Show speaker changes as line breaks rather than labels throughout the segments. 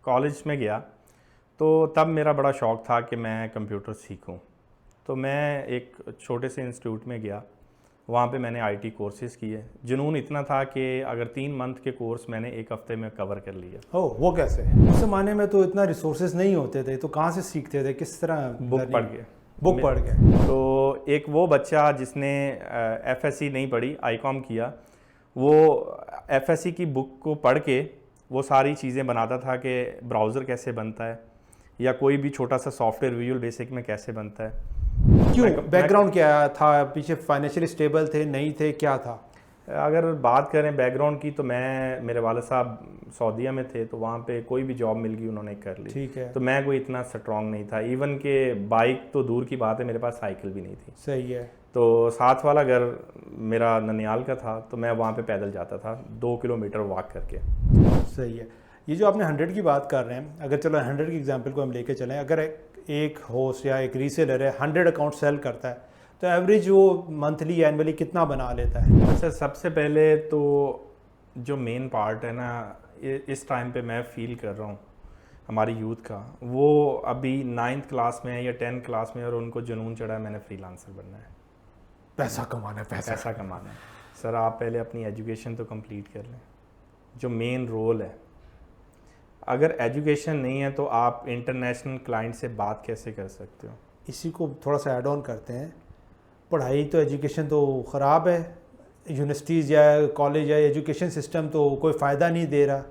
College में गया तो तब मेरा बड़ा शौक़ था कि मैं कंप्यूटर सीखूं। तो मैं एक छोटे से इंस्टीट्यूट में गया, वहाँ पे मैंने आईटी कोर्सेज़ किए। जुनून इतना था कि अगर 3 मंथ के कोर्स मैंने 1 हफ़्ते में कवर कर लिया।
ओह, वो कैसे? उस ज़माने में तो इतना रिसोर्सेज नहीं होते थे, तो कहाँ से सीखते थे, किस तरह?
बुक पढ़ के।
बुक पढ़ के।
तो एक वो बच्चा जिसने एफएससी नहीं पढ़ी, आईकॉम किया, वो एफएससी की बुक को पढ़ के वो सारी चीज़ें बनाता था कि ब्राउज़र कैसे बनता है या कोई भी छोटा सा सॉफ्टवेयर विजुअल बेसिक में कैसे बनता है।
क्यों? बैकग्राउंड क्या था? पीछे फाइनेंशियली स्टेबल थे, नहीं थे, क्या था?
अगर बात करें बैकग्राउंड की तो मेरे वाले साहब सऊदीया में थे, तो वहाँ पे कोई भी जॉब मिल गई उन्होंने कर ली।
ठीक है।
तो मैं कोई इतना स्ट्रॉन्ग नहीं था, इवन के बाइक तो दूर की बात है, मेरे पास साइकिल भी नहीं थी।
सही है।
तो साथ वाला घर मेरा ननियाल का था, तो मैं वहाँ पे पैदल जाता था 2 किलोमीटर वॉक करके।
सही है। ये जो आपने 100 की बात कर रहे हैं, अगर चलो 100 की एग्जांपल को हम लेके चलें, अगर एक होस्ट या एक रीसेलर है 100 अकाउंट सेल करता है, तो एवरेज वो मंथली एनुअली कितना बना लेता है?
अच्छा, सबसे पहले तो जो मेन पार्ट है ना, इस टाइम पे मैं फील कर रहा हूँ हमारी यूथ का, वो अभी 9th क्लास में है या 10th क्लास में और उनको जुनून चढ़ा है मैंने फ्रीलांसर बनना है,
पैसा कमाना है,
पैसा कमाना है। सर आप पहले अपनी एजुकेशन तो कंप्लीट कर लें, जो मेन रोल है। अगर एजुकेशन नहीं है तो आप इंटरनेशनल क्लाइंट से बात कैसे कर सकते हो?
इसी को थोड़ा सा ऐड ऑन करते हैं। पढ़ाई तो एजुकेशन तो ख़राब है, यूनिवर्सिटीज़ या कॉलेज या एजुकेशन सिस्टम तो कोई फ़ायदा नहीं दे रहा,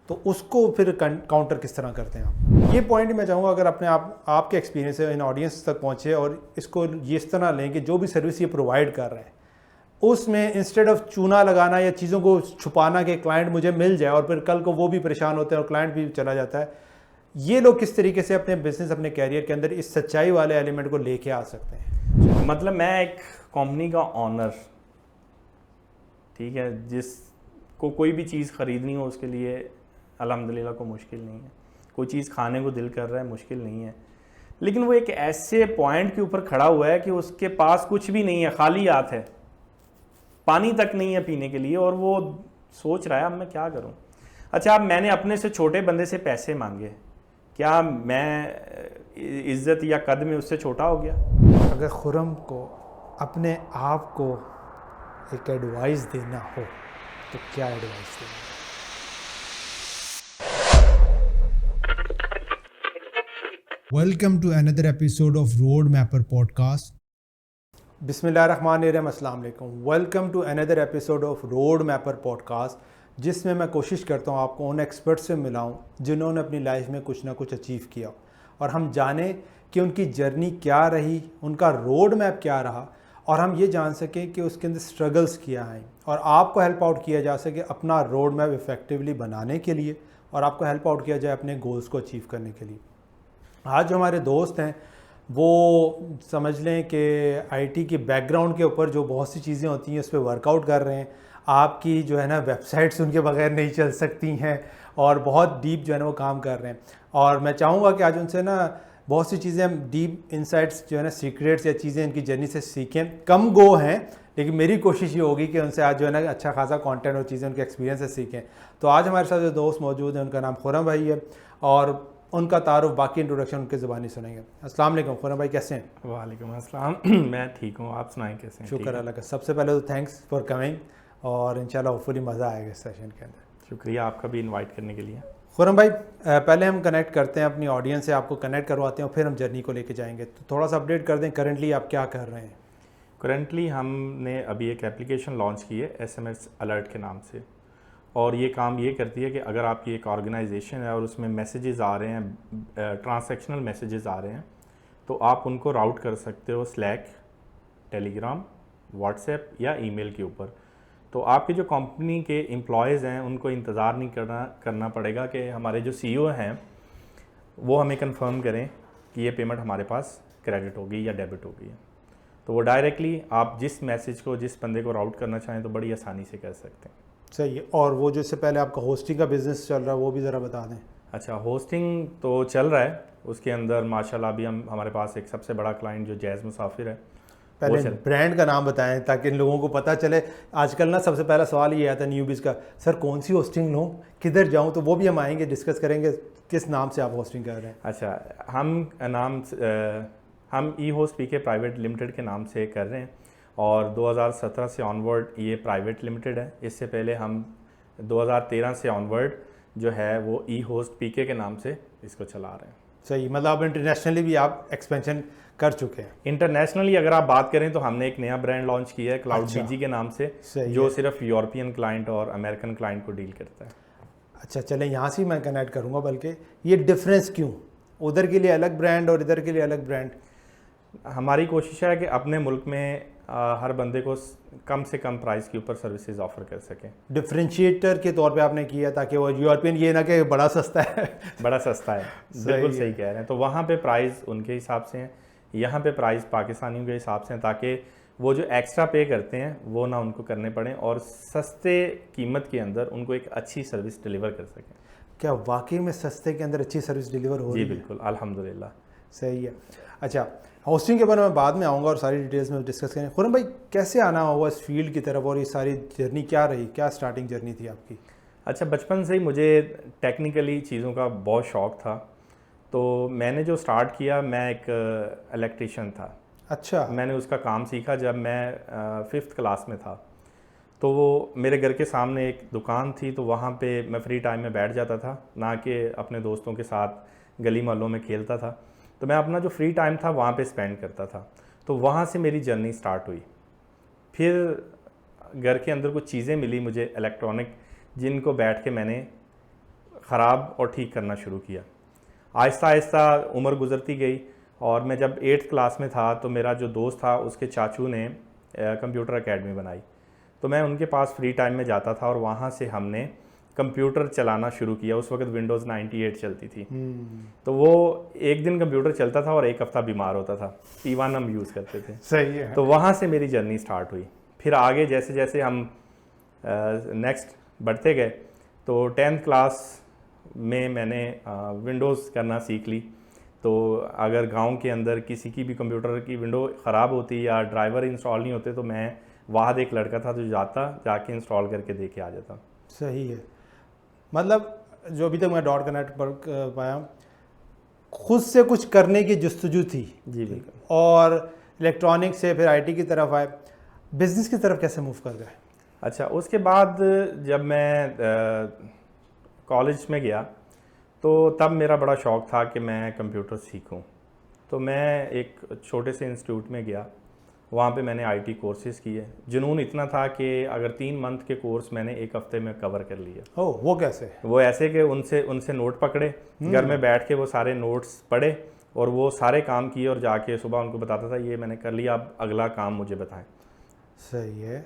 तो उसको फिर काउंटर किस तरह करते हैं आप? ये पॉइंट मैं चाहूँगा अगर अपने आपके एक्सपीरियंस से इन ऑडियंस तक पहुँचे और इसको ये इस तरह लें कि जो भी सर्विस ये प्रोवाइड कर रहे हैं उसमें इंस्टेड ऑफ चूना लगाना या चीज़ों को छुपाना कि क्लाइंट मुझे मिल जाए और फिर कल को वो भी परेशान होते हैं और क्लाइंट भी चला जाता है, ये लोग किस तरीके से अपने बिजनेस, अपने कैरियर के अंदर इस सच्चाई वाले एलिमेंट को लेके आ सकते हैं?
मतलब मैं एक कंपनी का ऑनर, ठीक है, जिसको कोई भी चीज़ ख़रीदनी हो उसके लिए अल्हम्दुलिल्लाह को मुश्किल नहीं है। कोई चीज़ खाने को दिल कर रहा है, मुश्किल नहीं है। लेकिन वो एक ऐसे पॉइंट के ऊपर खड़ा हुआ है कि उसके पास कुछ भी नहीं है, खाली हाथ है, पानी तक नहीं है पीने के लिए, और वो सोच रहा है अब मैं क्या करूं। अच्छा, अब मैंने अपने से छोटे बंदे से पैसे मांगे, क्या मैं इज्जत या कद में उससे छोटा हो गया?
अगर खुरम को अपने आप को एक एडवाइस देना हो तो क्या एडवाइस देना?
Welcome to another episode of Road Mapper Podcast.
बिस्मिल्लाहिर्रहमानिर्रहीम, अस्सलाम वालेकुम। Welcome to another episode of road mapper podcast, जिसमें मैं कोशिश करता हूँ आपको उन एक्सपर्ट से मिलाऊँ जिन्होंने अपनी लाइफ में कुछ ना कुछ अचीव किया और हम जाने कि उनकी जर्नी क्या रही, उनका रोड मैप क्या रहा, और हम ये जान सकें कि उसके अंदर स्ट्रगल्स क्या हैं और आपको हेल्प आउट किया जा सके अपना रोड मैप इफ़ेक्टिवली बनाने के लिए, और आपको हेल्प आउट किया जाए अपने गोल्स को अचीव करने के लिए। आज जो हमारे दोस्त हैं वो समझ लें कि आईटी के बैकग्राउंड के ऊपर जो बहुत सी चीज़ें होती हैं उस पर वर्कआउट कर रहे हैं। आपकी जो है ना वेबसाइट्स उनके बगैर नहीं चल सकती हैं और बहुत डीप जो है ना वो काम कर रहे हैं, और मैं चाहूँगा कि आज उनसे ना बहुत सी चीज़ें हम डीप इंसाइट्स जो है ना सीक्रेट्स या चीज़ें इनकी जर्नी से सीखें। कम गो हैं, लेकिन मेरी कोशिश ये होगी कि उनसे आज जो है ना अच्छा खासा कंटेंट और चीज़ें उनके एक्सपीरियंस से सीखें। तो आज हमारे साथ जो दोस्त मौजूद हैं उनका नाम खुरम भाई है और उनका तारुफ, बाकी इंट्रोडक्शन उनके ज़बानी सुनेंगे। अस्सलाम वालेकुम खुरम भाई, कैसे हैं?
वालेकुम अस्सलाम। मैं ठीक हूँ, आप सुनाएं कैसे हैं?
शुक्र अल्लाह का। सबसे पहले तो थैंक्स फॉर कमिंग, और इंशाल्लाह होपफुली मज़ा आएगा इस सेशन के अंदर।
शुक्रिया आपका भी इनवाइट करने के लिए।
खुरम भाई, पहले हम कनेक्ट करते हैं अपनी ऑडियंस से, आपको कनेक्ट करवाते हैं और फिर हम जर्नी को लेके जाएंगे। तो थोड़ा सा अपडेट कर दें, करंटली आप क्या कर रहे हैं?
करंटली हमने अभी एक एप्लीकेशन लॉन्च की है SMS अलर्ट के नाम से, और ये काम ये करती है कि अगर आपकी एक ऑर्गेनाइजेशन है और उसमें मैसेजेस आ रहे हैं, ट्रांसैक्शनल मैसेजेस आ रहे हैं, तो आप उनको राउट कर सकते हो स्लैक, टेलीग्राम, व्हाट्सएप या ईमेल के ऊपर। तो आपके जो कंपनी के एम्प्लॉयज़ हैं उनको इंतज़ार नहीं करना पड़ेगा कि हमारे जो CEO हैं वो हमें कंफर्म करें कि ये पेमेंट हमारे पास क्रेडिट हो गई या डेबिट हो गई है। तो वो डायरेक्टली आप जिस मैसेज को, जिस बंदे को राउट करना चाहें तो बड़ी आसानी से कर सकते हैं।
सही है। और वो जो इससे पहले आपका होस्टिंग का बिज़नेस चल रहा है वो भी ज़रा बता दें।
अच्छा, होस्टिंग तो चल रहा है, उसके अंदर माशाल्लाह अभी हमारे पास एक सबसे बड़ा क्लाइंट जो जैज़ मुसाफिर है
पहले ब्रांड का नाम बताएं ताकि इन लोगों को पता चले। आजकल ना सबसे पहला सवाल ये आता है न्यूबीज़ का, सर कौन सी होस्टिंग लूँ, किधर जाऊँ? तो वो भी हम आएंगे, डिस्कस करेंगे किस नाम से आप होस्टिंग कर रहे हैं।
अच्छा, हम ई होस्ट पीके प्राइवेट लिमिटेड के नाम से कर रहे हैं और 2017 से ऑनवर्ड ये प्राइवेट लिमिटेड है। इससे पहले हम 2013 से ऑनवर्ड जो है वो ई होस्ट पीके के नाम से इसको चला रहे हैं।
सही, मतलब आप इंटरनेशनली भी आप एक्सपेंशन कर चुके हैं।
इंटरनेशनली अगर आप बात करें तो हमने एक नया ब्रांड लॉन्च किया है क्लाउड
अच्छा,
बीजी के नाम से, जो सिर्फ यूरोपियन क्लाइंट और अमेरिकन क्लाइंट को डील करता है।
अच्छा, चलें यहाँ से मैं कनेक्ट करूँगा, बल्कि ये डिफरेंस क्यों, उधर के लिए अलग ब्रांड और इधर के लिए अलग ब्रांड?
हमारी कोशिश है कि अपने मुल्क में हर बंदे को कम से कम प्राइस के ऊपर सर्विसेज ऑफर कर सकें।
डिफरेंशिएटर के तौर पे आपने किया ताकि वो यूरोपियन ये ना कि बड़ा सस्ता है
बड़ा सस्ता है, बिल्कुल सही कह रहे हैं। तो वहाँ पे प्राइस उनके हिसाब से हैं, यहाँ पे प्राइस पाकिस्तानियों के हिसाब से हैं, ताकि वो जो एक्स्ट्रा पे करते हैं वो ना उनको करने पड़े और सस्ते कीमत के अंदर उनको एक अच्छी सर्विस डिलीवर कर सकें।
क्या वाकई में सस्ते के अंदर अच्छी सर्विस डिलीवर हो रही है?
जी बिल्कुल, अल्हम्दुलिल्लाह।
सही है। अच्छा, होस्टिंग के बारे में बाद में आऊँगा और सारी डिटेल्स में डिस्कस करें। खुरम भाई, कैसे आना हुआ इस फील्ड की तरफ और ये सारी जर्नी क्या रही, क्या स्टार्टिंग जर्नी थी आपकी?
अच्छा, बचपन से ही मुझे टेक्निकली चीज़ों का बहुत शौक़ था, तो मैंने जो स्टार्ट किया, मैं एक इलेक्ट्रीशियन था।
अच्छा।
मैंने उसका काम सीखा जब मैं 5th क्लास में था। तो वो मेरे घर के सामने एक दुकान थी, तो वहाँ पे मैं फ्री टाइम में बैठ जाता था, ना कि अपने दोस्तों के साथ गली मोहल्लों में खेलता था। तो मैं अपना जो फ्री टाइम था वहाँ पे स्पेंड करता था। तो वहाँ से मेरी जर्नी स्टार्ट हुई। फिर घर के अंदर कुछ चीज़ें मिली मुझे इलेक्ट्रॉनिक, जिनको बैठ के मैंने ख़राब और ठीक करना शुरू किया। आहिस्ता आहिस्ता उम्र गुज़रती गई और मैं जब 8th क्लास में था तो मेरा जो दोस्त था उसके चाचू ने कंप्यूटर एकेडमी बनाई। तो मैं उनके पास फ्री टाइम में जाता था और वहाँ से हमने कंप्यूटर चलाना शुरू किया। उस वक्त विंडोज़ 98 चलती थी। तो वो एक दिन कंप्यूटर चलता था और एक हफ्ता बीमार होता था। P1 हम यूज़ करते थे।
सही है।
तो वहाँ से मेरी जर्नी स्टार्ट हुई। फिर आगे जैसे जैसे हम नेक्स्ट बढ़ते गए तो 10th क्लास में मैंने विंडोज़ करना सीख ली। तो अगर गांव के अंदर किसी की भी कंप्यूटर की विंडो ख़राब होती या ड्राइवर इंस्टॉल नहीं होते तो मैं वहाँ एक लड़का था जो जाके इंस्टॉल करके दे के आ जाता।
सही है। मतलब जो अभी तक मैं डॉट कनेक्ट पर पाया, खुद से कुछ करने की जस्तजू थी।
जी बिल्कुल।
और इलेक्ट्रॉनिक से फिर आईटी की तरफ आए, बिज़नेस की तरफ कैसे मूव कर गए?
अच्छा, उसके बाद जब मैं कॉलेज में गया तो तब मेरा बड़ा शौक़ था कि मैं कंप्यूटर सीखूं। तो मैं एक छोटे से इंस्टीट्यूट में गया, वहाँ पे मैंने आईटी कोर्सेज़ किए। जुनून इतना था कि अगर 3 मंथ के कोर्स मैंने 1 हफ्ते में कवर कर लिया।
ओह, वो कैसे?
वो ऐसे कि उनसे नोट पकड़े, घर में बैठ के वो सारे नोट्स पढ़े और वो सारे काम किए और जाके सुबह उनको बताता था ये मैंने कर लिया, अब अगला काम मुझे बताएं।
सही है।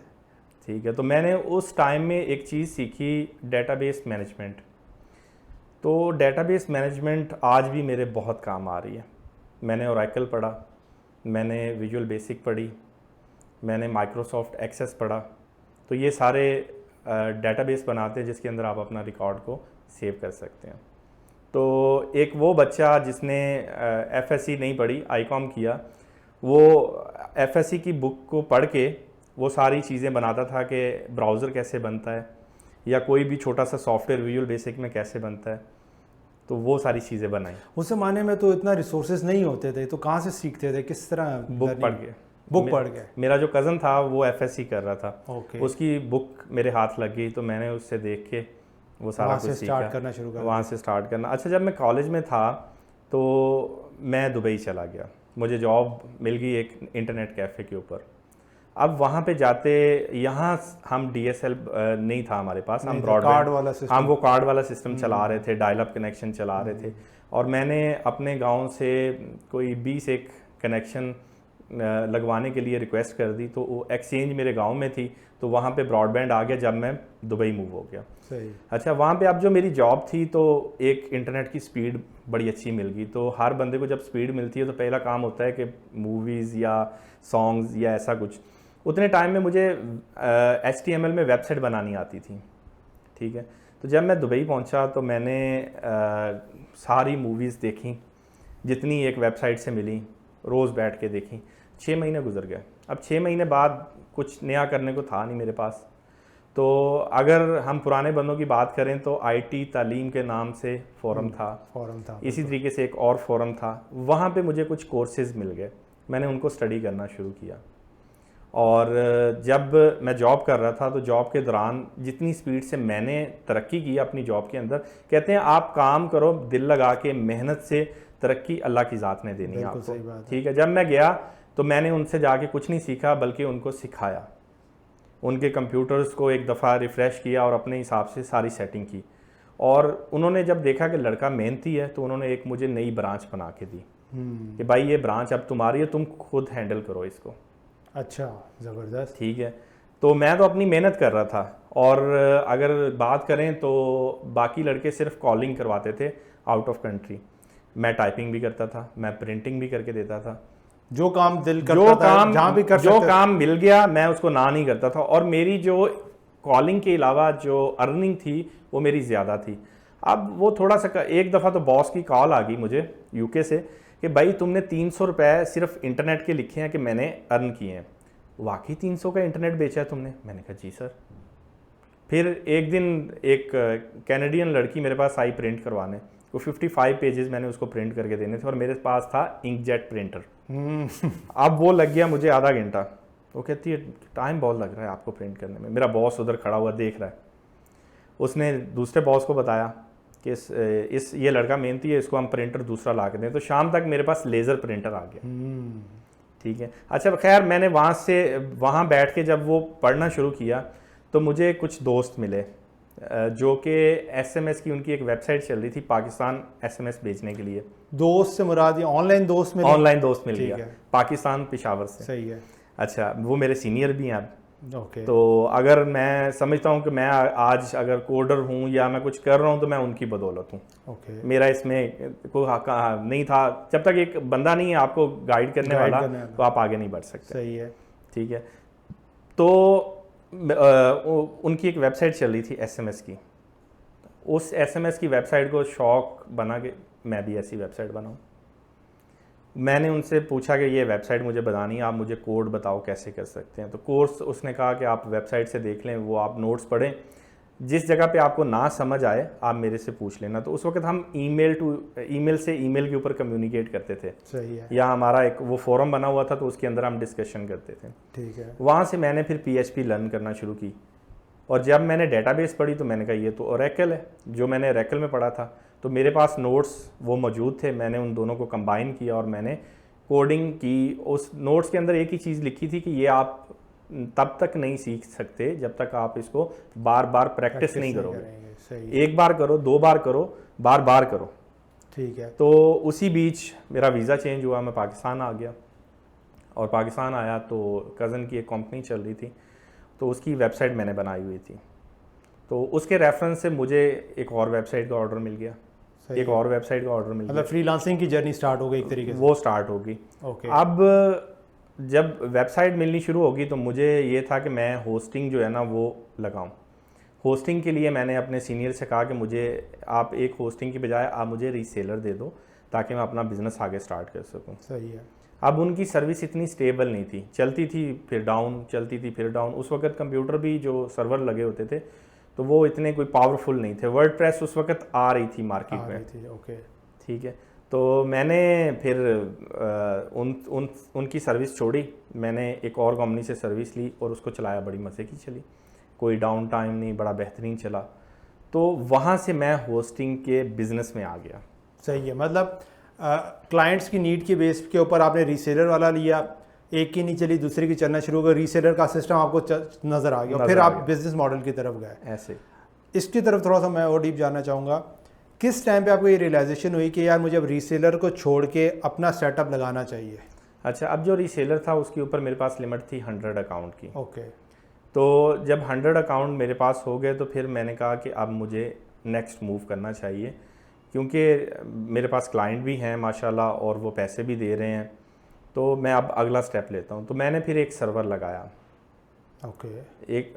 ठीक है। तो मैंने उस टाइम में एक चीज़ सीखी, डेटाबेस मैनेजमेंट। तो डेटाबेस मैनेजमेंट आज भी मेरे बहुत काम आ रही है। मैंने ओरेकल पढ़ा, मैंने विजुअल बेसिक पढ़ी, मैंने माइक्रोसॉफ्ट एक्सेस पढ़ा। तो ये सारे डेटाबेस बनाते हैं जिसके अंदर आप अपना रिकॉर्ड को सेव कर सकते हैं। तो एक वो बच्चा जिसने एफएससी नहीं पढ़ी, आईकॉम किया, वो एफएससी की बुक को पढ़ के वो सारी चीज़ें बनाता था कि ब्राउज़र कैसे बनता है या कोई भी छोटा सा सॉफ्टवेयर विजुअल बेसिक में कैसे बनता है। तो वो सारी चीज़ें बनाई।
उस ज़माने में तो इतना रिसोर्सेज नहीं होते थे, तो कहाँ से सीखते थे, किस तरह?
बुक पढ़ के।
बुक पढ़ के।
मेरा जो कज़न था वो एफएससी कर रहा था।
ओके।
उसकी बुक मेरे हाथ लग गई तो मैंने उससे देख के वो सारा कुछ सीखा।
स्टार्ट करना शुरू कर
वहाँ से स्टार्ट करना। अच्छा, जब मैं कॉलेज में था तो मैं दुबई चला गया। मुझे जॉब मिल गई एक इंटरनेट कैफ़े के ऊपर। अब वहाँ पे जाते, यहाँ हम DSL नहीं था हमारे पास, हम ब्रॉडबैंड, हम वो कार्ड वाला सिस्टम चला रहे थे, डायल अप कनेक्शन चला रहे थे। और मैंने अपने गांव से कोई 20 एक कनेक्शन लगवाने के लिए रिक्वेस्ट कर दी। तो वो एक्सचेंज मेरे गांव में थी, तो वहाँ पे ब्रॉडबैंड आ गया जब मैं दुबई मूव हो गया।
सही।
अच्छा, वहाँ पे अब जो मेरी जॉब थी तो एक इंटरनेट की स्पीड बड़ी अच्छी मिल गई। तो हर बंदे को जब स्पीड मिलती है तो पहला काम होता है कि मूवीज़ या सॉन्ग्स या ऐसा कुछ। उतने टाइम में मुझे HTML में वेबसाइट बनानी आती थी। ठीक है। तो जब मैं दुबई पहुंचा तो मैंने सारी मूवीज़ देखी जितनी एक वेबसाइट से मिली, रोज़ बैठ के देखी। 6 महीने गुजर गए। अब 6 महीने बाद कुछ नया करने को था नहीं मेरे पास। तो अगर हम पुराने बंदों की बात करें तो आईटी तालीम के नाम से फोरम था, इसी तरीके से एक और फोरम था, वहाँ पे मुझे कुछ कोर्सेज मिल गए, मैंने उनको स्टडी करना शुरू किया। और जब मैं जॉब कर रहा था तो जॉब के दौरान जितनी स्पीड से मैंने तरक्की की अपनी जॉब के अंदर, कहते हैं आप काम करो दिल लगा के, मेहनत से, तरक्की अल्लाह की ज़ात ने देनी है आपको, ठीक है। जब मैं गया तो मैंने उनसे जाके कुछ नहीं सीखा बल्कि उनको सिखाया, उनके कंप्यूटर्स को एक दफ़ा रिफ़्रेश किया और अपने हिसाब से सारी सेटिंग की। और उन्होंने जब देखा कि लड़का मेहनती है तो उन्होंने एक मुझे नई ब्रांच बना के दी कि भाई ये ब्रांच अब तुम्हारी है, तुम खुद हैंडल करो इसको।
अच्छा, ज़बरदस्त।
ठीक है, तो मैं तो अपनी मेहनत कर रहा था। और अगर बात करें तो बाकी लड़के सिर्फ कॉलिंग करवाते थे आउट ऑफ कंट्री, मैं टाइपिंग भी करता था, मैं प्रिंटिंग भी करके देता था।
जो काम दिल करता था, जहाँ भी कर
जो काम मिल गया मैं उसको ना नहीं करता था। और मेरी जो कॉलिंग के अलावा जो अर्निंग थी वो मेरी ज़्यादा थी। अब वो थोड़ा सा, एक दफ़ा तो बॉस की कॉल आ गई मुझे यूके से कि भाई तुमने 300 रुपये सिर्फ इंटरनेट के लिखे हैं कि मैंने अर्न किए हैं, वाकई 300 का इंटरनेट बेचा है तुमने? मैंने कहा जी सर। फिर एक दिन एक कैनेडियन लड़की मेरे पास आई प्रिंट करवाने, वो 55 पेजेस मैंने उसको प्रिंट करके देने थे और मेरे पास था इंकजेट प्रिंटर। अब वो लग गया मुझे आधा घंटा। वो कहती है टाइम बहुत लग रहा है आपको प्रिंट करने में। मेरा बॉस उधर खड़ा हुआ देख रहा है, उसने दूसरे बॉस को बताया कि ये लड़का मेहनती है, इसको हम प्रिंटर दूसरा ला के दें। तो शाम तक मेरे पास लेज़र प्रिंटर आ गया। ठीक है, अच्छा खैर मैंने वहाँ बैठ के जब वो पढ़ना शुरू किया तो मुझे कुछ दोस्त मिले जो कि एसएमएस की उनकी एक वेबसाइट चल रही थी पाकिस्तान एसएमएस भेजने के लिए।
दोस्त से मुराद ऑनलाइन दोस्त मिले?
ऑनलाइन दोस्त मिल गया पाकिस्तान पेशावर से।
सही है।
अच्छा, वो मेरे सीनियर भी हैं अब।
ओके।
तो अगर मैं समझता हूँ कि मैं आज अगर कोडर हूँ या मैं कुछ कर रहा हूँ तो मैं उनकी बदौलत हूँ।
ओके।
मेरा इसमें कोई नहीं था, जब तक एक बंदा नहीं है आपको गाइड करने वाला तो आप आगे नहीं बढ़ सकते।
सही है।
ठीक है, तो उनकी एक वेबसाइट चल रही थी एसएमएस की। उस एसएमएस की वेबसाइट को शौक बना के मैं भी ऐसी वेबसाइट बनाऊँ। मैंने उनसे पूछा कि ये वेबसाइट मुझे बनानी है, आप मुझे कोड बताओ कैसे कर सकते हैं। तो कोर्स उसने कहा कि आप वेबसाइट से देख लें, वो आप नोट्स पढ़ें, जिस जगह पे आपको ना समझ आए आप मेरे से पूछ लेना। तो उस वक्त हम ईमेल से ईमेल के ऊपर कम्युनिकेट करते थे।
सही है।
या हमारा एक वो फोरम बना हुआ था तो उसके अंदर हम डिस्कशन करते थे।
ठीक है।
वहाँ से मैंने फिर PHP लर्न करना शुरू की। और जब मैंने डेटाबेस पढ़ी तो मैंने कहा ये तो ओरेकल है, जो मैंने ओरेकल में पढ़ा था। तो मेरे पास नोट्स वो मौजूद थे, मैंने उन दोनों को कंबाइन किया और मैंने कोडिंग की। उस नोट्स के अंदर एक ही चीज़ लिखी थी कि ये आप तब तक नहीं सीख सकते जब तक आप इसको बार बार प्रैक्टिस नहीं करोगे। एक बार करो, 2 बार करो, बार बार करो।
ठीक है।
तो उसी बीच मेरा वीज़ा चेंज हुआ, मैं पाकिस्तान आ गया। और पाकिस्तान आया तो कज़न की एक कंपनी चल रही थी तो उसकी वेबसाइट मैंने बनाई हुई थी। तो उसके रेफरेंस से मुझे एक और वेबसाइट का ऑर्डर मिल गया, एक और वेबसाइट का ऑर्डर मिल गया।
मतलब फ्रीलांसिंग की जर्नी स्टार्ट हो गई एक तरीके से?
वो स्टार्ट होगी।
ओके।
अब जब वेबसाइट मिलनी शुरू होगी तो मुझे ये था कि मैं होस्टिंग जो है ना वो लगाऊं। होस्टिंग के लिए मैंने अपने सीनियर से कहा कि मुझे आप एक होस्टिंग की बजाय आप मुझे रीसेलर दे दो ताकि मैं अपना बिज़नेस आगे स्टार्ट कर सकूं।
सही है।
अब उनकी सर्विस इतनी स्टेबल नहीं थी, चलती थी फिर डाउन, चलती थी फिर डाउन। उस वक्त कंप्यूटर भी जो सर्वर लगे होते थे तो वो इतने कोई पावरफुल नहीं थे। वर्डप्रेस उस वक्त आ रही थी मार्केट में।
ओके।
ठीक है, तो मैंने फिर उनकी सर्विस छोड़ी, मैंने एक और कंपनी से सर्विस ली और उसको चलाया, बड़ी मज़े की चली, कोई डाउन टाइम नहीं, बड़ा बेहतरीन चला। तो वहाँ से मैं होस्टिंग के बिज़नेस में आ गया।
सही है। मतलब क्लाइंट्स की नीड के बेस के ऊपर आपने रीसेलर वाला लिया, एक की नहीं चली दूसरे की चलना शुरू हो गया, रीसेलर का सिस्टम आपको नज़र आ गया, फिर आप बिजनेस मॉडल की तरफ गए।
ऐसे
इसकी तरफ थोड़ा सा मैं और डीप जानना चाहूँगा, किस टाइम पे आपको ये रियलाइजेशन हुई कि यार मुझे अब रीसेलर को छोड़ के अपना सेटअप लगाना चाहिए?
अच्छा, अब जो रीसेलर था उसके ऊपर मेरे पास लिमिट थी 100 अकाउंट की।
ओके।
तो जब 100 अकाउंट मेरे पास हो गए तो फिर मैंने कहा कि अब मुझे नेक्स्ट मूव करना चाहिए, क्योंकि मेरे पास क्लाइंट भी हैं माशाल्लाह और वो पैसे भी दे रहे हैं। तो मैं अब अगला स्टेप लेता हूँ। तो मैंने फिर एक सर्वर लगाया
ओके।
एक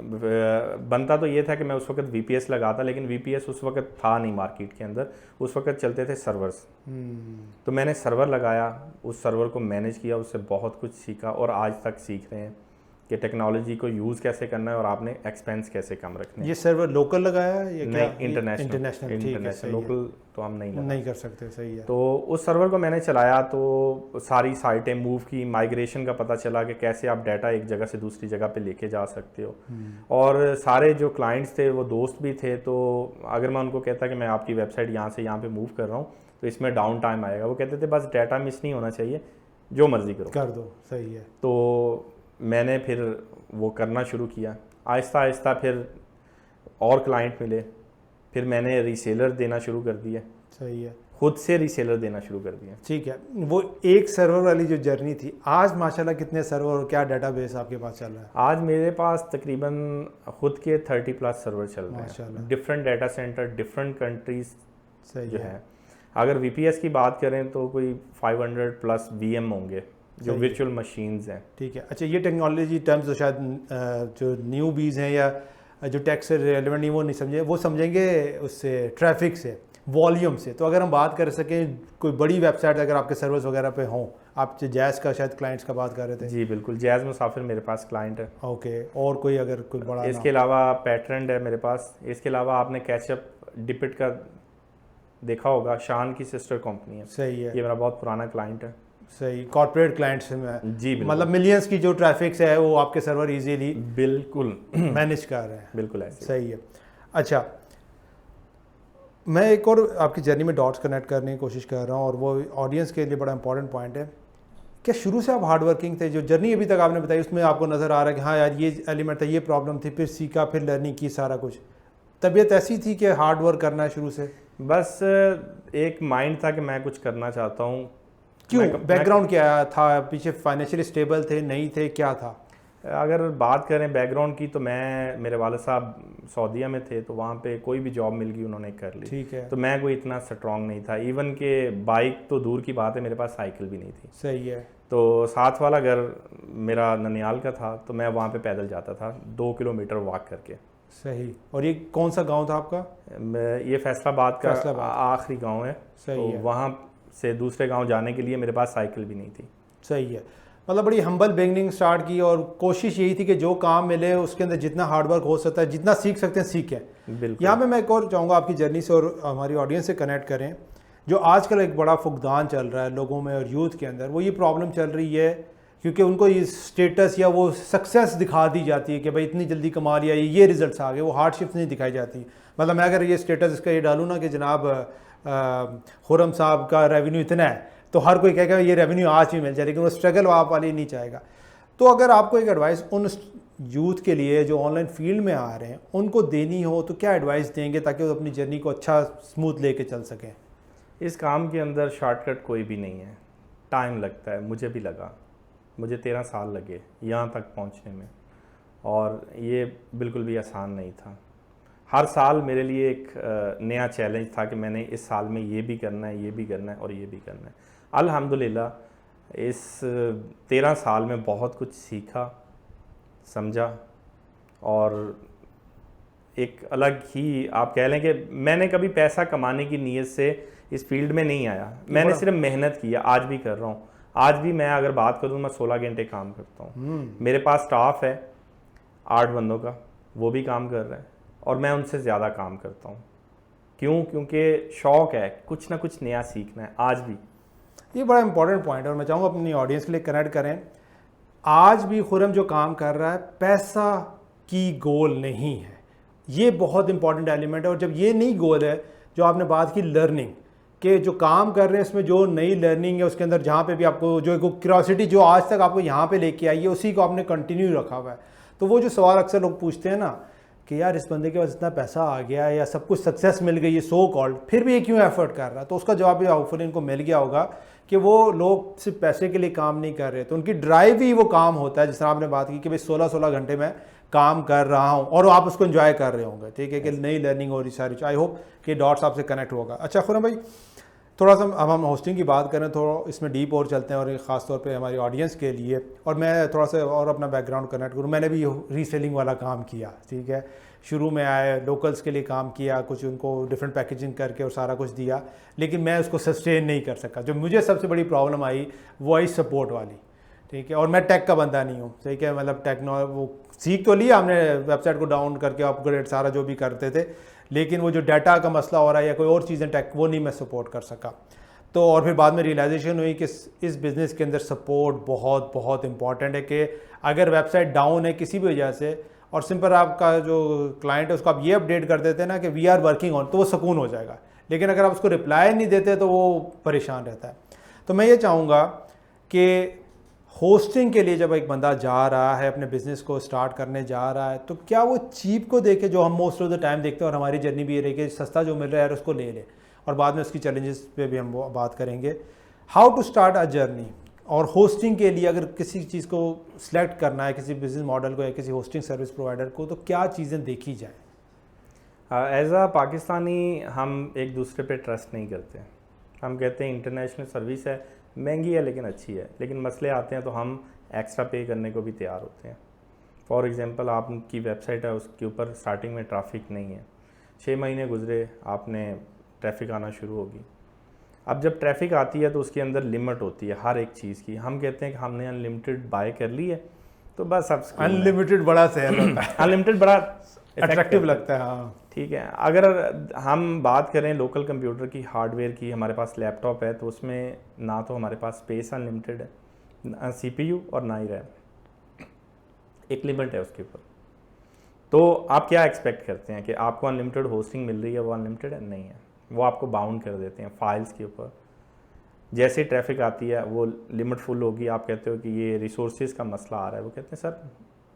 बनता तो ये था कि मैं उस वक्त VPS लगाता, लेकिन VPS उस वक्त था नहीं मार्केट के अंदर, उस वक्त चलते थे सर्वर्स। तो मैंने सर्वर लगाया, उस सर्वर को मैनेज किया, उससे बहुत कुछ सीखा और आज तक सीख रहे हैं कि टेक्नोलॉजी को यूज़ कैसे करना है और आपने एक्सपेंस कैसे कम रखने हैं।
ये सर्वर लोकल लगाया है या क्या?
नहीं, इंटरनेशनल।
इंटरनेशनल
लोकल तो हम नहीं
कर सकते, सही है।
तो उस सर्वर को मैंने चलाया, तो सारी साइटें मूव की, माइग्रेशन का पता चला कि कैसे आप डाटा एक जगह से दूसरी जगह पे लेके जा सकते हो। और सारे जो क्लाइंट्स थे वो दोस्त भी थे, तो अगर मैं उनको कहता कि मैं आपकी वेबसाइट यहाँ से यहाँ पे मूव कर रहा हूँ तो इसमें डाउन टाइम आएगा, वो कहते थे बस डाटा मिस नहीं होना चाहिए, जो मर्जी करो
कर दो, सही है।
तो मैंने फिर वो करना शुरू किया, आहिस्ता आहिस्ता फिर और क्लाइंट मिले, फिर मैंने रीसेलर देना शुरू कर दिया।
सही है,
खुद से रीसेलर देना शुरू कर दिया।
ठीक है। वो एक सर्वर वाली जो जर्नी थी, आज माशाल्लाह कितने सर्वर और क्या डाटाबेस आपके पास चल रहा है?
आज मेरे पास तकरीबन खुद के 30+ सर्वर चल रहे हैं, different data centre, different countries जो है। अगर VPS की बात करें तो कोई 500+ VM होंगे जो वर्चुअल मशीन्स हैं।
ठीक है। अच्छा, ये टेक्नोलॉजी टर्म्स तो शायद जो न्यू बीज हैं या जो टेक से रेलेवेंट नहीं वो नहीं समझे, वो समझेंगे उससे ट्रैफिक से, वॉल्यूम से। तो अगर हम बात कर सकें कोई बड़ी वेबसाइट अगर आपके सर्वर्स वगैरह पे हों, आप जैज़ का शायद क्लाइंट्स का बात कर रहे थे।
जी बिल्कुल, जैज़ मुसाफिर मेरे पास क्लाइंट है।
ओके, और कोई अगर कोई बड़ा?
इसके अलावा पैटर्न है मेरे पास। इसके अलावा आपने कैचअप डिपिट का देखा होगा, शान की सिस्टर कंपनी है।
सही है,
ये मेरा बहुत पुराना क्लाइंट है।
सही, कॉर्पोरेट क्लाइंट्स में
जी
मतलब मिलियंस की जो ट्रैफिक है वो आपके सर्वर इजीली
बिल्कुल
मैनेज कर रहे हैं।
बिल्कुल ऐसे।
सही है। अच्छा, मैं एक और आपकी जर्नी में डॉट्स कनेक्ट करने की कोशिश कर रहा हूँ और वो ऑडियंस के लिए बड़ा इंपॉर्टेंट पॉइंट है। क्या शुरू से आप हार्ड वर्किंग थे? जो जर्नी अभी तक आपने बताई उसमें आपको नज़र आ रहा है कि हाँ यार ये एलिमेंट था, ये प्रॉब्लम थी, फिर सीखा, फिर लर्निंग की, सारा कुछ। तबीयत ऐसी थी कि हार्ड वर्क करना है शुरू से?
बस एक माइंड था कि मैं कुछ करना चाहता हूँ।
क्यों? बैकग्राउंड क्या था पीछे? फाइनेंशियली स्टेबल थे, नहीं थे, क्या था?
अगर बात करें बैकग्राउंड की तो मेरे वाले साहब सऊदीया में थे, तो वहाँ पे कोई भी जॉब मिल गई उन्होंने कर ली।
ठीक है।
तो मैं कोई इतना स्ट्रांग नहीं था, इवन के बाइक तो दूर की बात है, मेरे पास साइकिल भी नहीं थी।
सही है।
तो साथ वाला घर मेरा ननियाल का था, तो मैं वहाँ पे पैदल जाता था 2 किलोमीटर वॉक करके।
सही। और ये कौन सा गांव था आपका?
ये फैसलाबाद का आखिरी गांव है।
सही
तो
है।
वहाँ से दूसरे गांव जाने के लिए मेरे पास साइकिल भी नहीं थी।
सही है। मतलब बड़ी हम्बल बिगनिंग स्टार्ट की और कोशिश यही थी कि जो काम मिले उसके अंदर जितना हार्डवर्क हो सकता है, जितना सीख सकते हैं सीखें।
बिल्कुल।
यहाँ पे मैं एक और चाहूँगा आपकी जर्नी से और हमारी ऑडियंस से कनेक्ट करें। जो आजकल एक बड़ा फुकदान चल रहा है लोगों में और यूथ के अंदर, वो ये प्रॉब्लम चल रही है क्योंकि उनको ये स्टेटस या वो सक्सेस दिखा दी जाती है कि भाई इतनी जल्दी कमा लिया, ये रिजल्ट्स आ गए, वो हार्डशिप्स नहीं दिखाई जाती। मतलब मैं अगर ये स्टेटस इसका ये डालूँ ना कि जनाब खुरम साहब का रेवेन्यू इतना है, तो हर कोई कहेगा ये रेवेन्यू आज भी मिल जाए, लेकिन वो स्ट्रगल आप वाली नहीं चाहेगा। तो अगर आपको एक एडवाइस उन यूथ के लिए जो ऑनलाइन फील्ड में आ रहे हैं उनको देनी हो तो क्या एडवाइस देंगे ताकि वो अपनी जर्नी को अच्छा स्मूथ लेके चल सकें?
इस काम के अंदर शॉर्टकट कोई भी नहीं है, टाइम लगता है। मुझे भी लगा, मुझे 13 साल लगे यहाँ तक पहुँचने में, और ये बिल्कुल भी आसान नहीं था। हर साल मेरे लिए एक नया चैलेंज था कि मैंने इस साल में ये भी करना है, ये भी करना है और ये भी करना है। अल्हम्दुलिल्लाह इस 13 साल में बहुत कुछ सीखा, समझा, और एक अलग ही आप कह लें कि मैंने कभी पैसा कमाने की नीयत से इस फील्ड में नहीं आया। मैंने सिर्फ मेहनत की है, आज भी कर रहा हूँ। आज भी मैं अगर बात करूँ, मैं 16 घंटे काम करता हूँ। मेरे पास स्टाफ है 8 बंदों का, वो भी काम कर रहे हैं और मैं उनसे ज़्यादा काम करता हूँ। क्यों? क्योंकि शौक़ है, कुछ ना कुछ नया सीखना है आज भी।
ये बड़ा इंपॉर्टेंट पॉइंट है और मैं चाहूँगा अपनी ऑडियंस के लिए कनेक्ट करें। आज भी खुरम जो काम कर रहा है पैसा की गोल नहीं है, ये बहुत इंपॉर्टेंट एलिमेंट है। और जब ये नहीं गोल है, जो आपने बात की लर्निंग के जो काम कर रहे हैं इसमें जो नई लर्निंग है उसके अंदर जहाँ पे भी आपको जो एक क्यूरियोसिटी जो आज तक आपको यहाँ पे लेके आई है उसी को आपने कंटिन्यू रखा हुआ है। तो वो जो सवाल अक्सर लोग पूछते हैं ना कि यार इस बंदे के पास इतना पैसा आ गया या सब कुछ सक्सेस मिल गई है सो कॉल्ड, फिर भी ये क्यों एफर्ट कर रहा है, तो उसका जवाब भी होपफुली इनको मिल गया होगा कि वो लोग सिर्फ पैसे के लिए काम नहीं कर रहे, तो उनकी ड्राइव ही वो काम होता है। जिस तरह आपने बात की कि भाई 16-16 घंटे में काम कर रहा हूँ और आप उसको एंजॉय कर रहे होंगे, ठीक है, कि नई लर्निंग हो रही सारी। आई होप कि डॉट्स आपसे कनेक्ट होगा। अच्छा खुरम भाई, थोड़ा सा अब हम होस्टिंग की बात करें, थोड़ा इसमें डीप और चलते हैं, और ख़ास तौर पे हमारी ऑडियंस के लिए। और मैं थोड़ा सा और अपना बैकग्राउंड कनेक्ट करूँ, मैंने भी रीसेलिंग वाला काम किया, ठीक है। शुरू में आए लोकल्स के लिए काम किया, कुछ उनको डिफरेंट पैकेजिंग करके और सारा कुछ दिया, लेकिन मैं उसको सस्टेन नहीं कर सका। जो मुझे सबसे बड़ी प्रॉब्लम आई वो आई सपोर्ट वाली, ठीक है। और मैं टेक का बंदा नहीं हूँ, ठीक है, मतलब टेक्नोलॉजी वो सीख तो लिया हमने, वेबसाइट को डाउन करके अपग्रेड सारा जो भी करते थे, लेकिन वो जो डाटा का मसला हो रहा है या कोई और चीज़ें टेक, वो नहीं मैं सपोर्ट कर सका। तो और फिर बाद में रियलाइजेशन हुई कि इस बिज़नेस के अंदर सपोर्ट बहुत बहुत इंपॉर्टेंट है, कि अगर वेबसाइट डाउन है किसी भी वजह से, और सिंपल आपका जो क्लाइंट है उसको आप ये अपडेट कर देते हैं ना कि वी आर वर्किंग ऑन, तो वो सुकून हो जाएगा। लेकिन अगर आप उसको रिप्लाई नहीं देते तो वो परेशान रहता है। तो मैं ये चाहूँगा कि होस्टिंग के लिए जब एक बंदा जा रहा है, अपने बिज़नेस को स्टार्ट करने जा रहा है, तो क्या वो चीप को देखे, जो हम मोस्ट ऑफ द टाइम देखते हैं, और हमारी जर्नी भी ये रही कि सस्ता जो मिल रहा है यार उसको ले ले, और बाद में उसकी चैलेंजेस पे भी हम बात करेंगे। How to start a journey. और होस्टिंग के लिए अगर किसी चीज़ को सिलेक्ट करना है, किसी बिजनेस मॉडल को या किसी होस्टिंग सर्विस प्रोवाइडर को, तो क्या चीज़ें देखी जाए?
एज अ पाकिस्तानी हम एक दूसरे पे ट्रस्ट नहीं करते। हम कहते हैं इंटरनेशनल सर्विस है, महंगी है लेकिन अच्छी है, लेकिन मसले आते हैं तो हम एक्स्ट्रा पे करने को भी तैयार होते हैं। फॉर एग्जांपल आपकी वेबसाइट है, उसके ऊपर स्टार्टिंग में ट्रैफिक नहीं है, 6 महीने गुजरे, आपने ट्रैफिक आना शुरू होगी। अब जब ट्रैफिक आती है तो उसके अंदर लिमिट होती है हर एक चीज़ की। हम कहते हैं कि हमने अनलिमिटेड बाय कर ली है तो बस अब
अनलिमिटेड बड़ा सेल होता है
अनलिमिटेड बड़ा
अट्रैक्टिव लगता है, हाँ
ठीक है। अगर हम बात करें लोकल कंप्यूटर की, हार्डवेयर की, हमारे पास लैपटॉप है तो उसमें ना तो हमारे पास स्पेस अनलिमिटेड है, ना CPU और ना ही रैम, एक लिमिट है उसके ऊपर। तो आप क्या एक्सपेक्ट करते हैं कि आपको अनलिमिटेड होस्टिंग मिल रही है, वो अनलिमिटेड है? नहीं है, वो आपको बाउंड कर देते हैं फाइल्स के ऊपर। जैसे ट्रैफिक आती है वो लिमिट फुल होगी, आप कहते हो कि ये रिसोर्सेज का मसला आ रहा है, वो कहते हैं सर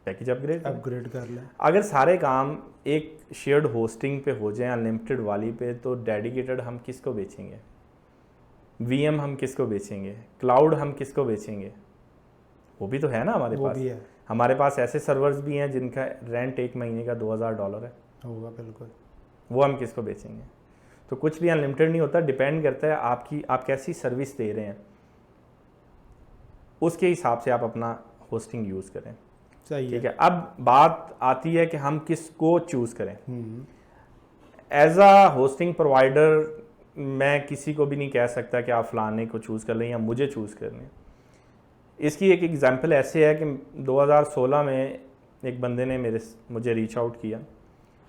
पैकेज अपग्रेड
कर लें।
अगर सारे काम एक शेयर्ड होस्टिंग पे हो जाए अनलिमिटेड वाली पे, तो डेडिकेटेड हम किसको बेचेंगे? VM हम किसको बेचेंगे? क्लाउड हम किसको बेचेंगे? वो भी तो है ना हमारे पास।
भी है।
हमारे पास ऐसे सर्वर्स भी हैं जिनका रेंट एक महीने का $2000 है,
होगा बिल्कुल,
वो हम किसको बेचेंगे? तो कुछ भी अनलिमिटेड नहीं होता, डिपेंड करता है आप कैसी सर्विस दे रहे हैं, उसके हिसाब से आप अपना होस्टिंग यूज़ करें।
सही
ठीक है। अब बात आती है कि हम किसको चूज़ करें। एज अ होस्टिंग प्रोवाइडर मैं किसी को भी नहीं कह सकता कि आप फलाने को चूज़ कर लें या मुझे चूज़ कर लें। इसकी एक एग्जांपल ऐसे है कि 2016 में एक बंदे ने मुझे रीच आउट किया,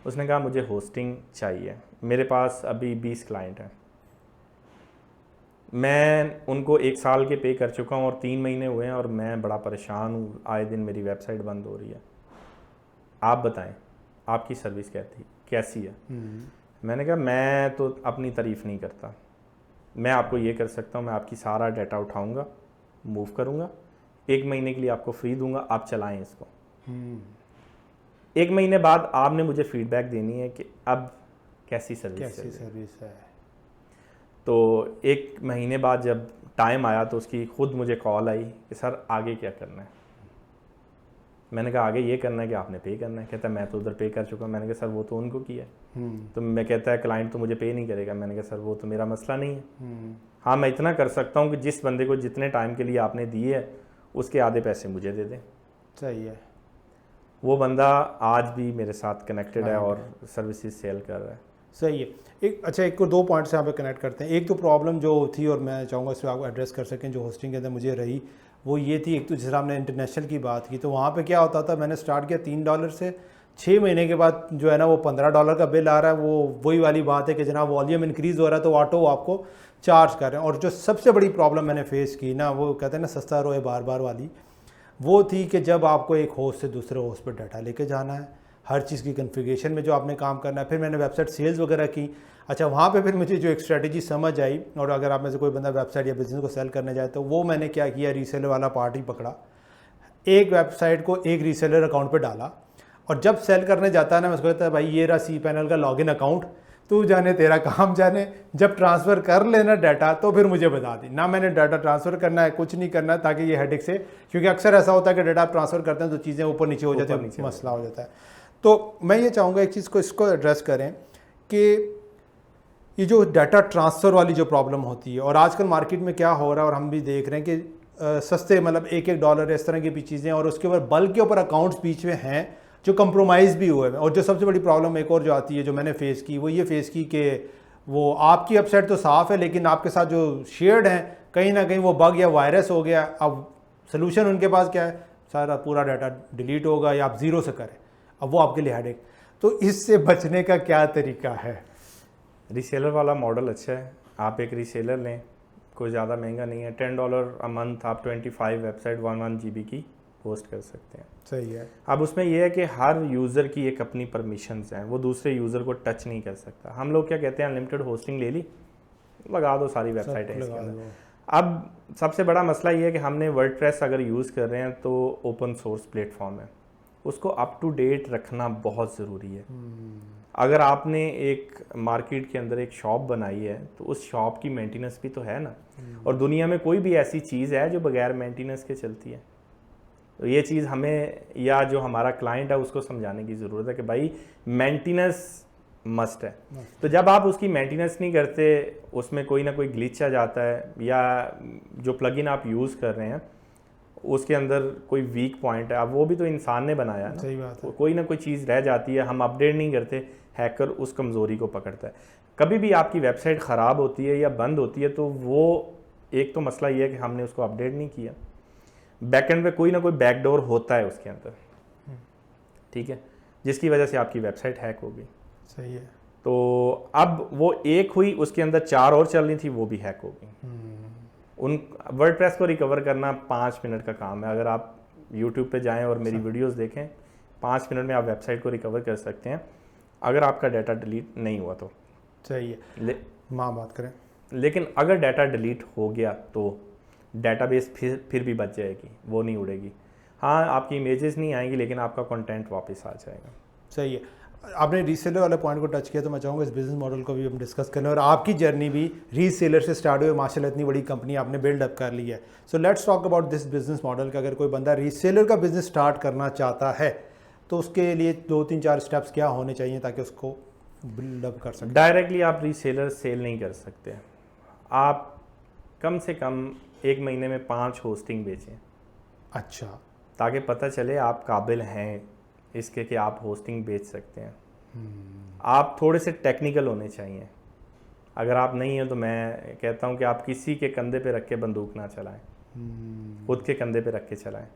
उसने कहा मुझे होस्टिंग चाहिए, मेरे पास अभी 20 क्लाइंट हैं, मैं उनको 1 साल के पे कर चुका हूँ और 3 महीने हुए हैं और मैं बड़ा परेशान हूँ, आए दिन मेरी वेबसाइट बंद हो रही है, आप बताएं आपकी सर्विस कैसी है? मैंने कहा मैं तो अपनी तारीफ़ नहीं करता, मैं आपको ये कर सकता हूँ, मैं आपकी सारा डाटा उठाऊँगा, मूव करूँगा, 1 महीने के लिए आपको फ्री दूंगा, आप चलाएं इसको। 1 महीने बाद आपने मुझे फीडबैक देनी है कि अब कैसी सर्विस है। तो 1 महीने बाद जब टाइम आया तो उसकी खुद मुझे कॉल आई कि सर आगे क्या करना है? मैंने कहा आगे ये करना है कि आपने पे करना है। कहता है मैं तो उधर पे कर चुका हूँ। मैंने कहा सर वो तो उनको किया है। तो मैं कहता है क्लाइंट तो मुझे पे नहीं करेगा। मैंने कहा सर वो तो मेरा मसला नहीं है। हाँ मैं इतना कर सकता हूँ कि जिस बंदे को जितने टाइम के लिए आपने दिए है उसके आधे पैसे मुझे दे दें।
सही है।
वो बंदा आज भी मेरे साथ कनेक्टेड है और सर्विसेज सेल कर रहा है।
सही है। एक को 2 पॉइंट्स यहाँ पे कनेक्ट करते हैं। एक तो प्रॉब्लम जो थी और मैं चाहूँगा इस पर आप एड्रेस कर सकें जो होस्टिंग के अंदर मुझे रही, वो ये थी, एक तो जिस हमने इंटरनेशनल की बात की तो वहाँ पे क्या होता था, मैंने स्टार्ट किया $3 से, 6 महीने के बाद जो है ना वो $15 का बिल आ रहा है। वो वही वाली बात है कि जनाब वॉल्यूम इंक्रीज़ हो रहा है तो ऑटो आपको चार्ज कर रहे हैं। और जो सबसे बड़ी प्रॉब्लम मैंने फेस की ना, वो कहते हैं ना सस्ता रोए बार बार वाली, वो थी कि जब आपको एक होस्ट से दूसरे होस्ट पर डाटा लेके जाना है, हर चीज़ की कन्फिगरेशन में जो आपने काम करना है। फिर मैंने वेबसाइट सेल्स वगैरह की। अच्छा वहाँ पे फिर मुझे जो एक स्ट्रेटजी समझ आई, और अगर आप में से कोई बंदा वेबसाइट या बिज़नेस को सेल करने जाए तो वो मैंने क्या किया, रीसेलर वाला पार्ट ही पकड़ा, एक वेबसाइट को एक रीसेलर अकाउंट पे डाला, और जब सेल करने जाता है ना मैं उसको कहता है भाई ये रहा cPanel का लॉगिन अकाउंट, तू जाने तेरा काम जाने, जब ट्रांसफ़र कर लेना डाटा तो फिर मुझे बता दी। ना मैंने डाटा ट्रांसफ़र करना है, कुछ नहीं करना, ताकि ये हेडेक से, क्योंकि अक्सर ऐसा होता है कि डाटा आप ट्रांसफ़र करते हैं तो चीज़ें ऊपर नीचे हो जाती हैं, मसला हो जाता है। तो मैं ये चाहूँगा एक चीज़ को इसको एड्रेस करें कि ये जो डाटा ट्रांसफ़र वाली जो प्रॉब्लम होती है, और आजकल मार्केट में क्या हो रहा है और हम भी देख रहे हैं कि सस्ते मतलब $1 इस तरह की चीज़ें, और उसके ऊपर बल्क के ऊपर अकाउंट्स बीच में हैं जो कंप्रोमाइज़ भी हुए हैं। और जो सबसे बड़ी प्रॉब्लम एक और जो आती है, जो मैंने फेस की, वो ये फेस की कि वो आपकी वेबसाइट तो साफ़ है लेकिन आपके साथ जो शेयर्ड हैं कहीं ना कहीं वो बग या वायरस हो गया। अब सोल्यूशन उनके पास क्या है, सारा पूरा डाटा डिलीट होगा या आप ज़ीरो से करें, अब वो आपके लिए हेडेक। तो इससे बचने का क्या तरीका है?
रीसेलर वाला मॉडल अच्छा है। आप एक रीसेलर लें, कोई ज़्यादा महंगा नहीं है, $10 अ मंथ आप 25 वेबसाइट 1 GB की होस्ट कर सकते हैं।
सही है।
अब उसमें यह है कि हर यूज़र की एक अपनी परमिशंस हैं, वो दूसरे यूज़र को टच नहीं कर सकता। हम लोग क्या कहते हैं, अनलिमिटेड होस्टिंग ले ली, लगा दो सारी वेबसाइट है इसके अंदर। अब सबसे बड़ा मसला ये है कि हमने वर्डप्रेस अगर यूज़ कर रहे हैं तो ओपन सोर्स प्लेटफॉर्म है, उसको अप टू डेट रखना बहुत ज़रूरी है। अगर आपने एक मार्केट के अंदर एक शॉप बनाई है तो उस शॉप की मेंटेनेंस भी तो है ना, और दुनिया में कोई भी ऐसी चीज़ है जो बगैर मेंटेनेंस के चलती है। तो ये चीज़ हमें या जो हमारा क्लाइंट है उसको समझाने की ज़रूरत है कि भाई मेंटेनेंस मस्ट है। तो जब आप उसकी मेंटेनेंस नहीं करते, उसमें कोई ना कोई ग्लिच आ जाता है, या जो प्लगइन आप यूज़ कर रहे हैं उसके अंदर कोई वीक पॉइंट है, अब वो भी तो इंसान ने बनाया ना,
सही बात है।
कोई ना कोई चीज़ रह जाती है, हम अपडेट नहीं करते, हैकर उस कमज़ोरी को पकड़ता है। कभी भी आपकी वेबसाइट ख़राब होती है या बंद होती है तो वो एक तो मसला ये है कि हमने उसको अपडेट नहीं किया, बैकएंड पे कोई ना कोई बैकडोर होता है उसके अंदर, ठीक है, जिसकी वजह से आपकी वेबसाइट हैक हो गई।
सही है।
तो अब वो एक हुई, उसके अंदर 4 और चल रही थी, वो भी हैक हो गई। उन वर्डप्रेस को रिकवर करना 5 मिनट का काम है। अगर आप यूट्यूब पे जाएं और मेरी वीडियोस देखें, 5 मिनट में आप वेबसाइट को रिकवर कर सकते हैं अगर आपका डाटा डिलीट नहीं हुआ तो।
सही है। बात करें,
लेकिन अगर डाटा डिलीट हो गया तो डाटाबेस फिर भी बच जाएगी, वो नहीं उड़ेगी। हाँ, आपकी इमेजेस नहीं आएंगी लेकिन आपका कंटेंट वापस आ जाएगा।
सही है। आपने रीसेलर वाले पॉइंट को टच किया तो मैं चाहूँगा इस बिज़नेस मॉडल को भी हम डिस्कस करें, और आपकी जर्नी भी रीसेलर से स्टार्ट हुई, माशाल्लाह इतनी बड़ी कंपनी आपने बिल्डअप कर ली है। So let's talk about this business model का। अगर कोई बंदा रीसेलर का बिज़नेस स्टार्ट करना चाहता है तो उसके लिए 2-3-4 स्टेप्स क्या होने चाहिए ताकि उसको बिल्डअप कर सकें?
डायरेक्टली आप रीसेलर सेल नहीं कर सकते, आप कम से कम 1 महीने में 5 होस्टिंग बेचें।
अच्छा।
ताकि पता चले आप काबिल हैं इसके कि आप होस्टिंग बेच सकते हैं। आप थोड़े से टेक्निकल होने चाहिए। अगर आप नहीं हैं तो मैं कहता हूं कि आप किसी के कंधे पे रख के बंदूक ना चलाएं, खुद के कंधे पे रख के चलाएं।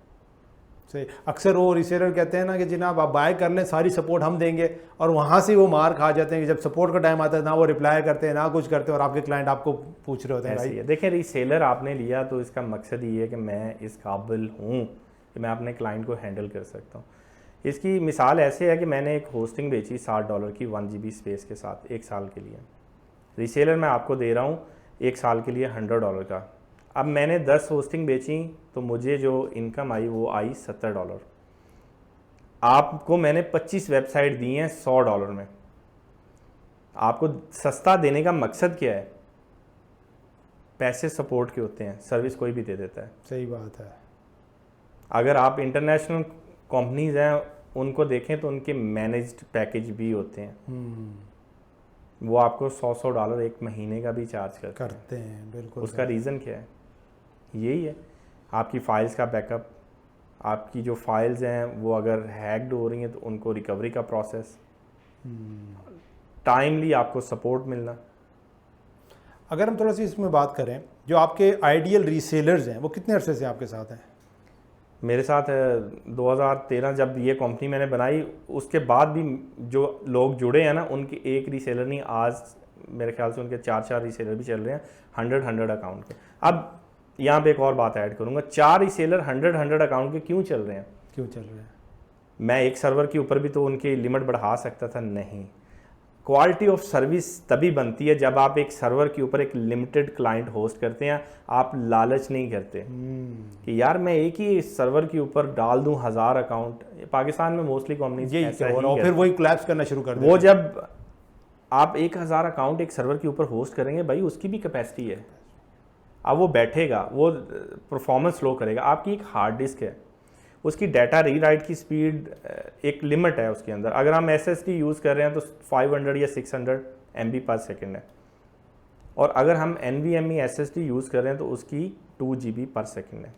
सही। अक्सर वो रीसेलर कहते हैं ना कि जनाब आप बाय कर लें, सारी सपोर्ट हम देंगे, और वहाँ से वो मार खा जाते हैं कि जब सपोर्ट का टाइम आता है ना वो रिप्लाई करते हैं ना कुछ करते हैं, और आपके क्लाइंट आपको पूछ रहे होते हैं।
ऐसी है। देखिए, रीसेलर आपने लिया तो इसका मकसद ये है कि मैं इस काबिल हूँ कि मैं अपने क्लाइंट को हैंडल कर सकता हूँ। इसकी मिसाल ऐसे है कि मैंने एक होस्टिंग बेची $60 की 1 GB स्पेस के साथ 1 साल के लिए। रीसेलर मैं आपको दे रहा हूँ 1 साल के लिए $100 का। अब मैंने 10 होस्टिंग बेची तो मुझे जो इनकम आई वो आई $70। आपको मैंने 25 वेबसाइट दी हैं $100 में। आपको सस्ता देने का मकसद क्या है? पैसे सपोर्ट के होते हैं, सर्विस कोई भी दे देता है।
सही बात है। अगर
अगर आप इंटरनेशनल कंपनीज हैं उनको देखें तो उनके मैनेज्ड पैकेज भी होते हैं, वो आपको $100 एक महीने का भी चार्ज करते
हैं। बिल्कुल।
उसका रीज़न क्या है? यही है, आपकी फ़ाइल्स का बैकअप, आपकी जो फाइल्स हैं वो अगर हैक्ड हो रही हैं तो उनको रिकवरी का प्रोसेस, टाइमली आपको सपोर्ट मिलना।
अगर हम थोड़ा सी इसमें बात करें, जो आपके आइडियल रीसेलर्स हैं वो कितने अरसे से आपके साथ हैं?
मेरे साथ 2013 जब ये कंपनी मैंने बनाई उसके बाद भी जो लोग जुड़े हैं ना, उनकी एक रीसेलर नहीं, आज मेरे ख्याल से उनके 4 रीसेलर भी चल रहे हैं 100 अकाउंट के। अब यहाँ पे एक और बात ऐड करूँगा, 4 रीसेलर 100 अकाउंट के क्यों चल रहे हैं? मैं एक सर्वर के ऊपर भी तो उनकी लिमिट बढ़ा सकता था, नहीं। क्वालिटी ऑफ सर्विस तभी बनती है जब आप एक सर्वर के ऊपर एक लिमिटेड क्लाइंट होस्ट करते हैं। आप लालच नहीं करते कि यार मैं एक ही सर्वर के ऊपर डाल दूं 1000 अकाउंट। पाकिस्तान में मोस्टली कंपनीज ऐसा ही
और फिर वही कोलैप्स करना शुरू कर देते
वो जब आप 1000 अकाउंट एक सर्वर के ऊपर होस्ट करेंगे, भाई उसकी भी कैपेसिटी है। अब वो बैठेगा, वो परफॉर्मेंस स्लो करेगा। आपकी एक हार्ड डिस्क है, उसकी डाटा रीराइट की स्पीड एक लिमिट है उसके अंदर। अगर हम SSD यूज़ कर रहे हैं तो 500 या 600 MB पर सेकेंड है। और अगर हम NVMe SSD यूज़ कर रहे हैं तो उसकी 2 GB पर सेकेंड है।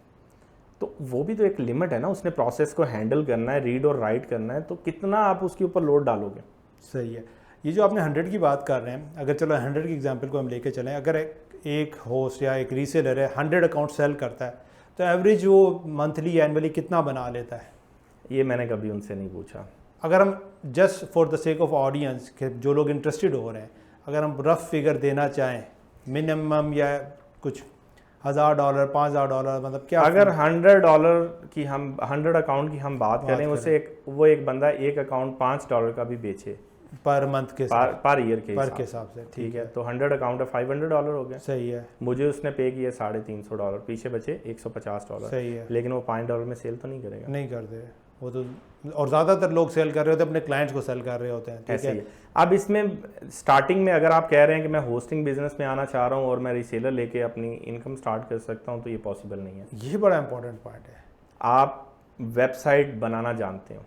तो वो भी तो एक लिमिट है ना, उसने प्रोसेस को हैंडल करना है, रीड और राइट करना है, तो कितना आप उसके ऊपर लोड डालोगे।
सही है। ये जो आपने 100 की बात कर रहे हैं, अगर चलो 100 की एग्जांपल को हम लेके चलें, अगर एक होस्ट या एक रीसेलर है 100 अकाउंट सेल करता है तो एवरेज वो मंथली एनुअली कितना बना लेता है?
ये मैंने कभी उनसे नहीं पूछा।
अगर हम just for the sake of audience के जो लोग इंटरेस्टेड हो रहे हैं, अगर हम रफ फिगर देना चाहें मिनिमम या कुछ $1000 $5000 मतलब क्या?
अगर $100 की हम 100 अकाउंट की हम बात करें, उसे एक बंदा एक अकाउंट $5 का भी बेचे
पर मंथ के
पर ईयर के
हिसाब से,
ठीक है, तो 100 अकाउंट है $500 हो गया।
सही है।
मुझे उसने पे किया $350, पीछे बचे $150।
सही है।
लेकिन वो $5 में सेल तो नहीं करेगा।
नहीं करते वो तो, और ज़्यादातर लोग सेल कर रहे होते हैं अपने क्लाइंट्स को सेल कर रहे होते हैं।
ऐसे ही है। अब इसमें स्टार्टिंग में अगर आप कह रहे हैं कि मैं होस्टिंग बिजनेस में आना चाह रहा हूँ और मैं रीसेलर लेके अपनी इनकम स्टार्ट कर सकता हूँ, तो ये पॉसिबल नहीं है।
ये बड़ा इंपॉर्टेंट पॉइंट है।
आप वेबसाइट बनाना जानते हो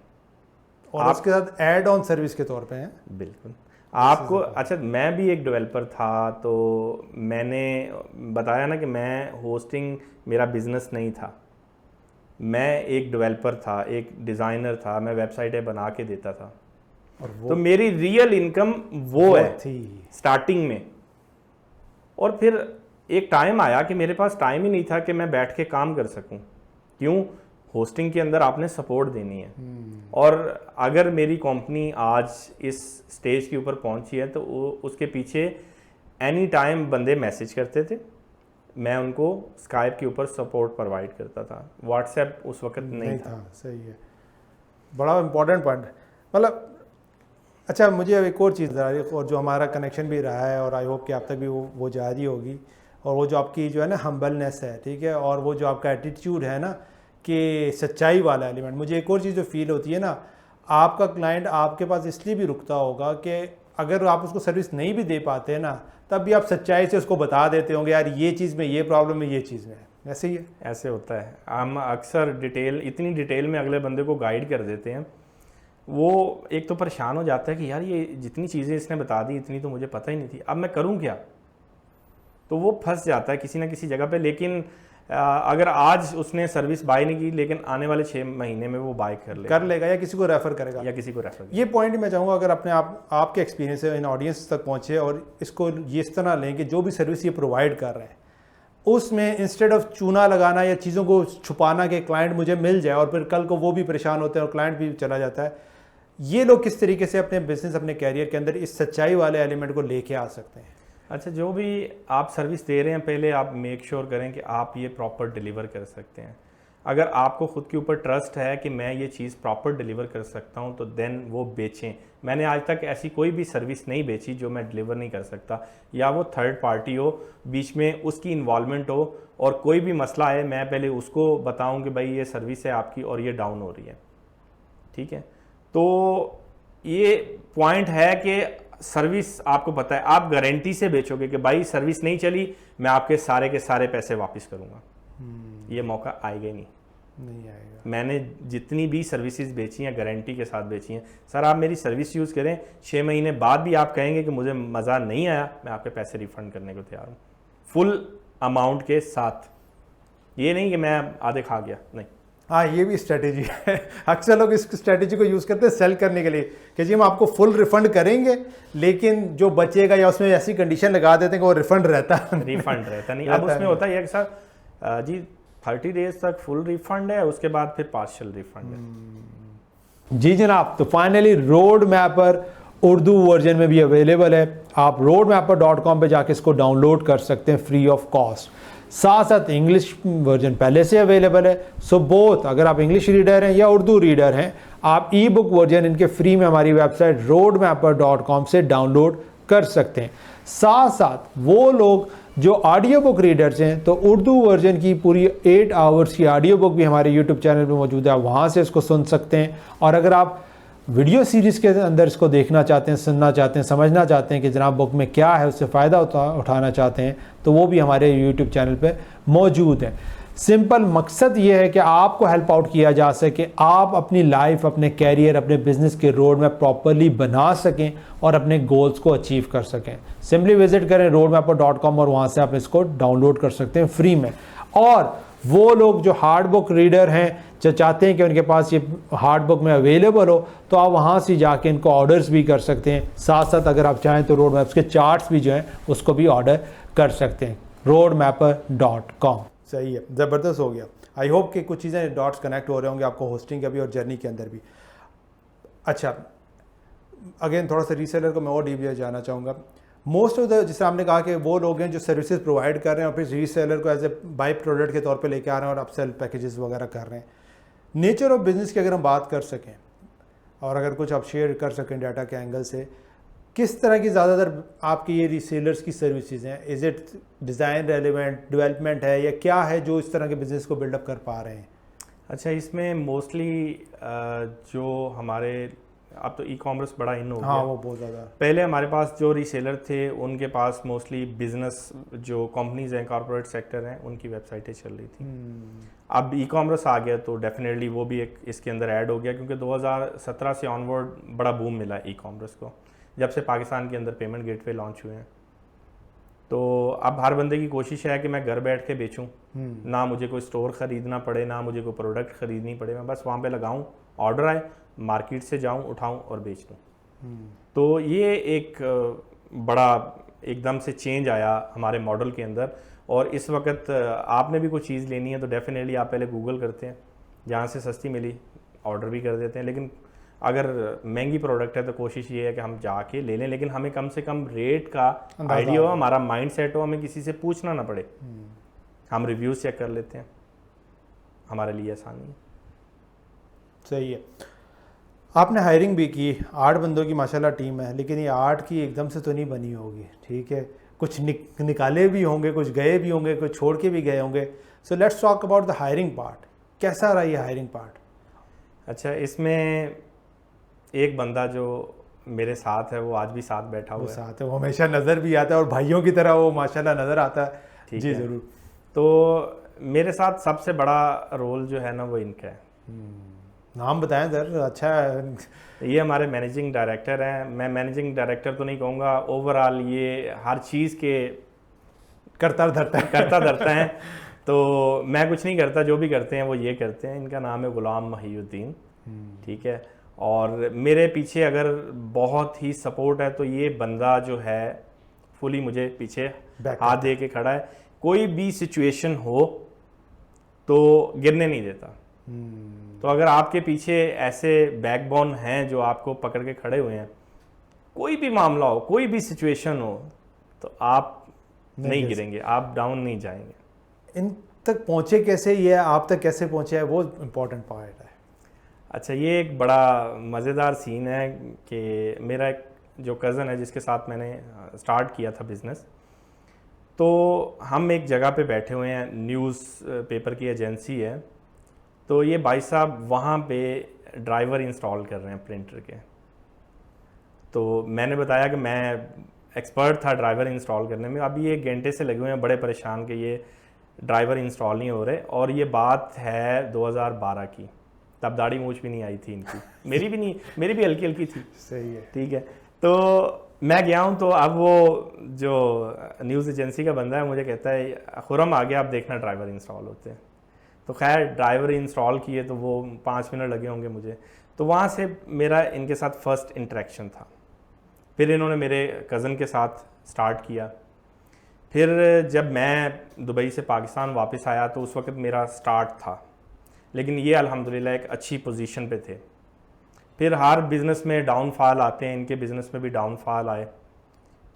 और उसके साथ ऐड ऑन सर्विस के तौर पे हैं।
बिल्कुल। आपको अच्छा, मैं भी एक डेवलपर था, तो मैंने बताया ना कि मैं होस्टिंग मेरा बिजनेस नहीं था, मैं एक डेवलपर था, एक डिज़ाइनर था, मैं वेबसाइटें बना के देता था।
और वो
तो मेरी रियल इनकम वो है
थी
स्टार्टिंग में। और फिर एक टाइम आया कि मेरे पास टाइम ही नहीं था कि मैं बैठ के काम कर सकूं। क्यों? होस्टिंग के अंदर आपने सपोर्ट देनी है। और अगर मेरी कंपनी आज इस स्टेज के ऊपर पहुंची है तो उसके पीछे एनी टाइम बंदे मैसेज करते थे, मैं उनको स्काइप के ऊपर सपोर्ट प्रोवाइड करता था। व्हाट्सएप उस वक्त नहीं था।
सही है, बड़ा इंपॉर्टेंट पॉइंट। मतलब अच्छा, मुझे अब एक और चीज़ आ रही है, और जो हमारा कनेक्शन भी रहा है और आई होप कि आप तक भी वो जारी होगी, और वो जो आपकी जो है ना हम्बलनेस है, ठीक है, और वो जो आपका एटीट्यूड है ना कि सच्चाई वाला एलिमेंट। मुझे एक और चीज़ जो फील होती है ना, आपका क्लाइंट आपके पास इसलिए भी रुकता होगा कि अगर आप उसको सर्विस नहीं भी दे पाते हैं ना, तब भी आप सच्चाई से उसको बता देते होंगे, यार ये चीज़ में ये प्रॉब्लम है, ये चीज़ में। ऐसे ही है,
ऐसे होता है। हम अक्सर इतनी डिटेल में अगले बंदे को गाइड कर देते हैं, वो एक तो परेशान हो जाता है कि यार ये जितनी चीज़ें इसने बता दी इतनी तो मुझे पता ही नहीं थी, अब मैं करूँ क्या। तो वो फंस जाता है किसी ना किसी जगह पे। लेकिन अगर आज उसने सर्विस बाय नहीं की, लेकिन आने वाले 6 महीने में वो बाय कर लेगा
या किसी को रेफर करेगा, ये पॉइंट मैं चाहूँगा अगर अपने आपके एक्सपीरियंस से इन ऑडियंस तक पहुँचे और इसको ये इस तरह लें कि जो भी सर्विस ये प्रोवाइड कर रहे हैं उसमें इंस्टेड ऑफ चूना लगाना या चीज़ों को छुपाना कि क्लाइंट मुझे मिल जाए और फिर कल को वो भी परेशान होते हैं और क्लाइंट भी चला जाता है, ये लोग किस तरीके से अपने बिजनेस, अपने कैरियर के अंदर इस सच्चाई वाले एलिमेंट को लेके आ सकते हैं?
अच्छा, जो भी आप सर्विस दे रहे हैं, पहले आप मेक श्योर करें कि आप ये प्रॉपर डिलीवर कर सकते हैं। अगर आपको खुद के ऊपर ट्रस्ट है कि मैं ये चीज़ प्रॉपर डिलीवर कर सकता हूँ, तो देन वो बेचें। मैंने आज तक ऐसी कोई भी सर्विस नहीं बेची जो मैं डिलीवर नहीं कर सकता, या वो थर्ड पार्टी हो, बीच में उसकी इन्वॉल्वमेंट हो, और कोई भी मसला है मैं पहले उसको बताऊँ कि भाई ये सर्विस है आपकी और ये डाउन हो रही है, ठीक है। तो ये पॉइंट है कि सर्विस आपको पता है, आप गारंटी से बेचोगे कि भाई सर्विस नहीं चली, मैं आपके सारे के सारे पैसे वापस करूंगा। ये मौका आएगा ही नहीं आएगा। मैंने जितनी भी सर्विसेज बेची हैं गारंटी के साथ बेची हैं। सर आप मेरी सर्विस यूज़ करें, 6 महीने बाद भी आप कहेंगे कि मुझे मज़ा नहीं आया, मैं आपके पैसे रिफंड करने को तैयार हूँ, फुल अमाउंट के साथ। ये नहीं कि मैं आधे खा गया, नहीं।
हाँ, ये भी स्ट्रेटेजी है। अक्सर लोग इस स्ट्रेटेजी को यूज़ करते हैं सेल करने के लिए कि जी हम आपको फुल रिफंड करेंगे, लेकिन जो बचेगा या उसमें ऐसी कंडीशन लगा देते हैं कि वो रिफंड रहता
नहीं। अब उसमें होता है कि सर जी 30 डेज तक फुल रिफंड है, उसके बाद फिर पार्शियल रिफंड है।
जी जनाब, तो finally road mapper Urdu version में भी अवेलेबल है। आप roadmapper.com पे जाके इसको डाउनलोड कर सकते हैं फ्री ऑफ कॉस्ट। साथ साथ इंग्लिश वर्जन पहले से अवेलेबल है। सो बोथ, अगर आप इंग्लिश रीडर हैं या उर्दू रीडर हैं, आप ई बुक वर्जन इनके फ्री में हमारी वेबसाइट roadmapper.com से डाउनलोड कर सकते हैं। साथ साथ वो लोग जो ऑडियो बुक रीडर्स हैं, तो उर्दू वर्जन की पूरी 8 आवर्स की ऑडियो बुक भी हमारे यूट्यूब चैनल पे मौजूद है, आप वहाँ से इसको सुन सकते हैं। और अगर आप वीडियो सीरीज़ के अंदर इसको देखना चाहते हैं, सुनना चाहते हैं, समझना चाहते हैं कि जनाब बुक में क्या है, उससे फ़ायदा उठाना चाहते हैं, तो वो भी हमारे यूट्यूब चैनल पे मौजूद है। सिंपल मकसद ये है कि आपको हेल्प आउट किया जा सके, आप अपनी लाइफ, अपने कैरियर, अपने बिजनेस के रोड मैप प्रॉपरली बना सकें और अपने गोल्स को अचीव कर सकें। सिंपली विजिट करें roadmapper.com और वहाँ से आप इसको डाउनलोड कर सकते हैं फ्री में। और वो लोग जो हार्ड बुक रीडर हैं, जो चाहते हैं कि उनके पास ये हार्ड बुक में अवेलेबल हो, तो आप वहाँ से जाके इनको ऑर्डर्स भी कर सकते हैं। साथ साथ अगर आप चाहें तो रोड मैप्स के चार्ट्स भी जो हैं उसको भी ऑर्डर कर सकते हैं roadmapper.com। सही है, ज़बरदस्त हो गया। आई होप कि कुछ चीज़ें डॉट्स कनेक्ट हो रहे होंगे आपको होस्टिंग का भी और जर्नी के अंदर भी। अच्छा, अगेन थोड़ा सा रीसेलर को मैं और डीप जाना चाहूँगा। मोस्ट ऑफ द, जैसे आपने कहा कि वो लोग हैं जो सर्विसेज प्रोवाइड कर रहे हैं और फिर रीसेलर को एज ए बाय प्रोडक्ट के तौर पे लेके आ रहे हैं और अपसेल पैकेजेस वगैरह कर रहे हैं। नेचर ऑफ बिजनेस की अगर हम बात कर सकें और अगर कुछ आप शेयर कर सकें डाटा के एंगल से, किस तरह की ज़्यादातर आपकी ये रीसेलर्स की सर्विसेज हैं? Is it design relevant, development है, या क्या है जो इस तरह के बिज़नेस को बिल्डअप कर पा रहे हैं?
अच्छा, इसमें मोस्टली जो हमारे, अब तो ई कॉमर्स बड़ा इन हो गया।
हाँ, वो बहुत ज़्यादा।
पहले हमारे पास जो रीसेलर थे उनके पास मोस्टली बिजनेस जो कंपनीज हैं, कॉर्पोरेट सेक्टर हैं, उनकी वेबसाइटें चल रही थी। अब ई कॉमर्स आ गया तो डेफिनेटली वो भी एक इसके अंदर ऐड हो गया, क्योंकि 2017 से ऑनवर्ड बड़ा बूम मिला ई कॉमर्स को, जब से पाकिस्तान के अंदर पेमेंट गेटवे लॉन्च हुए हैं। तो अब हर बंदे की कोशिश है कि मैं घर बैठ के बेचूं, ना मुझे कोई स्टोर ख़रीदना पड़े, ना मुझे कोई प्रोडक्ट ख़रीदनी पड़े, मैं बस वहाँ पे लगाऊं, ऑर्डर आए, मार्केट से जाऊं, उठाऊं और बेच दूं। तो ये एक बड़ा एकदम से चेंज आया हमारे मॉडल के अंदर। और इस वक्त आपने भी कोई चीज़ लेनी है तो डेफिनेटली आप पहले गूगल करते हैं, जहाँ से सस्ती मिली ऑर्डर भी कर देते हैं। लेकिन अगर महंगी प्रोडक्ट है तो कोशिश ये है कि हम जाके ले लें, लेकिन हमें कम से कम रेट का आइडिया हो, हमारा माइंड सेट हो, हमें किसी से पूछना ना पड़े, हम रिव्यूज़ चेक कर लेते हैं, हमारे लिए आसानी है।
सही है। आपने हायरिंग भी की, 8 बंदों की माशाल्लाह टीम है, लेकिन ये 8 की एकदम से तो नहीं बनी होगी, ठीक है? कुछ निकाले भी होंगे, कुछ गए भी होंगे, कुछ छोड़ के भी गए होंगे। So let's talk about the hiring part. कैसा रहा ये हायरिंग पार्ट?
अच्छा, इसमें एक बंदा जो मेरे साथ है वो आज भी साथ बैठा हुआ है।
साथ है, वो हमेशा नज़र भी आता है और भाइयों की तरह वो माशाल्लाह नज़र आता है। जी ज़रूर।
तो मेरे साथ सबसे बड़ा रोल जो है ना वो इनका है।
नाम बताएं सर। अच्छा है।
ये हमारे मैनेजिंग डायरेक्टर हैं। मैं मैनेजिंग डायरेक्टर तो नहीं कहूँगा, ओवरऑल ये हर चीज़ के
करता धरता
है। तो मैं कुछ नहीं करता, जो भी करते हैं वो ये करते हैं। इनका नाम है गुलाम महिउद्दीन, ठीक है। और मेरे पीछे अगर बहुत ही सपोर्ट है तो ये बंदा जो है फुली मुझे पीछे हाथ दे के खड़ा है। कोई भी सिचुएशन हो तो गिरने नहीं देता। तो अगर आपके पीछे ऐसे बैकबोन हैं जो आपको पकड़ के खड़े हुए हैं, कोई भी मामला हो, कोई भी सिचुएशन हो, तो आप नहीं गिरेंगे, आप डाउन नहीं जाएंगे।
इन तक पहुँचे कैसे, ये आप तक कैसे पहुँचे है, वो इम्पोर्टेंट पार्ट है।
अच्छा, ये एक बड़ा मज़ेदार सीन है कि मेरा एक जो कज़न है जिसके साथ मैंने स्टार्ट किया था बिज़नेस, तो हम एक जगह पे बैठे हुए हैं, न्यूज़ पेपर की एजेंसी है। तो ये भाई साहब वहाँ पे ड्राइवर इंस्टॉल कर रहे हैं प्रिंटर के। तो मैंने बताया कि मैं एक्सपर्ट था ड्राइवर इंस्टॉल करने में। अभी ये घंटे से लगे हुए हैं, बड़े परेशान कि ये ड्राइवर इंस्टॉल नहीं हो रहे। और ये बात है 2012 की, तब दाढ़ी मूछ भी नहीं आई थी इनकी, मेरी भी नहीं, मेरी भी हल्की हल्की थी।
सही है,
ठीक है। तो मैं गया हूँ, तो अब वो जो न्यूज़ एजेंसी का बंदा है मुझे कहता है खुरम आ गया, आप देखना ड्राइवर इंस्टॉल होते हैं। तो खैर ड्राइवर इंस्टॉल किए तो वो 5 मिनट लगे होंगे मुझे। तो वहाँ से मेरा इनके साथ फर्स्ट इंटरेक्शन था। फिर इन्होंने मेरे कज़न के साथ स्टार्ट किया। फिर जब मैं दुबई से पाकिस्तान वापस आया तो उस वक्त मेरा स्टार्ट था, लेकिन ये अल्हम्दुलिल्लाह एक अच्छी पोजीशन पे थे। फिर हर बिज़नेस में डाउनफॉल आते हैं, इनके बिज़नेस में भी डाउनफॉल आए,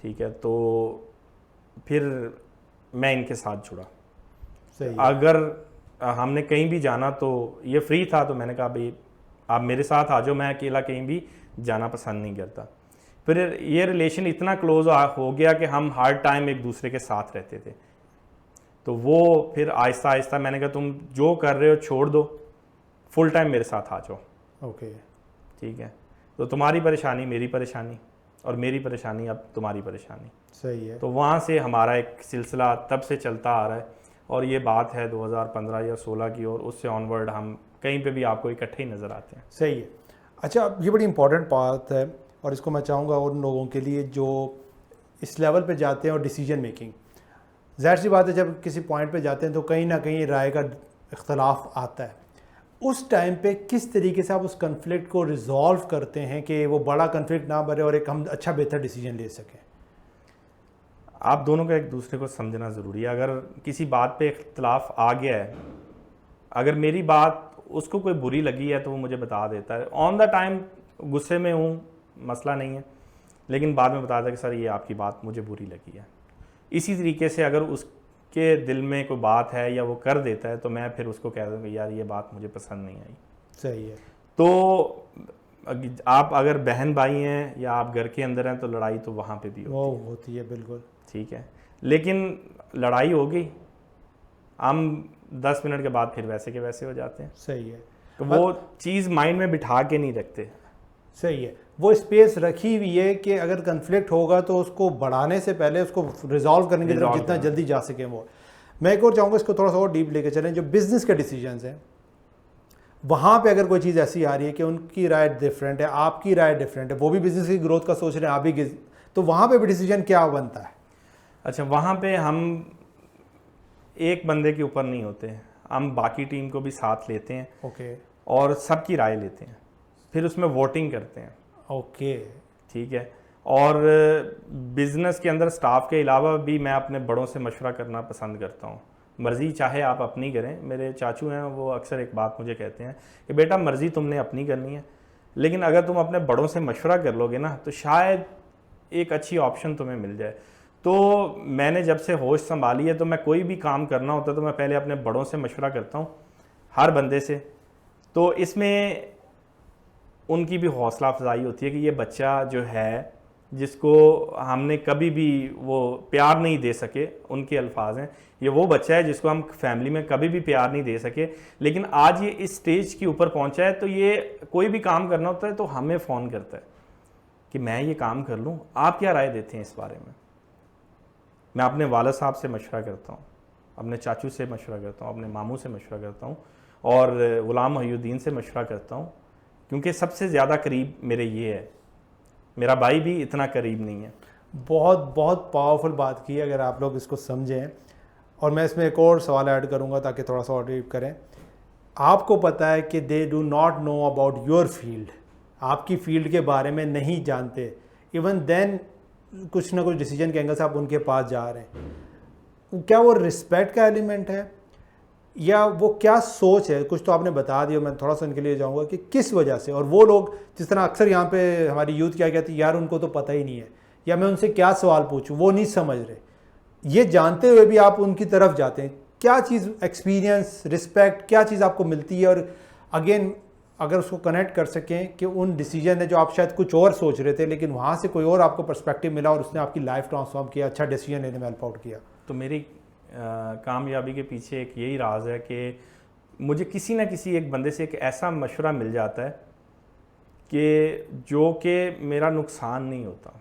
ठीक है। तो फिर मैं इनके साथ जुड़ा।
सही।
अगर हमने कहीं भी जाना तो ये फ्री था, तो मैंने कहा भाई आप मेरे साथ आ जाओ, मैं अकेला कहीं भी जाना पसंद नहीं करता। फिर ये रिलेशन इतना क्लोज हो गया कि हम हर टाइम एक दूसरे के साथ रहते थे। तो वो फिर आहिस्ता आहिस्ता मैंने कहा तुम जो कर रहे हो छोड़ दो, फुल टाइम मेरे साथ आ जाओ।
ओके,
ठीक है। तो तुम्हारी परेशानी मेरी परेशानी और मेरी परेशानी अब तुम्हारी परेशानी।
सही है।
तो वहाँ से हमारा एक सिलसिला तब से चलता आ रहा है। और ये बात है 2015 या 16 की, और उससे ऑनवर्ड हम कहीं पे भी आपको इकट्ठे ही नज़र आते हैं।
सही है। अच्छा, ये बड़ी इंपॉर्टेंट बात है और इसको मैं चाहूँगा उन लोगों के लिए जो इस लेवल पे जाते हैं और डिसीजन मेकिंग, ज़ाहिर सी बात है जब किसी पॉइंट पे जाते हैं तो कहीं ना कहीं राय का इख्तलाफ आता है। उस टाइम पे किस तरीके से आप उस कन्फ्लिक्ट को रिजॉल्व करते हैं कि वो बड़ा कन्फ्लिक्ट ना बने और एक हम अच्छा बेहतर डिसीजन ले सकें?
आप दोनों का एक दूसरे को समझना ज़रूरी है। अगर किसी बात पे इख्तलाफ आ गया है, अगर मेरी बात उसको कोई बुरी लगी है तो वो मुझे बता देता है। ऑन द टाइम गुस्से में हूँ, मसला नहीं है, लेकिन बाद में बताता है कि सर ये आपकी बात मुझे बुरी लगी है। इसी तरीके से अगर उसके दिल में कोई बात है या वो कर देता है तो मैं फिर उसको कह दूँ कि यार ये बात मुझे पसंद नहीं आई।
सही है।
तो आप अगर बहन भाई हैं या आप घर के अंदर हैं तो लड़ाई तो वहाँ पे भी
होती है बिल्कुल।
ठीक है, लेकिन लड़ाई हो गई, हम 10 मिनट के बाद फिर वैसे के वैसे हो जाते हैं।
सही है।
तो वो चीज़ माइंड में बिठा के नहीं रखते।
सही है, वो स्पेस रखी हुई है कि अगर कन्फ्लिक्ट होगा तो उसको बढ़ाने से पहले उसको रिजॉल्व करने की तरफ जितना जल्दी जा सके वो। मैं एक और चाहूँगा इसको थोड़ा सा और डीप लेके चलें। जो बिज़नेस के डिसीजंस हैं वहाँ पे अगर कोई चीज़ ऐसी आ रही है कि उनकी राय डिफरेंट है, आपकी राय डिफरेंट है, वो भी बिज़नेस की ग्रोथ का सोच रहे हैं, आप भी, तो वहाँ पे भी डिसीजन क्या बनता है?
अच्छा, वहाँ पे हम एक बंदे के ऊपर नहीं होते, हम बाकी टीम को भी साथ लेते हैं।
ओके।
और सबकी राय लेते हैं, फिर उसमें वोटिंग करते हैं।
ओके।
ठीक है। और बिज़नेस के अंदर स्टाफ के अलावा भी मैं अपने बड़ों से मशवरा करना पसंद करता हूँ। मर्ज़ी चाहे आप अपनी करें, मेरे चाचू हैं वो अक्सर एक बात मुझे कहते हैं कि बेटा मर्ज़ी तुमने अपनी करनी है, लेकिन अगर तुम अपने बड़ों से मशवरा कर लोगे ना तो शायद एक अच्छी ऑप्शन तुम्हें मिल जाए। तो मैंने जब से होश संभाली है तो मैं कोई भी काम करना होता है तो मैं पहले अपने बड़ों से मशवरा करता हूँ, हर बंदे से। तो इसमें उनकी भी हौसला अफजाई होती है कि ये बच्चा जो है जिसको हमने कभी भी वो प्यार नहीं दे सके, उनके अल्फाज हैं, ये वो बच्चा है जिसको हम फैमिली में कभी भी प्यार नहीं दे सके, लेकिन आज ये इस स्टेज के ऊपर पहुंचा है तो ये कोई भी काम करना होता है तो हमें फ़ोन करता है कि मैं ये काम कर लूँ, आप क्या राय देते हैं इस बारे में। मैं अपने वालिद साहब से मशवरा करता हूँ, अपने चाचू से मशवरा करता हूँ, अपने मामू से मशवरा करता हूँ और ग़ुलाम मोहिउद्दीन से मशवरा करता हूँ, क्योंकि सबसे ज़्यादा करीब मेरे ये है। मेरा भाई भी इतना करीब नहीं है।
बहुत बहुत पावरफुल बात की है अगर आप लोग इसको समझें। और मैं इसमें एक और सवाल ऐड करूंगा ताकि थोड़ा सा और डीप करें। आपको पता है कि they do not know about your field, आपकी फील्ड के बारे में नहीं जानते, इवन देन कुछ ना कुछ डिसीजन के एंगल से आप उनके पास जा रहे हैं। क्या वो रिस्पेक्ट का एलिमेंट है या वो क्या सोच है? कुछ तो आपने बता दिया, मैं थोड़ा सा उनके लिए जाऊंगा कि किस वजह से। और वो लोग जिस तरह अक्सर यहाँ पे हमारी यूथ क्या कहती है, यार उनको तो पता ही नहीं है, या मैं उनसे क्या सवाल पूछूं, वो नहीं समझ रहे। ये जानते हुए भी आप उनकी तरफ जाते हैं, क्या चीज़, एक्सपीरियंस, रिस्पेक्ट, क्या चीज़ आपको मिलती है? और अगेन अगर उसको कनेक्ट कर सकें कि उन डिसीजन है जो आप शायद कुछ और सोच रहे थे लेकिन वहाँ से कोई और आपको पर्सपेक्टिव मिला और उसने आपकी लाइफ ट्रांसफॉर्म किया, अच्छा डिसीजन लेने में हेल्प आउट किया।
तो मेरी कामयाबी के पीछे एक यही राज है कि मुझे किसी ना किसी एक बंदे से एक ऐसा मशवरा मिल जाता है कि जो कि मेरा नुकसान नहीं होता।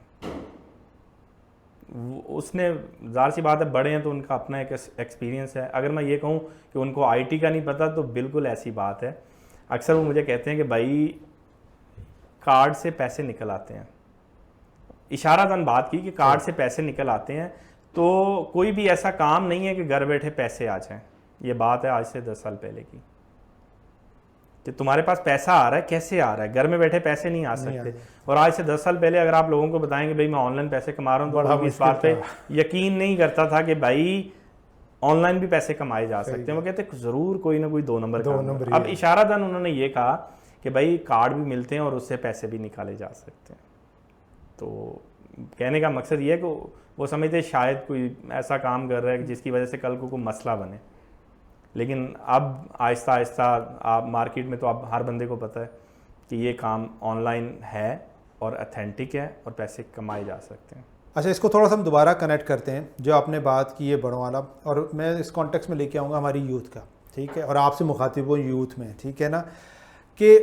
उसने, ज़ाहिर सी बात है बड़े हैं तो उनका अपना एक एक्सपीरियंस है। अगर मैं ये कहूँ कि उनको आईटी का नहीं पता तो बिल्कुल ऐसी बात है। अक्सर वो मुझे कहते हैं कि भाई कार्ड से पैसे निकल आते हैं, इशारातन बात की कि कार्ड से पैसे निकल आते हैं, तो कोई भी ऐसा काम नहीं है कि घर बैठे पैसे आ जाएं। ये बात है आज से 10 साल पहले की कि तुम्हारे पास पैसा आ रहा है, कैसे आ रहा है, घर में बैठे पैसे नहीं आ सकते। और आज से 10 साल पहले अगर आप लोगों को बताएंगे भाई मैं ऑनलाइन पैसे कमा रहा हूँ तो इस बात पे यकीन नहीं करता था कि भाई ऑनलाइन भी पैसे कमाए जा सकते हैं। वो कहते ज़रूर कोई ना कोई दो नंबर। अब इशारातन उन्होंने ये कहा कि भाई कार्ड भी मिलते हैं और उससे पैसे भी निकाले जा सकते हैं। तो कहने का मकसद ये है कि वो समझते शायद कोई ऐसा काम कर रहा है जिसकी वजह से कल को कोई मसला बने, लेकिन अब आहिस्ता आहिस्ता आप मार्केट में तो आप हर बंदे को पता है कि ये काम ऑनलाइन है और अथेंटिक है और पैसे कमाए जा सकते हैं।
अच्छा, इसको थोड़ा सा हम दोबारा कनेक्ट करते हैं जो आपने बात की है बड़ों वाला, और मैं इस कॉन्टेक्स्ट में लेके आऊँगा हमारी यूथ का, ठीक है, और आपसे मुखातिब हूँ यूथ में, ठीक है ना, कि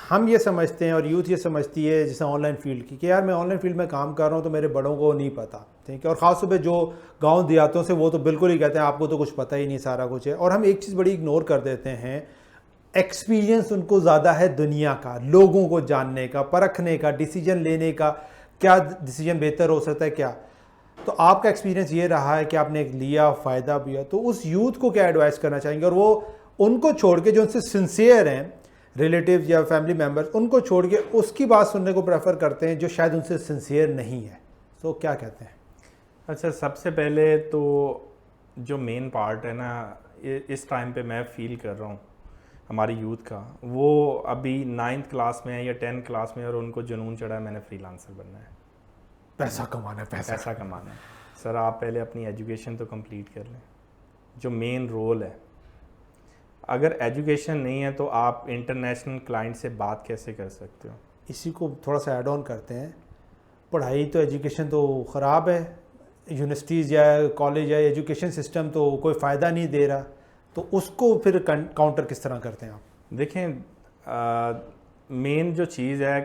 हम ये समझते हैं और यूथ ये समझती है जैसे ऑनलाइन फील्ड की कि यार मैं ऑनलाइन फील्ड में काम कर रहा हूँ तो मेरे बड़ों को नहीं पता, ठीक है। और ख़ास तौर पे जो गांव देहातों से वो तो बिल्कुल ही कहते हैं आपको तो कुछ पता ही नहीं, सारा कुछ है। और हम एक चीज़ बड़ी इग्नोर कर देते हैं, एक्सपीरियंस उनको ज़्यादा है दुनिया का, लोगों को जानने का, परखने का, डिसीजन लेने का, क्या डिसीजन बेहतर हो सकता है क्या। तो आपका एक्सपीरियंस ये रहा है कि आपने एक लिया, फ़ायदा भी है, तो उस यूथ को क्या एडवाइस करना चाहेंगे? और वो उनको छोड़ के जो उनसे सिंसियर हैं, रिलेटिव्स या फैमिली मेम्बर्स, उनको छोड़ के उसकी बात सुनने को प्रेफर करते हैं जो शायद उनसे सिंसियर नहीं है, तो क्या कहते हैं?
अच्छा, सबसे पहले तो जो मेन पार्ट है ना इस टाइम पे मैं फील कर रहा हूँ हमारी यूथ का, वो अभी 9th क्लास में है या 10th क्लास में और उनको जुनून चढ़ा है मैंने फ्रीलांसर बनना है,
पैसा कमाना है,
पैसा कमाना है। सर आप पहले अपनी एजुकेशन तो कंप्लीट कर लें, जो मेन रोल है। अगर एजुकेशन नहीं है तो आप इंटरनेशनल क्लाइंट से बात कैसे कर सकते हो?
इसी को थोड़ा सा ऐड ऑन करते हैं, पढ़ाई तो एजुकेशन तो ख़राब है, यूनिवर्सिटीज़ या कॉलेज या एजुकेशन सिस्टम तो कोई फ़ायदा नहीं दे रहा, तो उसको फिर काउंटर किस तरह करते हैं आप?
देखें, मेन जो चीज़ है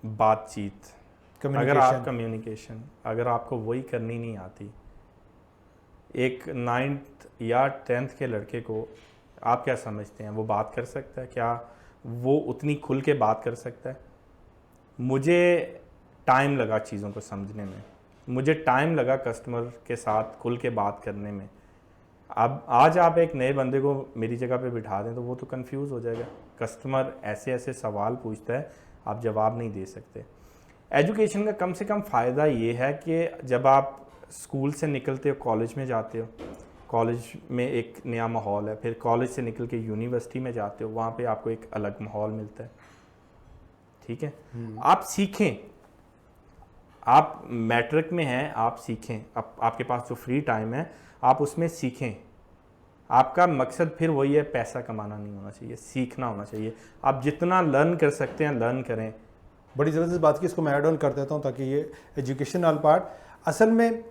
बातचीत, अगर आप कम्युनिकेशन, अगर आपको वही करनी नहीं आती, एक 9th या 10th के लड़के को आप क्या समझते हैं वो बात कर सकता है? क्या वो उतनी खुल के बात कर सकता है? मुझे टाइम लगा चीज़ों को समझने में, मुझे टाइम लगा कस्टमर के साथ खुल के बात करने में। अब आज आप एक नए बंदे को मेरी जगह पे बिठा दें तो वो तो कंफ्यूज हो जाएगा। कस्टमर ऐसे ऐसे सवाल पूछता है, आप जवाब नहीं दे सकते। एजुकेशन का कम से कम फ़ायदा ये है कि जब आप स्कूल से निकलते हो, कॉलेज में जाते हो, कॉलेज में एक नया माहौल है, फिर कॉलेज से निकल के यूनिवर्सिटी में जाते हो, वहाँ पे आपको एक अलग माहौल मिलता है, ठीक है। आप सीखें, आप मैट्रिक में हैं, आप सीखें, आपके पास जो फ्री टाइम है आप उसमें सीखें। आपका मकसद फिर वही है, पैसा कमाना नहीं होना चाहिए, सीखना होना चाहिए। आप जितना लर्न कर सकते हैं लर्न करें।
बड़ी ज़बरदस्त बात की, इसको मैं ऐड ऑन कर देता हूँ ताकि ये एजुकेशनल पार्ट, असल में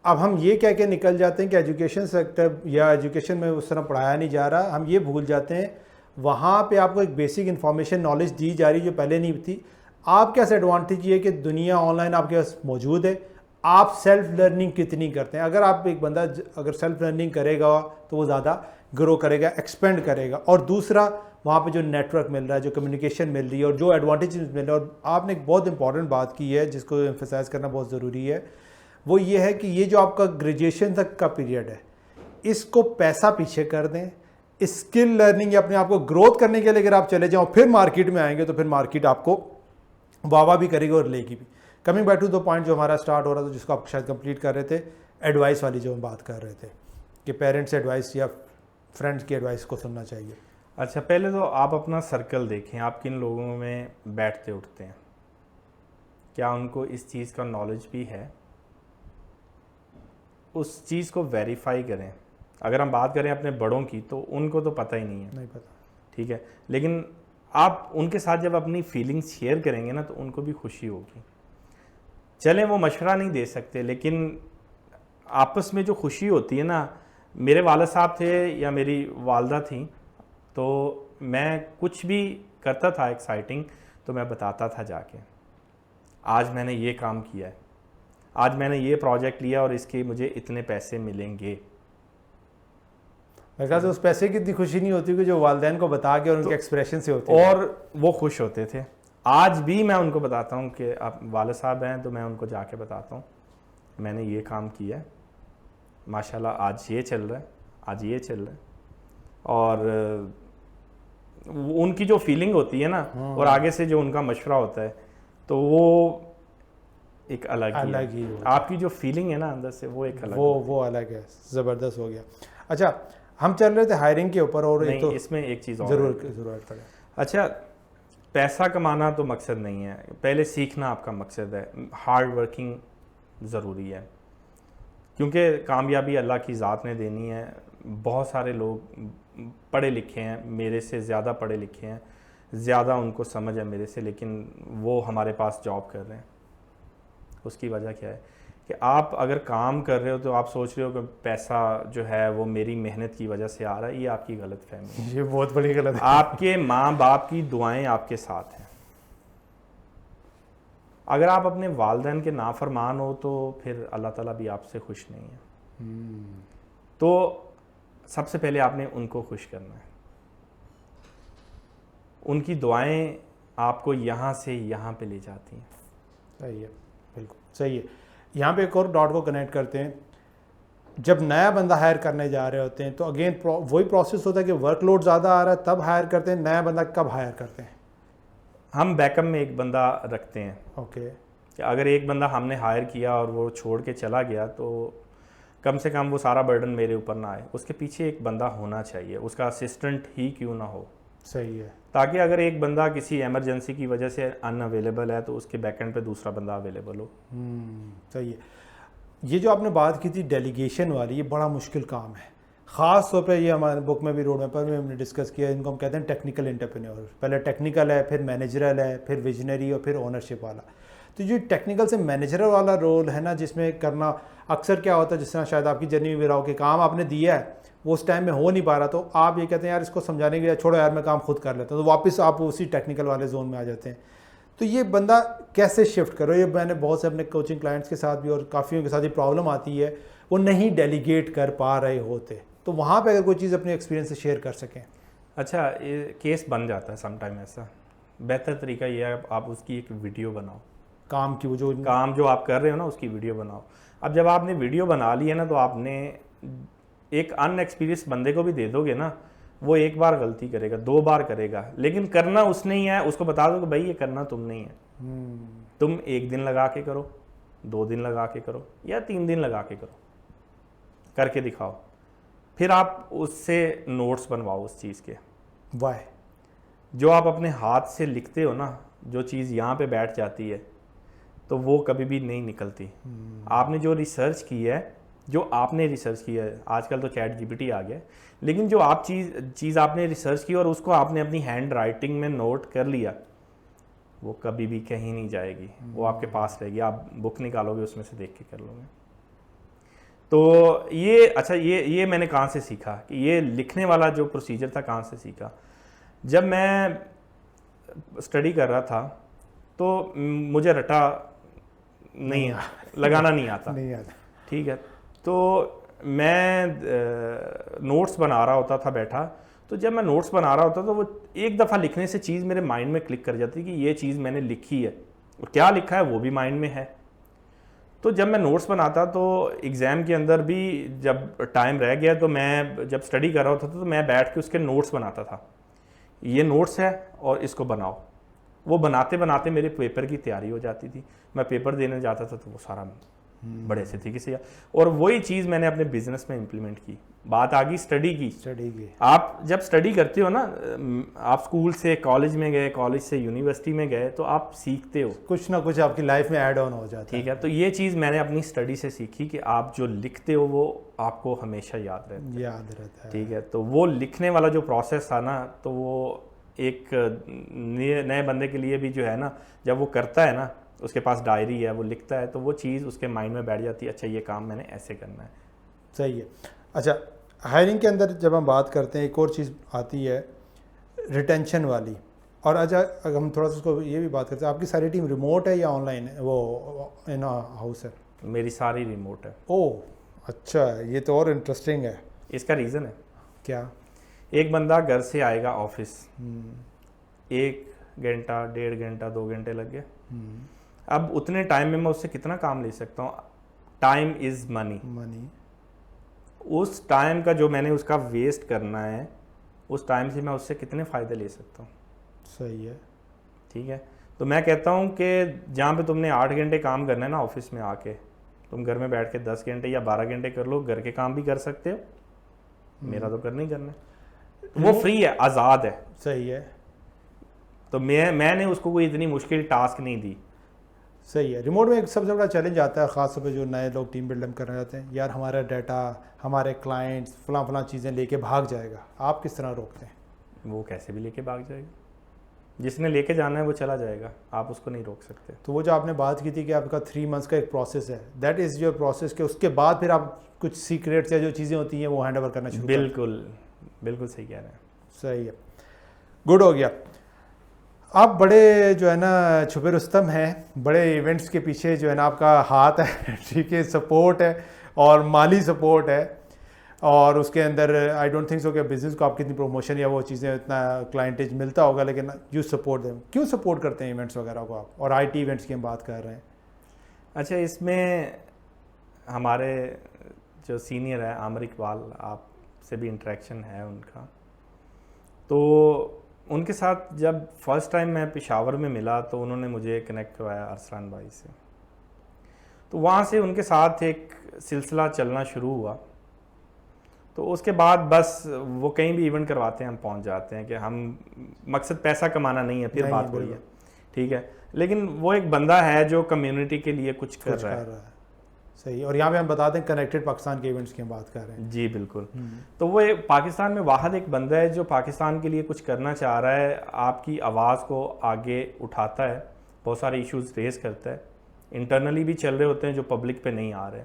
अब हम ये कह के निकल जाते हैं कि एजुकेशन सेक्टर या एजुकेशन में उस तरह पढ़ाया नहीं जा रहा, हम ये भूल जाते हैं वहाँ पे आपको एक बेसिक इन्फॉर्मेशन नॉलेज दी जा रही जो पहले नहीं थी। आपके पास एडवांटेज ये है कि दुनिया ऑनलाइन आपके पास मौजूद है, आप सेल्फ लर्निंग कितनी करते हैं। अगर आप एक बंदा अगर सेल्फ लर्निंग करेगा तो वो ज़्यादा ग्रो करेगा, एक्सपेंड करेगा। और दूसरा वहाँ पे जो नेटवर्क मिल रहा है, जो कम्युनिकेशन मिल रही है और जो एडवांटेज मिल रहा है, और आपने एक बहुत इंपॉर्टेंट बात की है जिसको एम्फेसाइज करना बहुत ज़रूरी है, वो ये है कि ये जो आपका ग्रेजुएशन तक का पीरियड है इसको पैसा पीछे कर दें, स्किल लर्निंग या अपने आप को ग्रोथ करने के लिए अगर आप चले जाओ, फिर मार्केट में आएंगे तो फिर मार्केट आपको वाह भी करेगी और लेगी भी। Coming back to the point जो हमारा स्टार्ट हो रहा था, जिसको आप शायद कंप्लीट कर रहे थे, एडवाइस वाली जो हम बात कर रहे थे कि पेरेंट्स एडवाइस या फ्रेंड्स की एडवाइस को सुनना चाहिए।
अच्छा, पहले तो आप अपना सर्कल देखें, आप किन लोगों में बैठते उठते हैं, क्या उनको इस चीज़ का नॉलेज भी है, उस चीज़ को वेरीफाई करें। अगर हम बात करें अपने बड़ों की तो उनको तो पता ही नहीं है,
नहीं पता,
ठीक है, लेकिन आप उनके साथ जब अपनी फीलिंग्स शेयर करेंगे ना तो उनको भी खुशी होगी। चलें वो मशवरा नहीं दे सकते, लेकिन आपस में जो खुशी होती है ना, मेरे वालिद साहब थे या मेरी वालदा थी, तो मैं कुछ भी करता था एक्साइटिंग तो मैं बताता था जाके, आज मैंने ये काम किया है, आज मैंने ये प्रोजेक्ट लिया और इसके मुझे इतने पैसे मिलेंगे।
मेरे ख्याल से उस पैसे की इतनी खुशी नहीं होती कि जो वालिदैन को बता के और उनके एक्सप्रेशन से होती है,
और वो खुश होते थे। आज भी मैं उनको बताता हूँ कि आप वालिद साहब हैं तो मैं उनको जाके बताता हूँ मैंने ये काम किया है, माशाल्लाह आज ये चल रहा है, आज ये चल रहा है। और उनकी जो फीलिंग होती है ना और आगे से जो उनका मशवरा होता है तो वो एक अलग ही है। आपकी जो फीलिंग है ना अंदर से वो एक अलग
वो अलग है, ज़बरदस्त हो गया। अच्छा, हम चल रहे थे हायरिंग के ऊपर, और
नहीं,
तो
इसमें एक चीज़ और
ज़रूर पड़े।
अच्छा, पैसा कमाना तो मकसद नहीं है, पहले सीखना आपका मकसद है, हार्ड वर्किंग ज़रूरी है, क्योंकि कामयाबी अल्लाह की ज़ात ने देनी है। बहुत सारे लोग पढ़े लिखे हैं, मेरे से ज़्यादा पढ़े लिखे हैं, ज़्यादा उनको समझ है मेरे से, लेकिन वो हमारे पास जॉब कर रहे हैं। उसकी वजह क्या है कि आप अगर काम कर रहे हो तो आप सोच रहे हो कि पैसा जो है वो मेरी मेहनत की वजह से आ रहा है, ये आपकी गलत फहमी है।
ये बहुत बड़ी गलत है।
आपके माँ बाप की दुआएं आपके साथ हैं। अगर आप अपने वालिदैन के नाफरमान हो तो फिर अल्लाह ताला भी आपसे खुश नहीं है। तो सबसे पहले आपने उनको खुश करना है। उनकी दुआएं आपको यहाँ से यहाँ पे ले जाती हैं।
सही है, बिल्कुल सही है। यहाँ पे एक और डॉट को कनेक्ट करते हैं। जब नया बंदा हायर करने जा रहे होते हैं तो अगेन वही प्रोसेस होता है कि वर्कलोड ज़्यादा आ रहा है तब हायर करते हैं, नया बंदा कब हायर करते हैं?
हम बैकअप में एक बंदा रखते हैं।
ओके।
कि अगर एक बंदा हमने हायर किया और वो छोड़ के चला गया तो कम से कम वो सारा बर्डन मेरे ऊपर ना आए। उसके पीछे एक बंदा होना चाहिए, उसका असिस्टेंट ही क्यों ना हो।
सही है।
ताकि अगर एक बंदा किसी एमरजेंसी की वजह से अनअवेलेबल है तो उसके बैकएंड पे दूसरा बंदा अवेलेबल हो।
सही है। ये जो आपने बात की थी डेलीगेशन वाली, ये बड़ा मुश्किल काम है। ख़ास तौर पे ये हमारे बुक में भी, रोड मैपर में हमने डिस्कस किया, इनको हम कहते हैं टेक्निकल एंटरप्रेन्योर। पहले टेक्निकल है, फिर मैनेजरल है, फिर विजनरी और फिर ओनरशिप वाला। तो जो टेक्निकल से मैनेजर वाला रोल है ना, जिसमें करना अक्सर क्या होता है, जिस तरह शायद आपकी जर्नी में रहा हो कि काम आपने दिया है वो उस टाइम में हो नहीं पा रहा, तो आप ये कहते हैं यार इसको समझाने के लिए छोड़ो यार मैं काम खुद कर लेता हूँ, तो वापस आप उसी टेक्निकल वाले जोन में आ जाते हैं। तो ये बंदा कैसे शिफ्ट करो? ये मैंने बहुत से अपने कोचिंग क्लाइंट्स के साथ भी और काफ़ियों के साथ ये प्रॉब्लम आती है, वो नहीं डेलीगेट कर पा रहे होते। तो वहाँ पे अगर कोई चीज़ अपने एक्सपीरियंस से शेयर कर सकें।
अच्छा, ये केस बन जाता है समटाइम ऐसा। बेहतर तरीका ये है आप उसकी एक वीडियो बनाओ।
काम की वो जो
काम जो आप कर रहे हो ना उसकी वीडियो बनाओ। अब जब आपने वीडियो बना ली है ना तो आपने एक अनएक्सपीरियंस बंदे को भी दे दोगे ना, वो एक बार गलती करेगा, 2 बार करेगा, लेकिन करना उसने ही है। उसको बता दो कि भाई ये करना तुम नहीं है। तुम 1 दिन लगा के करो, 2 दिन लगा के करो या 3 दिन लगा के करो, करके दिखाओ। फिर आप उससे नोट्स बनवाओ उस चीज़ के।
वाह।
जो आप अपने हाथ से लिखते हो ना, जो चीज़ यहाँ पे बैठ जाती है तो वो कभी भी नहीं निकलती। आपने जो रिसर्च की है, जो आपने रिसर्च किया है, आजकल तो चैट जीपीटी आ गया, लेकिन जो आप चीज़ आपने रिसर्च की और उसको आपने अपनी हैंड राइटिंग में नोट कर लिया, वो कभी भी कहीं नहीं जाएगी, वो आपके पास रहेगी। आप बुक निकालोगे उसमें से देख के कर लोगे। तो ये अच्छा, ये मैंने कहाँ से सीखा कि ये लिखने वाला जो प्रोसीजर था कहाँ से सीखा? जब मैं स्टडी कर रहा था तो मुझे रटा नहीं लगाना नहीं आता। ठीक है, तो मैं नोट्स बना रहा होता था बैठा। तो जब मैं नोट्स बना रहा होता तो वो एक दफ़ा लिखने से चीज़ मेरे माइंड में क्लिक कर जाती कि ये चीज़ मैंने लिखी है, और क्या लिखा है वो भी माइंड में है। तो जब मैं नोट्स बनाता तो एग्ज़ाम के अंदर भी जब टाइम रह गया तो मैं जब स्टडी कर रहा होता था तो मैं बैठ के उसके नोट्स बनाता था। ये नोट्स है और इसको बनाओ। वो बनाते बनाते मेरे पेपर की तैयारी हो जाती थी। मैं पेपर देने जाता था तो वो सारा बड़े से तरीके से, और वही चीज़ मैंने अपने बिजनेस में इम्प्लीमेंट की। बात आ गई स्टडी की। आप जब स्टडी करते हो ना, आप स्कूल से कॉलेज में गए, कॉलेज से यूनिवर्सिटी में गए, तो आप सीखते हो,
कुछ ना कुछ आपकी लाइफ में ऐड ऑन हो जाता है।
ठीक है, तो ये चीज़ मैंने अपनी स्टडी से सीखी कि आप जो लिखते हो वो आपको हमेशा याद रहता है। ठीक है, तो वो लिखने वाला जो प्रोसेस था ना, तो वो एक नए बंदे के लिए भी जो है ना, जब वो करता है ना, उसके पास डायरी है, वो लिखता है, तो वो चीज़ उसके माइंड में बैठ जाती है। अच्छा, ये काम मैंने ऐसे करना है।
सही है। अच्छा, हायरिंग के अंदर जब हम बात करते हैं, एक और चीज़ आती है रिटेंशन वाली। और अच्छा, अगर हम थोड़ा सा उसको ये भी बात करते हैं, आपकी सारी टीम रिमोट है या ऑनलाइन है? वो इन हाउस है?
मेरी सारी रिमोट है।
ओह अच्छा, ये तो और इंटरेस्टिंग है।
इसका रीज़न है
क्या?
एक बंदा घर से आएगा ऑफिस, 1 घंटा, 1.5 घंटा, 2 घंटे लग गए। अब उतने टाइम में मैं उससे कितना काम ले सकता हूँ? Time is money. उस टाइम का जो मैंने उसका वेस्ट करना है, उस टाइम से मैं उससे कितने फ़ायदे ले सकता हूँ?
सही है।
ठीक है, तो मैं कहता हूँ कि जहाँ पे तुमने 8 घंटे काम करना है ना ऑफिस में आके, तुम घर में बैठ के 10 घंटे या 12 घंटे कर लो, घर के काम भी कर सकते हो। मेरा तो करना ही करना है। वो फ्री है, आज़ाद है।
सही है।
तो मैंने उसको कोई इतनी मुश्किल टास्क नहीं दी।
सही है। रिमोट में एक सबसे बड़ा चैलेंज आता है, ख़ासतौर पे जो नए लोग टीम बिल्डअप करना चाहते हैं, यार हमारा डाटा, हमारे क्लाइंट्स फलां चीज़ें लेके भाग जाएगा। आप किस तरह रोकते हैं?
वो कैसे भी लेके भाग जाएगा। जिसने लेके जाना है वो चला जाएगा, आप उसको नहीं रोक सकते।
तो वो जो आपने बात की थी कि आपका 3 मंथ्स का एक प्रोसेस है, दैट इज़ योर प्रोसेस, के उसके बाद फिर आप कुछ सीक्रेट्स या जो चीज़ें होती हैं वो हैंड ओवर करना शुरू
बिल्कुल बिल्कुल सही कह रहे हैं।
सही है, गुड हो गया। आप बड़े जो है ना छुपे रुस्तम हैं, बड़े इवेंट्स के पीछे जो है ना आपका हाथ है, ठीक है, सपोर्ट है और माली सपोर्ट है, और उसके अंदर आई डोंट थिंक सो कि बिजनेस को आपकी इतनी प्रमोशन या वो चीज़ें इतना क्लाइंटेज मिलता होगा, लेकिन यू सपोर्ट देम। क्यों सपोर्ट करते हैं इवेंट्स वगैरह को आप, और आईटी इवेंट्स की हम बात कर रहे हैं?
अच्छा, इसमें हमारे जो सीनियर है आमिर इकबाल, आपसे भी इंटरेक्शन है उनका, तो उनके साथ जब फर्स्ट टाइम मैं पेशावर में मिला तो उन्होंने मुझे कनेक्ट करवाया अरसलान भाई से। तो वहाँ से उनके साथ एक सिलसिला चलना शुरू हुआ। तो उसके बाद बस वो कहीं भी इवेंट करवाते हैं हम पहुँच जाते हैं, कि हम मकसद पैसा कमाना नहीं है, फिर
नहीं,
बात वही है, ठीक है, लेकिन वो एक बंदा है जो कम्युनिटी के लिए कुछ कर रहा है।
सही। और यहाँ पे हम बता दें कनेक्टेड पाकिस्तान के इवेंट्स की हम बात कर रहे हैं।
जी बिल्कुल। तो वो पाकिस्तान में वाहिद एक बंदा है जो पाकिस्तान के लिए कुछ करना चाह रहा है, आपकी आवाज़ को आगे उठाता है, बहुत सारे इश्यूज रेस करता है, इंटरनली भी चल रहे होते हैं जो पब्लिक पे नहीं आ रहे,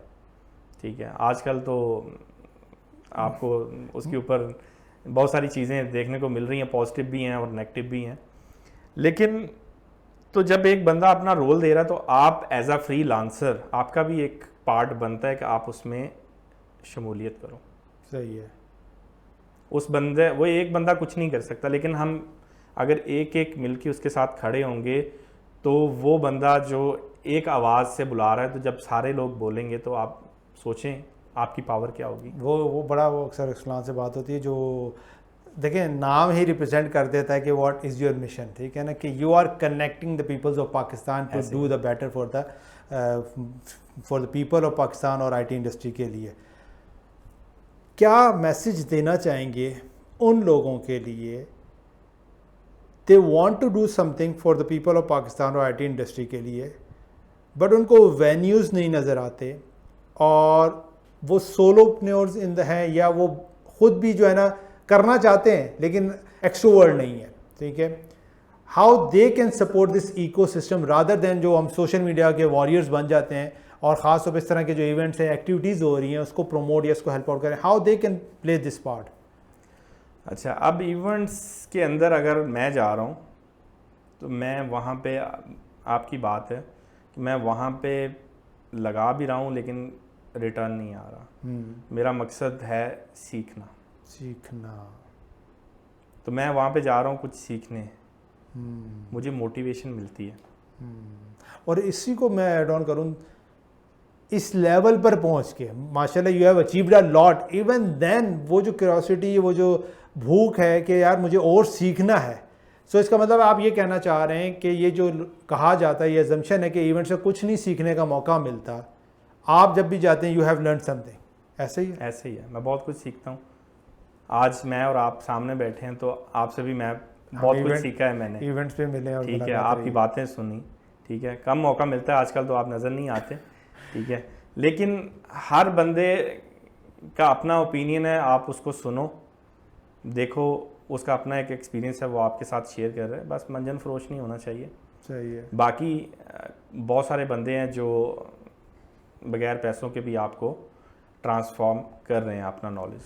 ठीक है। आजकल तो आपको उसके ऊपर बहुत सारी चीज़ें देखने को मिल रही हैं, पॉजिटिव भी हैं और नेगेटिव भी हैं, लेकिन तो जब एक बंदा अपना रोल दे रहा है तो आप एज अ फ्रीलांसर आपका भी एक पार्ट बनता है कि आप उसमें शमूलियत करो।
सही है।
उस बंदे, वो एक बंदा कुछ नहीं कर सकता, लेकिन हम अगर एक एक मिलके उसके साथ खड़े होंगे तो वो बंदा जो एक आवाज़ से बुला रहा है, तो जब सारे लोग बोलेंगे तो आप सोचें आपकी पावर क्या होगी।
वो बड़ा वो अक्सर इस्लाम से बात होती है, जो देखें नाम ही रिप्रेजेंट कर देता है कि व्हाट इज़ योर मिशन, ठीक है ना, कि you are connecting the peoples of Pakistan to do the better for the people of Pakistan और आईटी इंडस्ट्री के लिए। क्या मैसेज देना चाहेंगे उन लोगों के लिए, they want to do something for the people of Pakistan और आईटी इंडस्ट्री के लिए, बट उनको वेन्यूज़ नहीं नज़र आते, और वो सोलोप्रेन्योर्स इन द हैं, या वो खुद भी जो है ना करना चाहते हैं लेकिन एक्सट्रोवर्ट नहीं है, ठीक है। How they can support this ecosystem rather than जो हम सोशल मीडिया के वॉरियर्स बन जाते हैं, और ख़ास तौर पर इस तरह के जो इवेंट्स हैं, एक्टिविटीज़ हो रही हैं, उसको प्रमोट या उसको हेल्प आउट करें। How they can play this part?
अच्छा, अब इवेंट्स के अंदर अगर मैं जा रहा हूँ तो मैं वहाँ पे, आपकी बात है कि मैं वहाँ पे लगा भी रहा हूँ लेकिन रिटर्न नहीं आ रहा। मेरा मकसद है सीखना। तो मैं वहाँ पे जा रहा हूँ कुछ सीखने, मुझे मोटिवेशन मिलती है।
और इसी को मैं ऐड ऑन करूँ, इस लेवल पर पहुँच के माशाल्लाह you have achieved a lot, even then वो जो क्यूरियोसिटी, वो जो भूख है कि यार मुझे और सीखना है। सो इसका मतलब आप ये कहना चाह रहे हैं कि ये जो कहा जाता है, ये अजम्पशन है कि इवेंट से कुछ नहीं सीखने का मौका मिलता, आप जब भी जाते हैं यू हैव लर्न समथिंग, ऐसे ही है?
ऐसे ही है, मैं बहुत कुछ सीखता हूँ। आज मैं और आप सामने बैठे हैं तो आपसे भी मैं बहुत कुछ सीखा है मैंने,
इवेंट्स पे मिले और
ठीक है, आपकी बातें सुनी, ठीक है। कम मौका मिलता है आजकल तो आप नज़र नहीं आते, ठीक है, लेकिन हर बंदे का अपना ओपिनियन है, आप उसको सुनो, देखो, उसका अपना एक एक्सपीरियंस है, वो आपके साथ शेयर कर रहे हैं, बस मंजन फरोश नहीं होना चाहिए।
सही है।
बाकी बहुत सारे बंदे हैं जो बगैर पैसों के भी आपको ट्रांसफॉर्म कर रहे हैं अपना नॉलेज।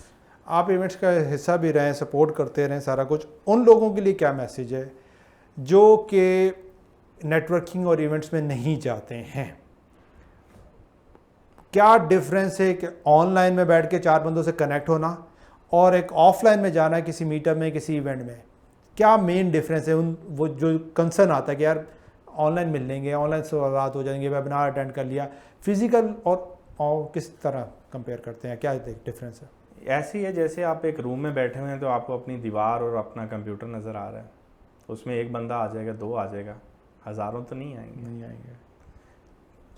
आप इवेंट्स का हिस्सा भी रहें, सपोर्ट करते रहें, सारा कुछ। उन लोगों के लिए क्या मैसेज है जो कि नेटवर्किंग और इवेंट्स में नहीं जाते हैं? क्या डिफरेंस है कि ऑनलाइन में बैठ के 4 बंदों से कनेक्ट होना और एक ऑफलाइन में जाना है किसी मीटअप में, किसी इवेंट में? क्या मेन डिफरेंस है? उन वो जो कंसर्न आता है कि यार ऑनलाइन मिल लेंगे, ऑनलाइन सवालात हो जाएंगे, वेबिनार अटेंड कर लिया, फिजिकल और किस तरह कंपेयर करते हैं, क्या डिफरेंस है?
ऐसे ही है जैसे आप एक रूम में बैठे हुए हैं तो आपको अपनी दीवार और अपना कंप्यूटर नज़र आ रहा है, उसमें एक बंदा आ जाएगा, 2 आ जाएगा, हज़ारों तो नहीं आएंगे।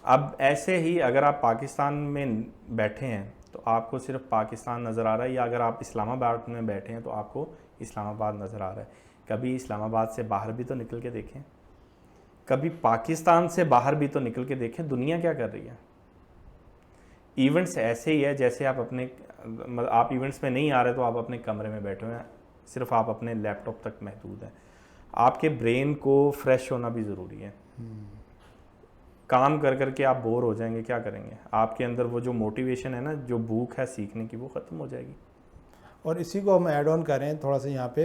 अब ऐसे ही अगर आप पाकिस्तान में बैठे हैं तो आपको सिर्फ पाकिस्तान नज़र आ रहा है, या अगर आप इस्लामाबाद में बैठे हैं तो आपको इस्लामाबाद नज़र आ रहा है। कभी इस्लामाबाद से बाहर भी तो निकल के देखें, कभी पाकिस्तान से बाहर भी तो निकल के देखें दुनिया क्या कर रही है। इवेंट्स ऐसे ही है जैसे आप इवेंट्स में नहीं आ रहे तो आप अपने कमरे में बैठे हुए हैं, सिर्फ आप अपने लैपटॉप तक महदूद हैं। आपके ब्रेन को फ्रेश होना भी ज़रूरी है। काम कर कर के आप बोर हो जाएंगे, क्या करेंगे? आपके अंदर वो जो मोटिवेशन है ना, जो भूख है सीखने की, वो ख़त्म हो जाएगी।
और इसी को हम ऐड ऑन करें थोड़ा सा यहाँ पे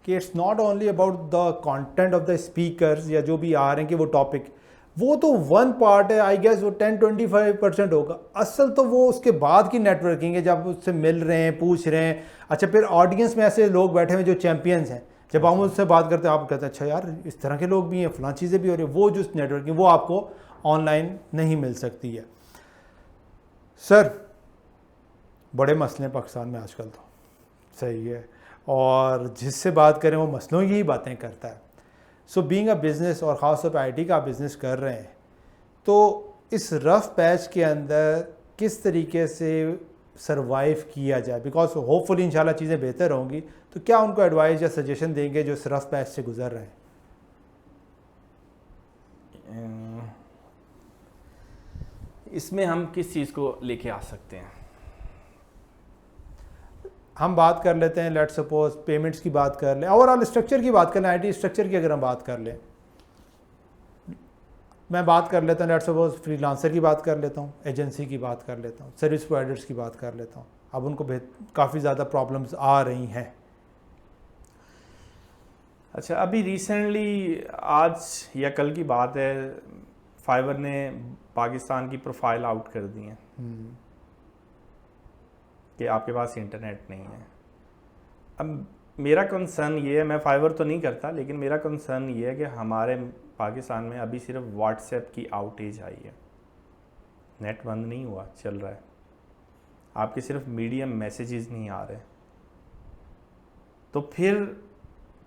कि it's not only about the content of the speakers या जो भी आ रहे हैं कि वो टॉपिक, वो तो वन पार्ट है, आई गेस वो 10-25% होगा। असल तो वो उसके बाद की नेटवर्किंग है, जब उससे मिल रहे हैं, पूछ रहे हैं। अच्छा, फिर ऑडियंस में ऐसे लोग बैठे हुए जो चैंपियंस हैं, जब हम उनसे बात करते हैं आप कहते हैं अच्छा यार इस तरह के लोग भी हैं, फलां चीज़ें भी हो रही है। वो जो नेटवर्किंग वो आपको ऑनलाइन नहीं मिल सकती है। सर, बड़े मसले हैं पाकिस्तान में आजकल तो, सही है, और जिससे बात करें वो मसलों की ही बातें करता है। सो बीइंग अ बिज़नेस, और ख़ास तौर पर आईटी का बिज़नेस कर रहे हैं, तो इस रफ पैच के अंदर किस तरीके से सरवाइव किया जाए, बिकॉज होपफुली इंशाल्लाह चीज़ें बेहतर होंगी, तो क्या उनको एडवाइस या सजेशन देंगे जो इस रफ पैच से गुजर रहे हैं?
इसमें हम किस चीज़ को लेके आ सकते हैं?
हम बात कर लेते हैं, लेट्स सपोज पेमेंट्स की बात कर लें, ओवरऑल स्ट्रक्चर की बात कर लें, आईटी स्ट्रक्चर की अगर हम बात कर लें, मैं बात कर लेता हूँ, लेट्स सपोज फ्रीलांसर की बात कर लेता हूँ, एजेंसी की बात कर लेता हूँ, सर्विस प्रोवाइडर्स की बात कर लेता हूँ। अब उनको काफ़ी ज़्यादा प्रॉब्लम्स आ रही हैं।
अच्छा, अभी रिसेंटली आज या कल की बात है, फाइवर ने पाकिस्तान की प्रोफाइल आउट कर दी है कि आपके पास इंटरनेट नहीं है। अब मेरा कंसर्न ये है, मैं फाइवर तो नहीं करता, लेकिन मेरा कंसर्न ये है कि हमारे पाकिस्तान में अभी सिर्फ व्हाट्सएप की आउटेज आई है, नेट बंद नहीं हुआ, चल रहा है। आपके सिर्फ मीडियम मैसेजेस नहीं आ रहे। तो फिर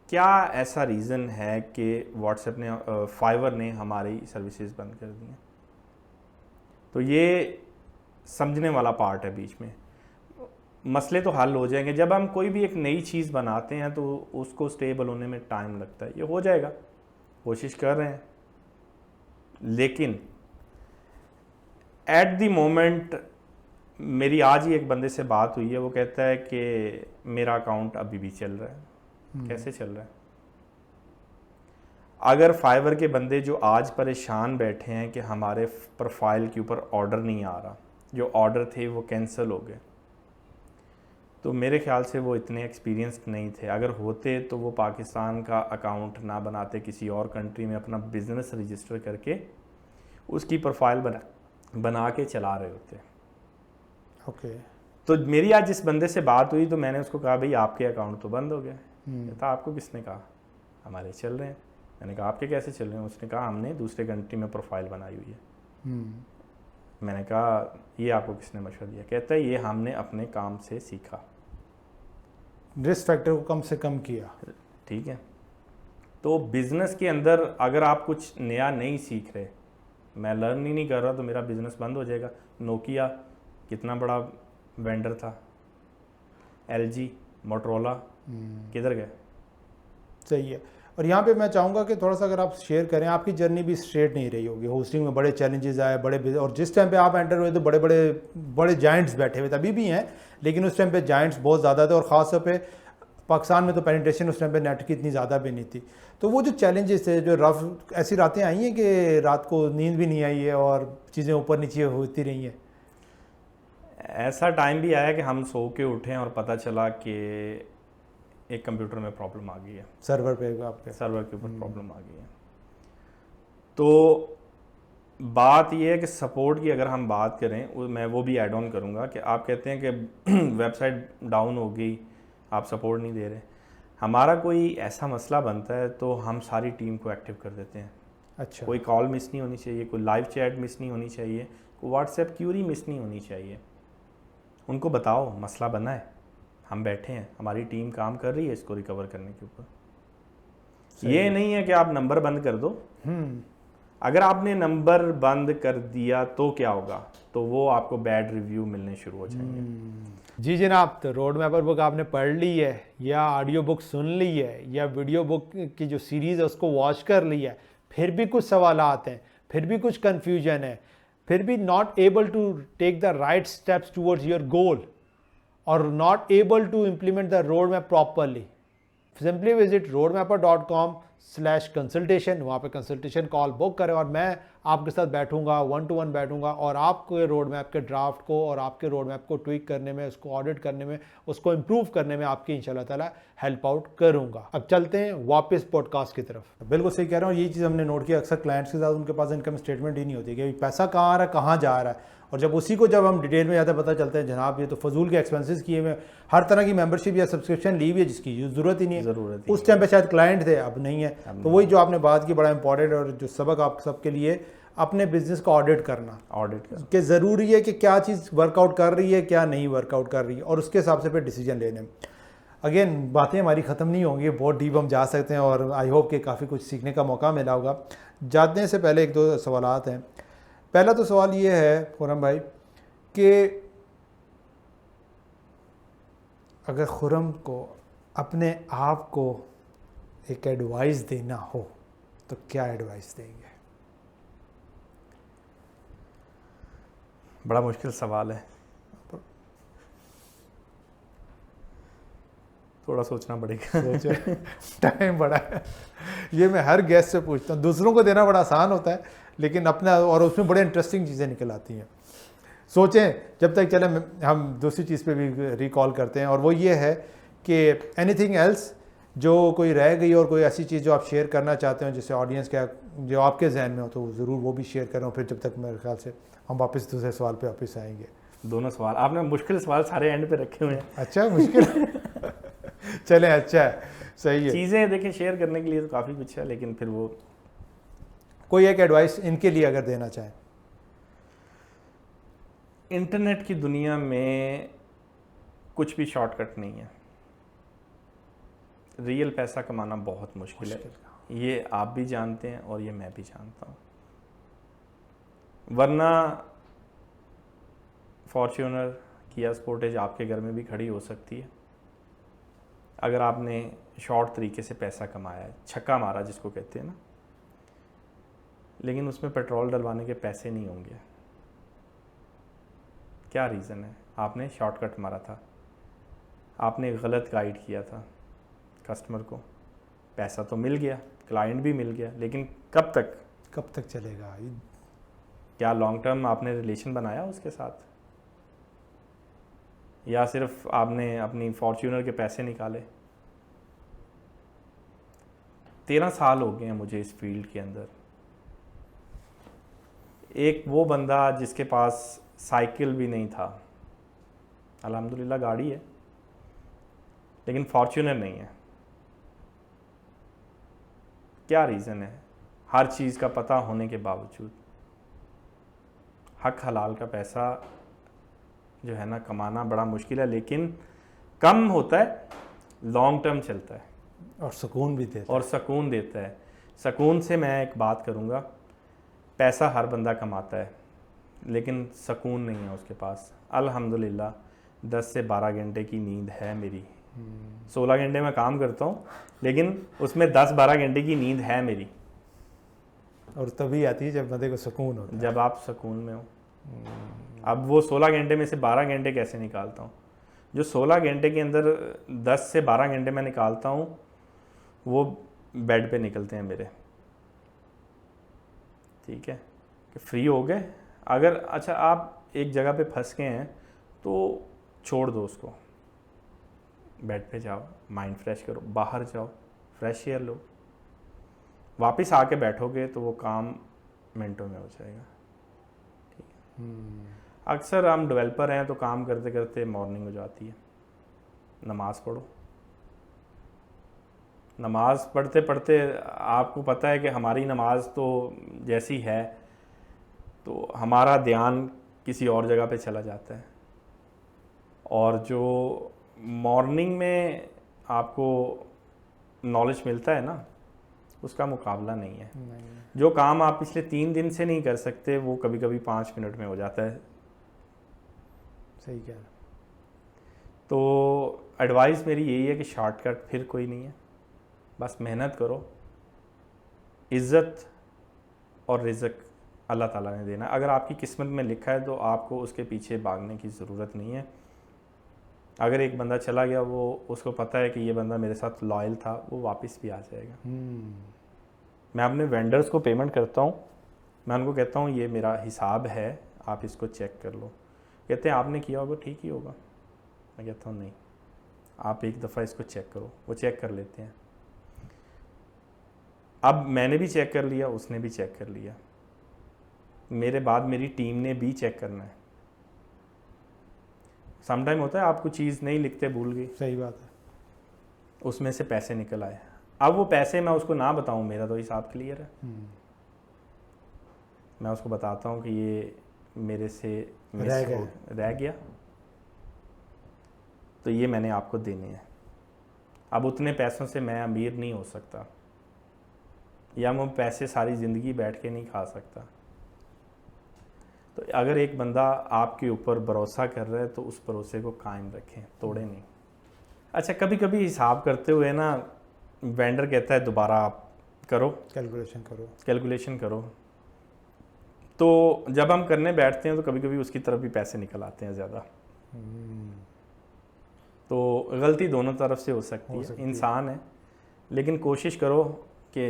क्या ऐसा रीज़न है कि व्हाट्सएप ने, फाइवर ने हमारी सर्विसेज बंद कर दी हैं? तो ये समझने वाला पार्ट है बीच में। मसले तो हल हो जाएंगे। जब हम कोई भी एक नई चीज़ बनाते हैं तो उसको स्टेबल होने में टाइम लगता है, ये हो जाएगा, कोशिश कर रहे हैं। लेकिन एट द मोमेंट, मेरी आज ही एक बंदे से बात हुई है, वो कहता है कि मेरा अकाउंट अभी भी चल रहा है। कैसे चल रहा है? अगर फाइवर के बंदे जो आज परेशान बैठे हैं कि हमारे प्रोफाइल के ऊपर ऑर्डर नहीं आ रहा, जो ऑर्डर थे वो कैंसिल हो गए, तो मेरे ख्याल से वो इतने एक्सपीरियंस्ड नहीं थे। अगर होते तो वो पाकिस्तान का अकाउंट ना बनाते, किसी और कंट्री में अपना बिजनेस रजिस्टर करके उसकी प्रोफाइल बना के चला रहे होते।
ओके।
तो मेरी आज जिस बंदे से बात हुई तो मैंने उसको कहा भाई आपके अकाउंट तो बंद हो गए। कहता आपको किसने कहा? हमारे चल रहे हैं। मैंने कहा आपके कैसे चल रहे हैं? उसने कहा हमने दूसरे कंट्री में प्रोफाइल बनाई हुई है। मैंने कहा ये आपको किसने मशवरा दिया? कहता है ये हमने अपने काम से सीखा,
रिस्क फैक्टर को कम से कम किया।
ठीक है। तो बिज़नेस के अंदर अगर आप कुछ नया नहीं सीख रहे, मैं लर्न ही नहीं कर रहा, तो मेरा बिज़नेस बंद हो जाएगा। नोकिया कितना बड़ा वेंडर था, LG, मोटरोला किधर गए?
सही है। और यहाँ पे मैं चाहूँगा कि थोड़ा सा अगर आप शेयर करें, आपकी जर्नी भी स्ट्रेट नहीं रही होगी, होस्टिंग में बड़े चैलेंजेस आए, और जिस टाइम पे आप एंटर हुए तो बड़े जाइंट्स बैठे हुए थे, अभी भी हैं, लेकिन उस टाइम पे जाइंट्स बहुत ज़्यादा थे, और ख़ास तौर पे पाकिस्तान में तो पेनिट्रेशन उस टाइम पे नेट की इतनी ज़्यादा भी नहीं थी। तो वो जो चैलेंजेस थे, जो रफ ऐसी रातें आई हैं कि रात को नींद भी नहीं आई है और चीज़ें ऊपर नीचे होती रही हैं?
ऐसा टाइम भी आया कि हम सो के उठे और पता चला कि एक कंप्यूटर में प्रॉब्लम आ गई है,
सर्वर पे आपके
सर्वर के ऊपर प्रॉब्लम आ गई है। तो बात यह है कि सपोर्ट की अगर हम बात करें, मैं वो भी ऐड ऑन करूँगा कि आप कहते हैं कि वेबसाइट डाउन हो गई, आप सपोर्ट नहीं दे रहे। हमारा कोई ऐसा मसला बनता है तो हम सारी टीम को एक्टिव कर देते हैं।
अच्छा।
कोई कॉल मिस नहीं होनी चाहिए, कोई लाइव चैट मिस नहीं होनी चाहिए, कोई व्हाट्सएप क्यूरी मिस नहीं होनी चाहिए। उनको बताओ मसला बना है, हम बैठे हैं, हमारी टीम काम कर रही है इसको रिकवर करने के ऊपर। ये नहीं है कि आप नंबर बंद कर दो। अगर आपने नंबर बंद कर दिया तो क्या होगा? तो वो आपको बैड रिव्यू मिलने शुरू हो जाएंगे।
जी जनाब, तो रोड मैपर बुक आपने पढ़ ली है, या ऑडियो बुक सुन ली है, या वीडियो बुक की जो सीरीज़ है उसको वॉच कर ली है, फिर भी कुछ सवालात हैं, फिर भी कुछ कन्फ्यूजन है, फिर भी not able to take the right steps towards your goal, or not able to implement the roadmap properly, simply visit roadmapper.com, www.roadmapper.com/consultation, वहाँ पे कंसल्टेशन कॉल बुक करें और मैं आपके साथ बैठूंगा, 1-to-1 बैठूंगा और आपके रोड मैप के ड्राफ्ट को और आपके रोड मैप को ट्वीक करने में, उसको ऑडिट करने में, उसको इम्प्रूव करने में आपकी इंशाल्लाह ताला हेल्प आउट करूंगा। अब चलते हैं वापस पॉडकास्ट की तरफ। बिल्कुल सही कह रहा हूँ, ये चीज़ हमने नोट किया, अक्सर क्लाइंट्स के साथ उनके पास इनकम स्टेटमेंट ही नहीं होती कि पैसा कहाँ आ रहा है, कहाँ जा रहा है। और जब उसी को जब हम डिटेल में ज़्यादा पता चलता है, जनाब ये तो फजूल के एक्सपेंसेस किए हुए, हर तरह की मेंबरशिप या सब्सक्रिप्शन ली हुई है जिसकी ज़रूरत ही नहीं है। उस टाइम पे शायद क्लाइंट थे, अब नहीं है। तो वही जो आपने बात की बड़ा इंपॉर्टेंट और जो सबक आप सबके लिए, अपने बिजनेस का ऑडिट करना कि ज़रूरी है कि क्या चीज़ वर्कआउट कर रही है, क्या नहीं वर्कआउट कर रही है, और उसके हिसाब से फिर डिसीजन लेने। अगेन बातें हमारी ख़त्म नहीं होंगी, बहुत डीप हम जा सकते हैं और आई होप कि काफ़ी कुछ सीखने का मौका मिला होगा। जाने से पहले 1-2 सवालात हैं। पहला तो सवाल ये है खुर्रम भाई कि अगर खुर्रम को अपने आप को एक एडवाइस देना हो तो क्या एडवाइस देंगे?
बड़ा मुश्किल सवाल है, थोड़ा सोचना पड़ेगा।
टाइम बड़ा है, ये मैं हर गेस्ट से पूछता हूँ। दूसरों को देना बड़ा आसान होता है लेकिन अपना, और उसमें बड़े इंटरेस्टिंग चीज़ें निकल आती हैं। सोचें जब तक चले, हम दूसरी चीज़ पे भी रिकॉल करते हैं और वो ये है कि एनीथिंग एल्स जो कोई रह गई और कोई ऐसी चीज़ जो आप शेयर करना चाहते हो जिससे ऑडियंस का जो आपके जहन में हो तो ज़रूर वो भी शेयर करें। फिर जब तक मेरे ख्याल से हम वापस दूसरे सवाल पे वापस आएंगे।
दोनों सवाल आपने मुश्किल सवाल सारे एंड पे रखे हुए हैं।
अच्छा, मुश्किल चलें, अच्छा है, सही है।
चीज़ें देखिए शेयर करने के लिए तो काफ़ी कुछ है, लेकिन फिर वो
कोई एक एडवाइस इनके लिए अगर देना चाहें।
इंटरनेट की दुनिया में कुछ भी शॉर्टकट नहीं है। रियल पैसा कमाना बहुत मुश्किल है, ये आप भी जानते हैं और ये मैं भी जानता हूँ। वरना फॉर्च्यूनर, किया स्पोर्टेज आपके घर में भी खड़ी हो सकती है अगर आपने शॉर्ट तरीके से पैसा कमाया है, छक्का मारा जिसको कहते हैं ना, लेकिन उसमें पेट्रोल डलवाने के पैसे नहीं होंगे। क्या रीज़न है? आपने शॉर्टकट मारा था, आपने गलत गाइड किया था कस्टमर को, पैसा तो मिल गया, क्लाइंट भी मिल गया, लेकिन कब तक
चलेगा?
क्या लॉन्ग टर्म आपने रिलेशन बनाया उसके साथ, या सिर्फ आपने अपनी फॉर्च्यूनर के पैसे निकाले? 13 साल हो गए हैं मुझे इस फील्ड के अंदर। एक वो बंदा जिसके पास साइकिल भी नहीं था, अल्हम्दुलिल्लाह गाड़ी है, लेकिन फॉर्च्यूनर नहीं है। क्या रीज़न है? हर चीज़ का पता होने के बावजूद हक हलाल का पैसा जो है ना कमाना बड़ा मुश्किल है, लेकिन कम होता है, लॉन्ग टर्म चलता है
और सुकून भी देता है।
सुकून से मैं एक बात करूँगा, पैसा हर बंदा कमाता है लेकिन सुकून नहीं है उसके पास। अल्हम्दुलिल्लाह 10 से 12 घंटे की नींद है मेरी। 16 घंटे मैं काम करता हूँ लेकिन उसमें 10-12 घंटे की नींद है मेरी।
और तभी आती है जब बंदे को सुकून होता है,
जब आप सुकून में हो। अब वो 16 घंटे में से 12 घंटे कैसे निकालता हूँ? जो 16 घंटे के अंदर 10 से 12 घंटे मैं निकालता हूँ वो बेड पे निकलते हैं मेरे। ठीक है कि फ्री हो गए। अगर अच्छा आप एक जगह पे फंस गए हैं तो छोड़ दो उसको, बेड पे जाओ, माइंड फ्रेश करो, बाहर जाओ, फ्रेश एयर लो, वापस आके बैठोगे तो वो काम मिनटों में हो जाएगा। ठीक है। अक्सर हम डेवलपर हैं तो काम करते करते मॉर्निंग हो जाती है। नमाज़ पढ़ो, नमाज़ पढ़ते पढ़ते आपको पता है कि हमारी नमाज तो जैसी है तो हमारा ध्यान किसी और जगह पे चला जाता है, और जो मॉर्निंग में आपको नॉलेज मिलता है ना उसका मुकाबला नहीं है। जो काम आप पिछले 3 दिन से नहीं कर सकते वो कभी कभी 5 मिनट में हो जाता है।
सही कह रहा।
तो एडवाइस मेरी यही है कि शॉर्टकट फिर कोई नहीं है, बस मेहनत करो। इज़्ज़त और रिज़्क अल्लाह ताला ने देना। अगर आपकी किस्मत में लिखा है तो आपको उसके पीछे भागने की ज़रूरत नहीं है। अगर एक बंदा चला गया, वो उसको पता है कि ये बंदा मेरे साथ लॉयल था, वो वापस भी आ जाएगा। मैं अपने वेंडर्स को पेमेंट करता हूँ, मैं उनको कहता हूँ ये मेरा हिसाब है, आप इसको चेक कर लो। कहते हैं आपने किया होगा, ठीक ही होगा। मैं कहता हूँ नहीं, आप एक दफ़ा इसको चेक करो। वो चेक कर लेते हैं। अब मैंने भी चेक कर लिया, उसने भी चेक कर लिया, मेरे बाद मेरी टीम ने भी चेक करना है। समटाइम होता है आपको चीज़ नहीं लिखते, भूल गई,
सही बात है।
उसमें से पैसे निकल आए। अब वो पैसे मैं उसको ना बताऊं, मेरा तो हिसाब क्लियर है। मैं उसको बताता हूं कि ये मेरे से रह गया, तो ये मैंने आपको देने हैं। अब उतने पैसों से मैं अमीर नहीं हो सकता, या मैं पैसे सारी ज़िंदगी बैठ के नहीं खा सकता। तो अगर एक बंदा आपके ऊपर भरोसा कर रहा है तो उस भरोसे को कायम रखें, तोड़े नहीं। अच्छा, कभी कभी हिसाब करते हुए ना वेंडर कहता है दोबारा आप करो, कैलकुलेशन करो। तो जब हम करने बैठते हैं तो कभी कभी उसकी तरफ भी पैसे निकल आते हैं ज़्यादा। तो गलती दोनों तरफ से हो सकती है, इंसान है। लेकिन कोशिश करो कि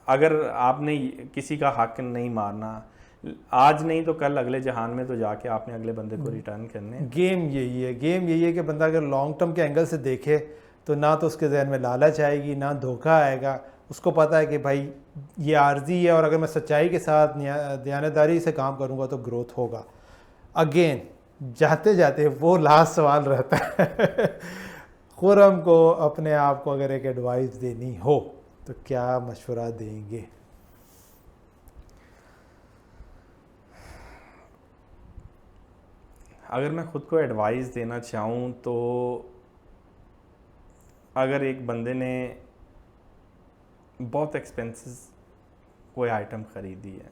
अगर आपने किसी का हक नहीं मारना, आज नहीं तो कल अगले जहान में तो जाके आपने अगले बंदे को रिटर्न करने।
गेम यही है कि बंदा अगर लॉन्ग टर्म के एंगल से देखे तो ना तो उसके जहन में लालच आएगी, ना धोखा आएगा। उसको पता है कि भाई ये आर्जी है, और अगर मैं सच्चाई के साथ दयानतदारी से काम करूँगा तो ग्रोथ होगा। अगेन जाते जाते वो लास्ट सवाल रहता है खुरम को अपने आप को अगर एक एडवाइस देनी हो तो क्या मशवरा देंगे?
अगर मैं ख़ुद को एडवाइस देना चाहूँ तो अगर एक बंदे ने बहुत एक्सपेंसिव कोई आइटम ख़रीदी है,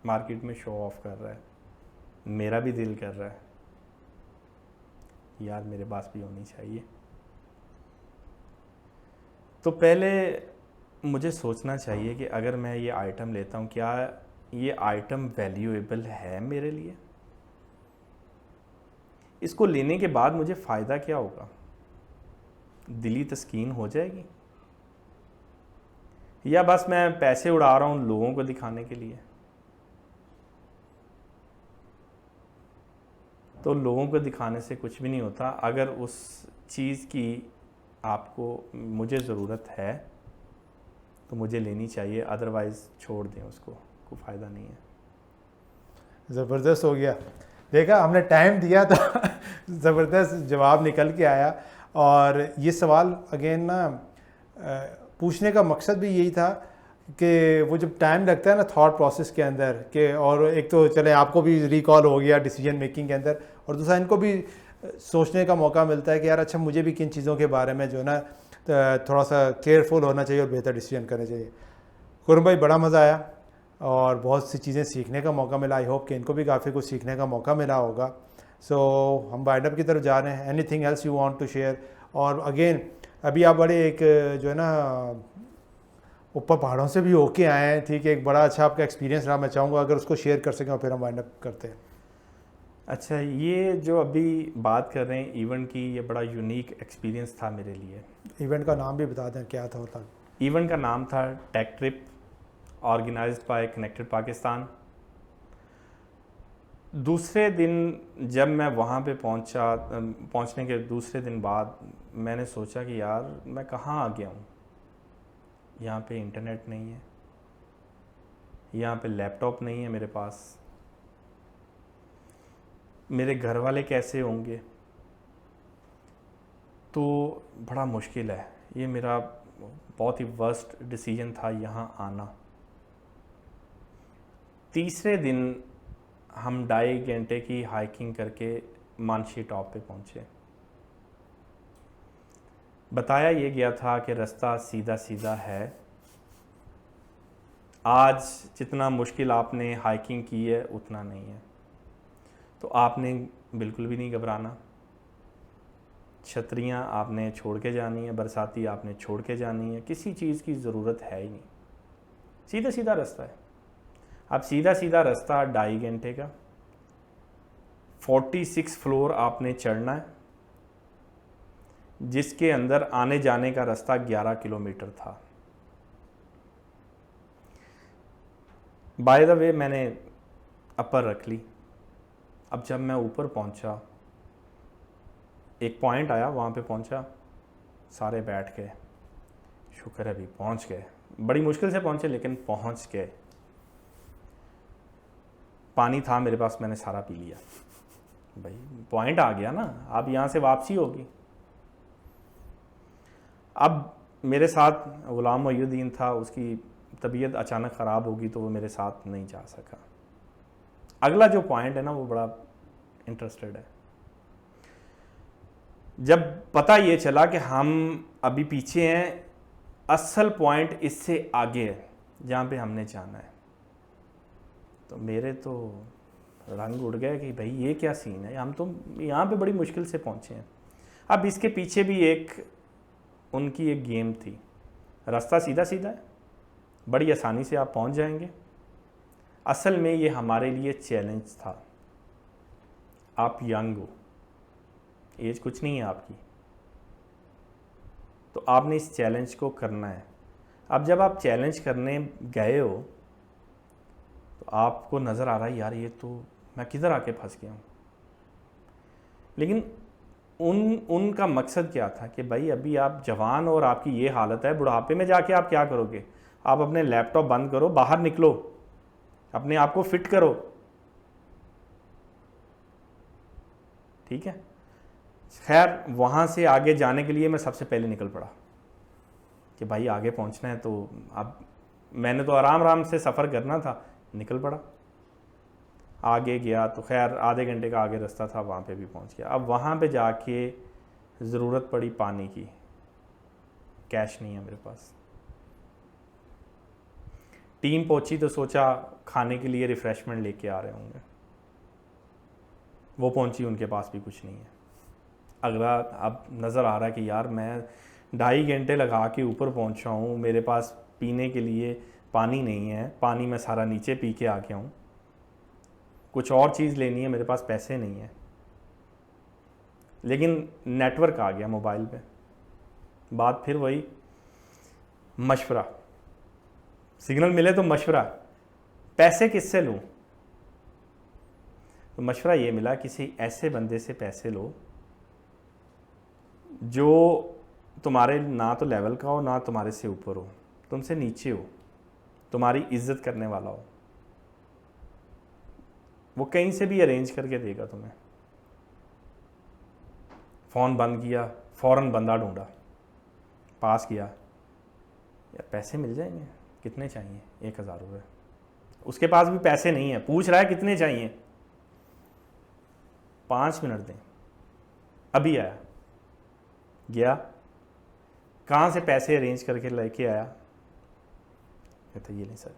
मार्केट में शो ऑफ कर रहा है, मेरा भी दिल कर रहा है यार मेरे पास भी होनी चाहिए, तो पहले मुझे सोचना चाहिए कि अगर मैं ये आइटम लेता हूँ, क्या ये आइटम वैल्यूएबल है मेरे लिए? इसको लेने के बाद मुझे फ़ायदा क्या होगा? दिली तस्कीन हो जाएगी, या बस मैं पैसे उड़ा रहा हूँ लोगों को दिखाने के लिए? तो लोगों को दिखाने से कुछ भी नहीं होता। अगर उस चीज़ की आपको मुझे ज़रूरत है तो मुझे लेनी चाहिए, अदरवाइज़ छोड़ दें उसको, कोई फ़ायदा नहीं है।
ज़बरदस्त हो गया, देखा हमने टाइम दिया तो ज़बरदस्त जवाब निकल के आया। और ये सवाल अगेन ना पूछने का मकसद भी यही था कि वो जब टाइम लगता है ना थॉट प्रोसेस के अंदर के, और एक तो चले आपको भी रिकॉल हो गया डिसीजन मेकिंग के अंदर, और दूसरा इनको भी सोचने का मौका मिलता है कि यार अच्छा मुझे भी किन चीज़ों के बारे में जो है ना थोड़ा सा केयरफुल होना चाहिए और बेहतर डिसीजन करने चाहिए। खुरम भाई बड़ा मज़ा आया और बहुत सी चीज़ें सीखने का मौका मिला। आई होप कि इनको भी काफ़ी कुछ सीखने का मौका मिला होगा। सो हम वाइंड अप की तरफ जा रहे हैं। Anything else you want to share? और अगेन अभी आप बड़े एक जो है ना ऊपर पहाड़ों से भी होके आए हैं, ठीक है, एक बड़ा अच्छा आपका एक्सपीरियंस रहा। मैं चाहूँगा अगर उसको शेयर कर सकें और फिर हम वाइंड अप करते हैं।
अच्छा, ये जो अभी बात कर रहे हैं इवेंट की, ये बड़ा यूनिक एक्सपीरियंस था मेरे लिए।
इवेंट का नाम भी बता दें क्या था? होता
इवेंट का नाम था tech trip, organised by connected Pakistan. दूसरे दिन जब मैं वहाँ पे पहुँचने के दूसरे दिन बाद मैंने सोचा कि यार मैं कहाँ आ गया हूँ। यहाँ पे इंटरनेट नहीं है, यहाँ पे लैपटॉप नहीं है मेरे पास, मेरे घर वाले कैसे होंगे? तो बड़ा मुश्किल है। ये मेरा बहुत ही वर्स्ट डिसीजन था यहाँ आना। तीसरे दिन हम 2.5 घंटे की हाइकिंग करके मानशी टॉप पे पहुँचे। बताया ये गया था कि रास्ता सीधा सीधा है। आज जितना मुश्किल आपने हाइकिंग की है उतना नहीं है, तो आपने बिल्कुल भी नहीं घबराना। छतरियाँ आपने छोड़ के जानी है, बरसाती आपने छोड़ के जानी है, किसी चीज़ की ज़रूरत है ही नहीं। सीधा सीधा रास्ता है। अब सीधा सीधा रास्ता 2.5 घंटे का, 46 फ्लोर आपने चढ़ना है, जिसके अंदर आने जाने का रास्ता 11 किलोमीटर था। बाय द वे मैंने अपर रख ली। अब जब मैं ऊपर पहुंचा, एक पॉइंट आया, वहाँ पे पहुंचा, सारे बैठ गए, शुक्र है अभी पहुंच गए, बड़ी मुश्किल से पहुंचे लेकिन पहुंच गए। पानी था मेरे पास, मैंने सारा पी लिया। भाई पॉइंट आ गया ना, अब यहाँ से वापसी होगी। अब मेरे साथ गुलाम मोहुद्दीन था, उसकी तबीयत अचानक ख़राब होगी तो वो मेरे साथ नहीं जा सका। अगला जो पॉइंट है ना वो बड़ा इंटरेस्टेड है। जब पता ये चला कि हम अभी पीछे हैं, असल पॉइंट इससे आगे है जहाँ पे हमने जाना है, तो मेरे तो रंग उड़ गए कि भाई ये क्या सीन है, हम तो यहाँ पे बड़ी मुश्किल से पहुँचे हैं। अब इसके पीछे भी उनकी एक गेम थी। रास्ता सीधा सीधा है, बड़ी आसानी से आप पहुँच जाएंगे। असल में ये हमारे लिए चैलेंज था। आप यंग हो, एज कुछ नहीं है आपकी, तो आपने इस चैलेंज को करना है। अब जब आप चैलेंज करने गए हो तो आपको नज़र आ रहा है यार ये तो मैं किधर आके फंस गया हूँ। लेकिन उनका मकसद क्या था कि भाई अभी आप जवान और आपकी ये हालत है, बुढ़ापे में जाके आप क्या करोगे? आप अपने लैपटॉप बंद करो, बाहर निकलो, अपने आप को फिट करो, ठीक है। खैर वहाँ से आगे जाने के लिए मैं सबसे पहले निकल पड़ा कि भाई आगे पहुँचना है, तो अब मैंने तो आराम आराम से सफ़र करना था, निकल पड़ा। आगे गया तो खैर आधे घंटे का आगे रास्ता था, वहाँ पे भी पहुँच गया। अब वहाँ पे जाके ज़रूरत पड़ी पानी की, कैश नहीं है मेरे पास। टीम पहुँची तो सोचा खाने के लिए रिफ़्रेशमेंट लेके आ रहे होंगे, वो पहुँची, उनके पास भी कुछ नहीं है। अगला अब नज़र आ रहा है कि यार मैं 2.5 घंटे लगा के ऊपर पहुँचा हूँ, मेरे पास पीने के लिए पानी नहीं है, पानी मैं सारा नीचे पी के आ गया हूँ, कुछ और चीज़ लेनी है, मेरे पास पैसे नहीं है। लेकिन नेटवर्क आ गया मोबाइल पे। बात फिर वही मशवरा, सिग्नल मिले तो मशवरा, पैसे किससे लूँ? तो मशवरा ये मिला, किसी ऐसे बंदे से पैसे लो जो तुम्हारे ना तो लेवल का हो, ना तुम्हारे से ऊपर हो, तुमसे नीचे हो, तुम्हारी इज्जत करने वाला हो। वो कहीं से भी अरेंज करके देगा तुम्हें। फ़ोन बंद किया, फ़ौरन बंदा ढूंढा, पास किया, यार पैसे मिल जाएंगे, कितने चाहिए? 1000 रुपये। उसके पास भी पैसे नहीं है, पूछ रहा है कितने चाहिए? 5 मिनट दें, अभी आया। गया, कहाँ से पैसे अरेंज करके लेके आया? कहता ये नहीं सर।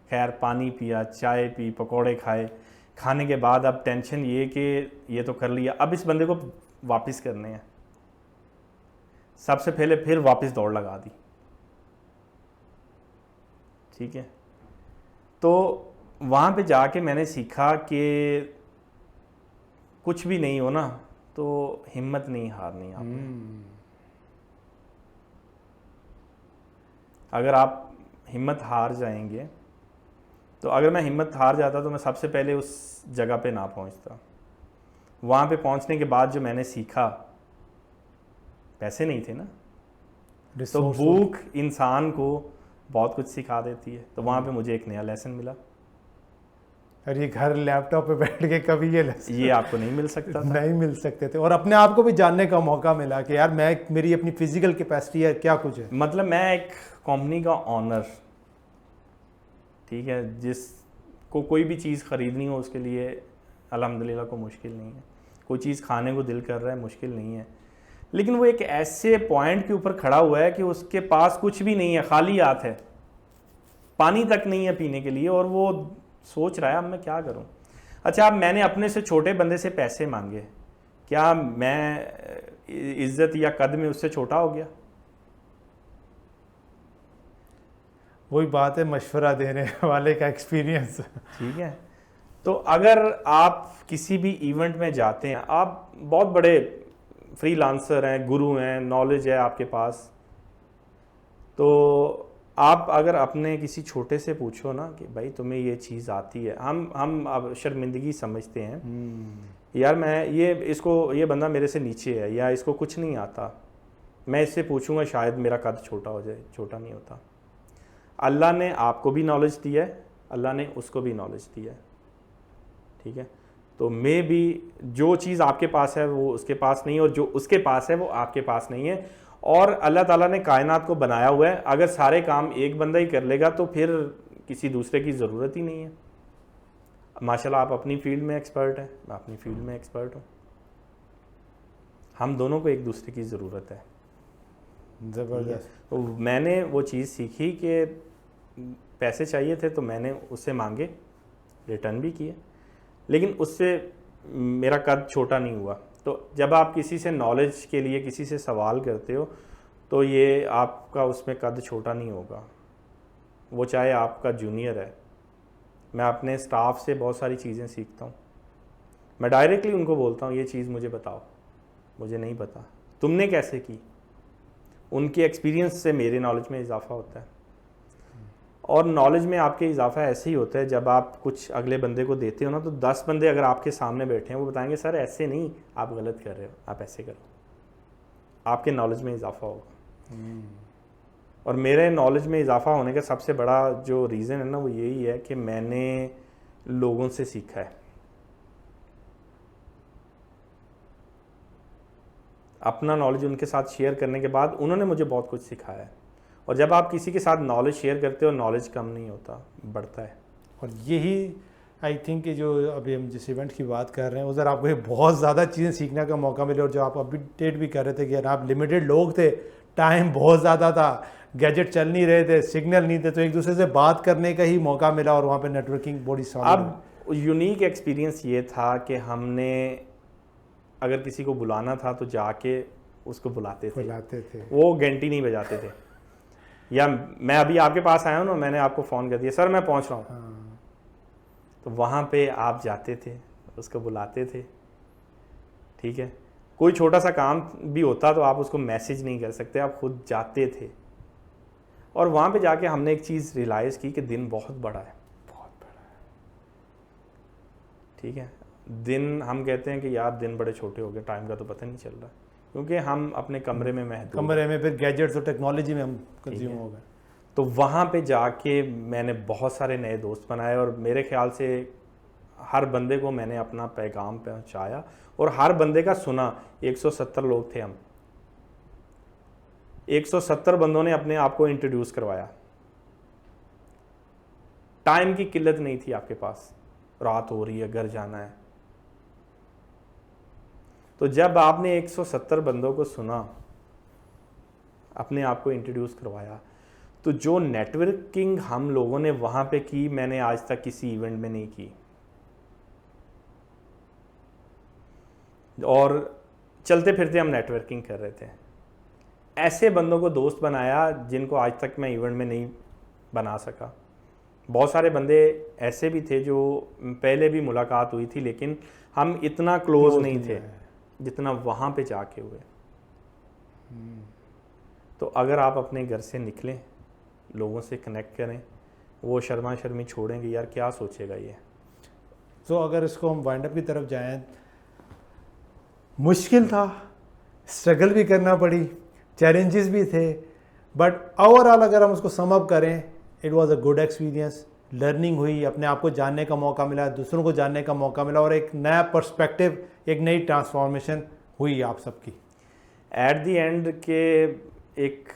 खैर पानी पिया, चाय पी, पकोड़े खाए। खाने के बाद अब टेंशन ये कि ये तो कर लिया, अब इस बंदे को वापस करने हैं। सबसे पहले फिर वापस दौड़ लगा दी, ठीक है। तो वहाँ पे जाके मैंने सीखा कि कुछ भी नहीं हो ना तो हिम्मत नहीं हारनी आपने। अगर आप हिम्मत हार जाएंगे, तो अगर मैं हिम्मत हार जाता तो मैं सबसे पहले उस जगह पे ना पहुंचता। वहाँ पे पहुंचने के बाद जो मैंने सीखा, पैसे नहीं थे ना, तो भूख इंसान को बहुत कुछ सिखा देती है। तो वहाँ पे मुझे एक नया लेसन मिला।
और ये घर लैपटॉप पे बैठ के कभी
ये आपको नहीं मिल सकता था।
नहीं मिल सकते थे। और अपने आप को भी जानने का मौका मिला कि यार मेरी अपनी फिजिकल कैपेसिटी है, क्या कुछ है।
मतलब मैं एक कंपनी का ऑनर, ठीक है, जिसको कोई भी चीज़ ख़रीदनी हो उसके लिए अल्हम्दुलिल्लाह को मुश्किल नहीं है। कोई चीज़ खाने को दिल कर रहा है, मुश्किल नहीं है। लेकिन वो एक ऐसे पॉइंट के ऊपर खड़ा हुआ है कि उसके पास कुछ भी नहीं है, खाली हाथ है, पानी तक नहीं है पीने के लिए, और वो सोच रहा है अब मैं क्या करूं। अच्छा, अब मैंने अपने से छोटे बंदे से पैसे मांगे, क्या मैं इज्जत या कद में उससे छोटा हो गया?
वही बात है मशवरा देने वाले का एक्सपीरियंस,
ठीक है। तो अगर आप किसी भी इवेंट में जाते हैं, आप बहुत बड़े फ्रीलांसर हैं, गुरु हैं, नॉलेज है आपके पास, तो आप अगर अपने किसी छोटे से पूछो ना कि भाई तुम्हें ये चीज़ आती है, हम अब शर्मिंदगी समझते हैं, यार मैं ये बंदा मेरे से नीचे है या इसको कुछ नहीं आता, मैं इससे पूछूंगा शायद मेरा कद छोटा हो जाए। छोटा नहीं होता। अल्लाह ने आपको भी नॉलेज दिया है, अल्लाह ने उसको भी नॉलेज दिया है, ठीक है। तो मे भी जो चीज़ आपके पास है वो उसके पास नहीं है, और जो उसके पास है वो आपके पास नहीं है। और अल्लाह ताला ने कायनात को बनाया हुआ है, अगर सारे काम एक बंदा ही कर लेगा तो फिर किसी दूसरे की ज़रूरत ही नहीं है। माशाल्लाह आप अपनी फील्ड में एक्सपर्ट हैं, मैं अपनी फील्ड में एक्सपर्ट हूँ, हम दोनों को एक दूसरे की ज़रूरत है।
ज़बरदस्त।
तो मैंने वो चीज़ सीखी कि पैसे चाहिए थे तो मैंने उससे मांगे, रिटर्न भी किए, लेकिन उससे मेरा कद छोटा नहीं हुआ। तो जब आप किसी से नॉलेज के लिए किसी से सवाल करते हो तो ये आपका उसमें कद छोटा नहीं होगा, वो चाहे आपका जूनियर है। मैं अपने स्टाफ से बहुत सारी चीज़ें सीखता हूँ, मैं डायरेक्टली उनको बोलता हूँ ये चीज़ मुझे बताओ, मुझे नहीं पता, तुमने कैसे की। उनके एक्सपीरियंस से मेरे नॉलेज में इजाफा होता है, और नॉलेज में आपके इजाफा ऐसे ही होता है जब आप कुछ अगले बंदे को देते हो ना, तो 10 बंदे अगर आपके सामने बैठे हैं वो बताएंगे सर ऐसे नहीं, आप गलत कर रहे हो, आप ऐसे करो, आपके नॉलेज में इजाफा होगा। और मेरे नॉलेज में इजाफा होने का सबसे बड़ा जो रीज़न है ना वो यही है कि मैंने लोगों से सीखा है, अपना नॉलेज उनके साथ शेयर करने के बाद उन्होंने मुझे बहुत कुछ सिखाया है। और जब आप किसी के साथ नॉलेज शेयर करते हो, नॉलेज कम नहीं होता, बढ़ता है।
और यही आई थिंक कि जो अभी हम जिस इवेंट की बात कर रहे हैं उधर आपको बहुत ज़्यादा चीज़ें सीखने का मौका मिले, और जो आप अपडेट भी कर रहे थे कि यार आप लिमिटेड लोग थे, टाइम बहुत ज़्यादा था, गैजेट चल नहीं रहे थे, सिग्नल नहीं थे, तो एक दूसरे से बात करने का ही मौका मिला और वहाँ पे नेटवर्किंग बड़ी सॉलिड।
अब यूनिक एक्सपीरियंस ये था कि हमने अगर किसी को बुलाना था तो जाके उसको बुलाते थे, वो घंटी नहीं बजाते थे। या मैं अभी आपके पास आया हूँ ना, मैंने आपको फ़ोन कर दिया सर मैं पहुँच रहा हूँ,
हाँ।
तो वहाँ पे आप जाते थे, उसको बुलाते थे, ठीक है। कोई छोटा सा काम भी होता तो आप उसको मैसेज नहीं कर सकते, आप खुद जाते थे। और वहाँ पे जाके हमने एक चीज़ रियलाइज़ की कि दिन बहुत बड़ा है, बहुत बड़ा है, ठीक है। दिन हम कहते हैं कि यार दिन बड़े छोटे हो गए, टाइम का तो पता नहीं चल रहा, क्योंकि हम अपने कमरे में महदूद,
कमरे में फिर गैजेट्स और टेक्नोलॉजी में हम कंज्यूम हो गए।
तो वहाँ पे जाके मैंने बहुत सारे नए दोस्त बनाए, और मेरे ख्याल से हर बंदे को मैंने अपना पैगाम पहुँचाया और हर बंदे का सुना। 170 लोग थे हम, 170 बंदों ने अपने आप को इंट्रोड्यूस करवाया। टाइम की किल्लत नहीं थी आपके पास, रात हो रही है, घर जाना है। तो जब आपने 170 बंदों को सुना, अपने आप को इंट्रोड्यूस करवाया, तो जो नेटवर्किंग हम लोगों ने वहाँ पे की, मैंने आज तक किसी इवेंट में नहीं की। और चलते फिरते हम नेटवर्किंग कर रहे थे, ऐसे बंदों को दोस्त बनाया जिनको आज तक मैं इवेंट में नहीं बना सका। बहुत सारे बंदे ऐसे भी थे जो पहले भी मुलाकात हुई थी, लेकिन हम इतना क्लोज नहीं थे जितना वहाँ पे जाके हुए। तो अगर आप अपने घर से निकलें, लोगों से कनेक्ट करें, वो शर्मा शर्मी छोड़ेंगे, यार क्या सोचेगा ये।
तो अगर इसको हम वाइंड अप की तरफ जाएं, मुश्किल था, स्ट्रगल भी करना पड़ी, चैलेंजेस भी थे, बट ओवरऑल अगर हम उसको सम अप करें, it was a good experience. Learning हुई, अपने आप को जानने का मौका मिला, दूसरों को जानने का मौका मिला, और एक नया पर्सपेक्टिव, एक नई ट्रांसफॉर्मेशन हुई आप सबकी।
एट दी एंड के एक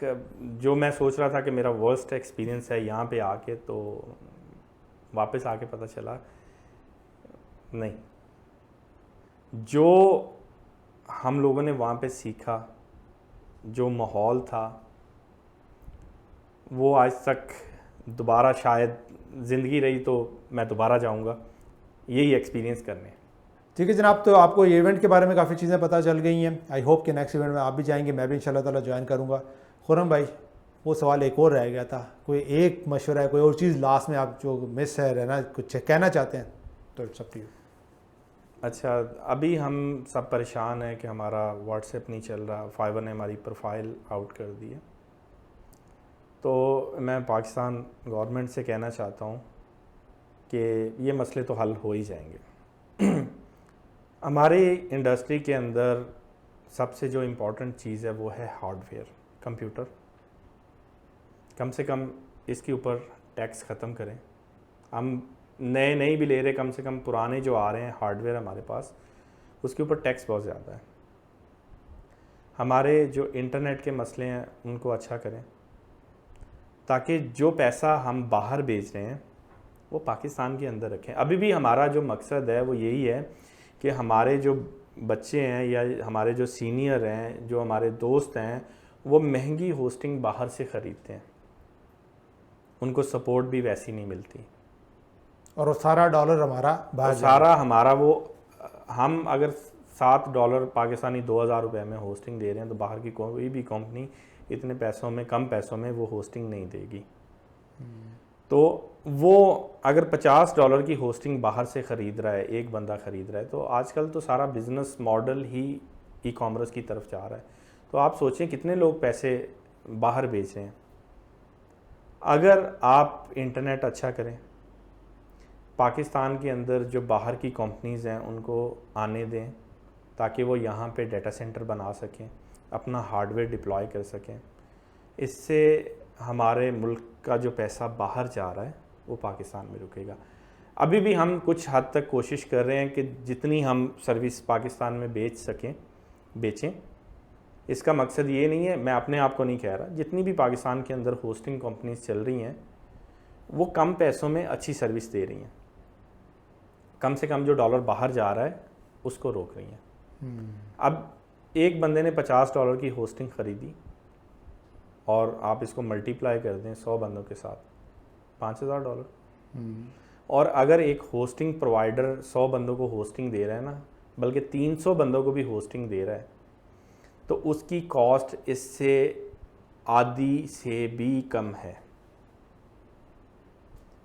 जो मैं सोच रहा था कि मेरा वर्स्ट एक्सपीरियंस है यहाँ पे आके, तो वापस आके पता चला नहीं, जो हम लोगों ने वहाँ पे सीखा, जो माहौल था, वो आज तक दोबारा शायद ज़िंदगी रही तो मैं दोबारा जाऊँगा यही एक्सपीरियंस करने।
ठीक है जनाब, तो आपको इवेंट के बारे में काफ़ी चीज़ें पता चल गई हैं। आई होप कि नेक्स्ट इवेंट में आप भी जाएंगे, मैं भी इंशाल्लाह ताला ज्वाइन करूँगा। खुर्रम भाई, वो सवाल एक और रह गया था, कोई एक मशवरा है, कोई और चीज़ लास्ट में आप जो मिस है रहना, कुछ कहना चाहते हैं तो इट्स अप टू यू।
अच्छा, अभी हम सब परेशान हैं कि हमारा व्हाट्सएप नहीं चल रहा, फाइवर ने हमारी प्रोफाइल आउट कर दी है। तो मैं पाकिस्तान गवर्नमेंट से कहना चाहता हूँ कि ये मसले तो हल हो ही जाएंगे। हमारी इंडस्ट्री के अंदर सबसे जो इम्पोर्टेंट चीज़ है वो है हार्डवेयर, कंप्यूटर। कम से कम इसके ऊपर टैक्स ख़त्म करें। हम नए नहीं भी ले रहे, कम से कम पुराने जो आ रहे हैं हार्डवेयर हमारे पास, उसके ऊपर टैक्स बहुत ज़्यादा है। हमारे जो इंटरनेट के मसले हैं उनको अच्छा करें, ताकि जो पैसा हम बाहर भेज रहे हैं वो पाकिस्तान के अंदर रखें। अभी भी हमारा जो मकसद है वो यही है कि हमारे जो बच्चे हैं या हमारे जो सीनियर हैं, जो हमारे दोस्त हैं, वो महंगी होस्टिंग बाहर से ख़रीदते हैं, उनको सपोर्ट भी वैसी नहीं मिलती,
और वो सारा डॉलर हमारा बाहर
सारा हमारा वो, हम अगर $7 पाकिस्तानी 2000 रुपये में होस्टिंग दे रहे हैं तो बाहर की कोई भी कंपनी इतने पैसों में, कम पैसों में वो होस्टिंग नहीं देगी। तो वो अगर $50 की होस्टिंग बाहर से ख़रीद रहा है, एक बंदा ख़रीद रहा है, तो आजकल तो सारा बिज़नेस मॉडल ही ई कॉमर्स की तरफ जा रहा है। तो आप सोचें कितने लोग पैसे बाहर बेच रहे हैं। अगर आप इंटरनेट अच्छा करें, पाकिस्तान के अंदर जो बाहर की कंपनीज़ हैं उनको आने दें, ताकि वो यहाँ पे डाटा सेंटर बना सकें, अपना हार्डवेयर डिप्लॉय कर सकें। इससे हमारे मुल्क का जो पैसा बाहर जा रहा है वो पाकिस्तान में रुकेगा। अभी भी हम कुछ हद तक कोशिश कर रहे हैं कि जितनी हम सर्विस पाकिस्तान में बेचें। इसका मकसद ये नहीं है, मैं अपने आप को नहीं कह रहा, जितनी भी पाकिस्तान के अंदर होस्टिंग कंपनीज चल रही हैं वो कम पैसों में अच्छी सर्विस दे रही हैं, कम से कम जो डॉलर बाहर जा रहा है उसको रोक रही हैं। अब एक बंदे ने $50 की होस्टिंग ख़रीदी और आप इसको मल्टीप्लाई कर दें 100 बंदों के साथ, $5000। और अगर एक होस्टिंग प्रोवाइडर 100 बंदों को होस्टिंग दे रहा है ना, बल्कि 300 बंदों को भी होस्टिंग दे रहा है, तो उसकी कॉस्ट इससे आधी से भी कम है।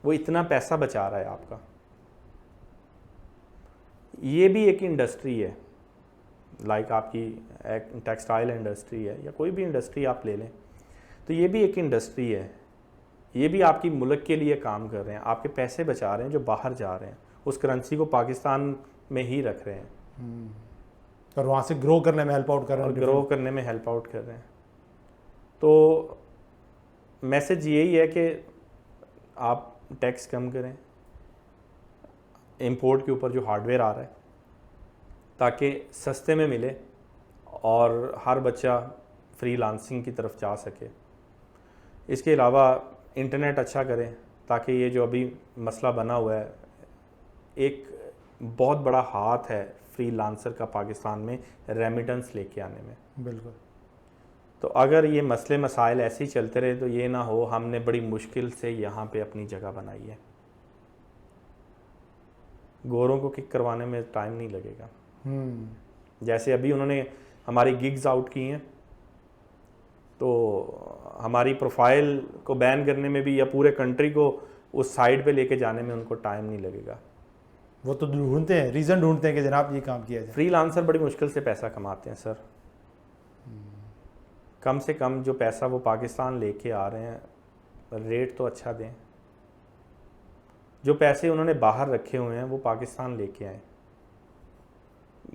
वो इतना पैसा बचा रहा है आपका। ये भी एक इंडस्ट्री है, लाइक आपकी टेक्सटाइल इंडस्ट्री है या कोई भी इंडस्ट्री आप ले लें, तो ये भी एक इंडस्ट्री है। ये भी आपकी मुल्क के लिए काम कर रहे हैं, आपके पैसे बचा रहे हैं जो बाहर जा रहे हैं, उस करेंसी को पाकिस्तान में ही रख रहे हैं
और वहाँ से ग्रो करने में हेल्प आउट कर रहे हैं,
और ग्रो करने में हेल्प आउट कर रहे हैं। तो मैसेज यही है कि आप टैक्स कम करें इंपोर्ट के ऊपर जो हार्डवेयर आ रहा है, ताकि सस्ते में मिले और हर बच्चा फ्रीलांसिंग की तरफ जा सके। इसके अलावा इंटरनेट अच्छा करें, ताकि ये जो अभी मसला बना हुआ है, एक बहुत बड़ा हाथ है फ्रीलांसर का पाकिस्तान में रेमिटेंस लेके आने में।
बिल्कुल।
तो अगर ये मसले मसाइल ऐसे ही चलते रहे तो ये ना हो हमने बड़ी मुश्किल से यहाँ पे अपनी जगह बनाई है। गोरों को किक करवाने में टाइम नहीं लगेगा। जैसे अभी उन्होंने हमारी गिग्स आउट की हैं, तो हमारी प्रोफाइल को बैन करने में भी या पूरे कंट्री को उस साइड पे लेके जाने में उनको टाइम नहीं लगेगा।
वो तो ढूंढते हैं, रीज़न ढूंढते हैं कि जनाब ये काम किया जाए।
फ्रीलांसर बड़ी मुश्किल से पैसा कमाते हैं सर। कम से कम जो पैसा वो पाकिस्तान लेके आ रहे हैं, रेट तो अच्छा दें। जो पैसे उन्होंने बाहर रखे हुए हैं वो पाकिस्तान लेके आए।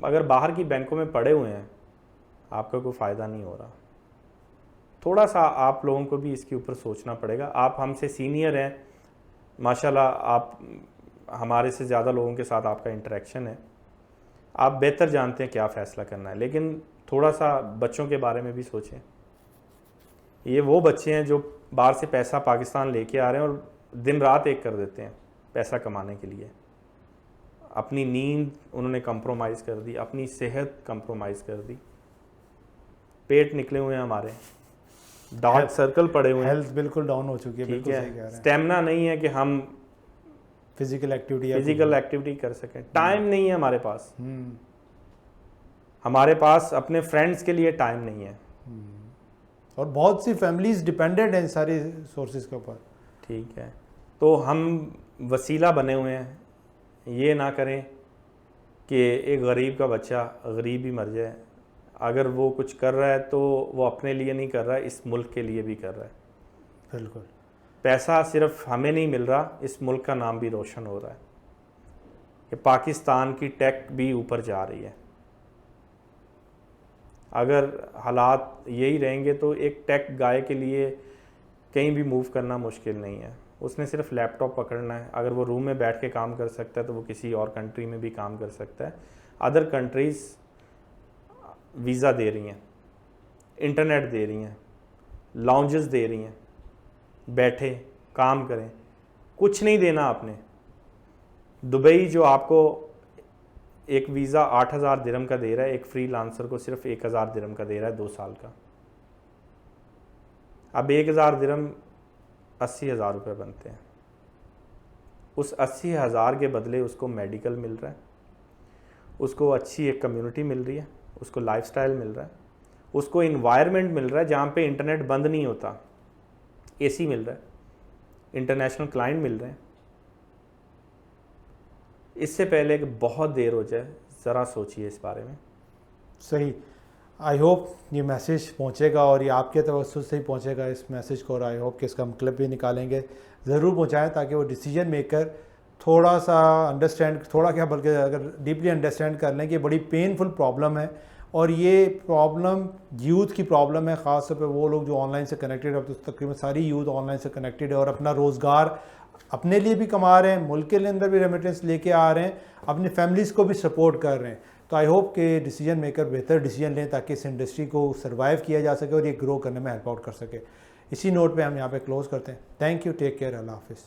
अगर बाहर की बैंकों में पड़े हुए हैं, आपका कोई फ़ायदा नहीं हो रहा। थोड़ा सा आप लोगों को भी इसके ऊपर सोचना पड़ेगा। आप हमसे सीनियर हैं माशाल्लाह, आप हमारे से ज़्यादा लोगों के साथ आपका इंटरेक्शन है, आप बेहतर जानते हैं क्या फ़ैसला करना है, लेकिन थोड़ा सा बच्चों के बारे में भी सोचें। ये वो बच्चे हैं जो बाहर से पैसा पाकिस्तान लेके आ रहे हैं और दिन रात एक कर देते हैं पैसा कमाने के लिए। अपनी नींद उन्होंने कंप्रोमाइज़ कर दी, अपनी सेहत कंप्रोमाइज़ कर दी, पेट निकले हुए हैं हमारे, डार्क सर्कल पड़े हुए हैं,
हेल्थ बिल्कुल डाउन हो चुकी है।
ठीक
बिल्कुल सही कह
है,
रहे हैं।
स्टेमिना नहीं है कि हम
फिजिकल
एक्टिविटी कर सकें। टाइम नहीं है हमारे पास, हमारे पास अपने फ्रेंड्स के लिए टाइम नहीं है।
और बहुत सी फैमिलीज डिपेंडेंट हैं इन सारी सोर्सेज के ऊपर।
ठीक है, तो हम वसीला बने हुए हैं। ये ना करें कि एक गरीब का बच्चा गरीब ही मर जाए। अगर वो कुछ कर रहा है तो वो अपने लिए नहीं कर रहा है, इस मुल्क के लिए भी कर रहा है।
बिल्कुल।
पैसा सिर्फ हमें नहीं मिल रहा, इस मुल्क का नाम भी रोशन हो रहा है कि पाकिस्तान की टेक भी ऊपर जा रही है। अगर हालात यही रहेंगे तो एक टेक गाय के लिए कहीं भी मूव करना मुश्किल नहीं है। उसने सिर्फ लैपटॉप पकड़ना है। अगर वो रूम में बैठ के काम कर सकता है तो वो किसी और कंट्री में भी काम कर सकता है। अदर कंट्रीज़ वीज़ा दे रही हैं, इंटरनेट दे रही हैं, लाउंजेस दे रही हैं, बैठे काम करें, कुछ नहीं देना आपने। दुबई जो आपको एक वीज़ा 8,000 दिरहम का दे रहा है, एक फ्रीलांसर को सिर्फ 1,000 दिरहम का दे रहा है 2 साल का। अब 1,000 दिरहम 80,000 रुपये बनते हैं। उस 80,000 के बदले उसको मेडिकल मिल रहा है, उसको अच्छी एक कम्युनिटी मिल रही है, उसको लाइफस्टाइल मिल रहा है, उसको इन्वायरमेंट मिल रहा है जहाँ पे इंटरनेट बंद नहीं होता, एसी मिल रहा है, इंटरनेशनल क्लाइंट मिल रहे हैं। इससे पहले कि बहुत देर हो जाए, ज़रा सोचिए इस बारे में।
सही। आई होप ये मैसेज पहुंचेगा और ये आपके तवज्जुह से ही पहुंचेगा इस मैसेज को, और आई होप कि इसका हम क्लिप भी निकालेंगे, ज़रूर पहुंचाएं ताकि वो डिसीजन मेकर थोड़ा सा अंडरस्टैंड, थोड़ा क्या बल्कि अगर डीपली अंडरस्टैंड कर लें कि बड़ी पेनफुल प्रॉब्लम है। और ये प्रॉब्लम यूथ की प्रॉब्लम है, ख़ास तौर पे वो लोग जो ऑनलाइन से कनेक्टेड है। अब तो तकरीबन सारी यूथ ऑनलाइन से कनेक्टेड है और अपना रोज़गार अपने लिए भी कमा रहे हैं, मुल्क के अंदर भी रेमिटेंस लेके आ रहे हैं, अपनी फैमिलीज़ को भी सपोर्ट कर रहे हैं। तो आई होप कि डिसीजन मेकर बेहतर डिसीजन लें ताकि इस इंडस्ट्री को सर्वाइव किया जा सके और ये ग्रो करने में हेल्प आउट कर सके। इसी नोट पे हम यहाँ पे क्लोज़ करते हैं। थैंक यू, टेक केयर, अल्लाह हाफिज़।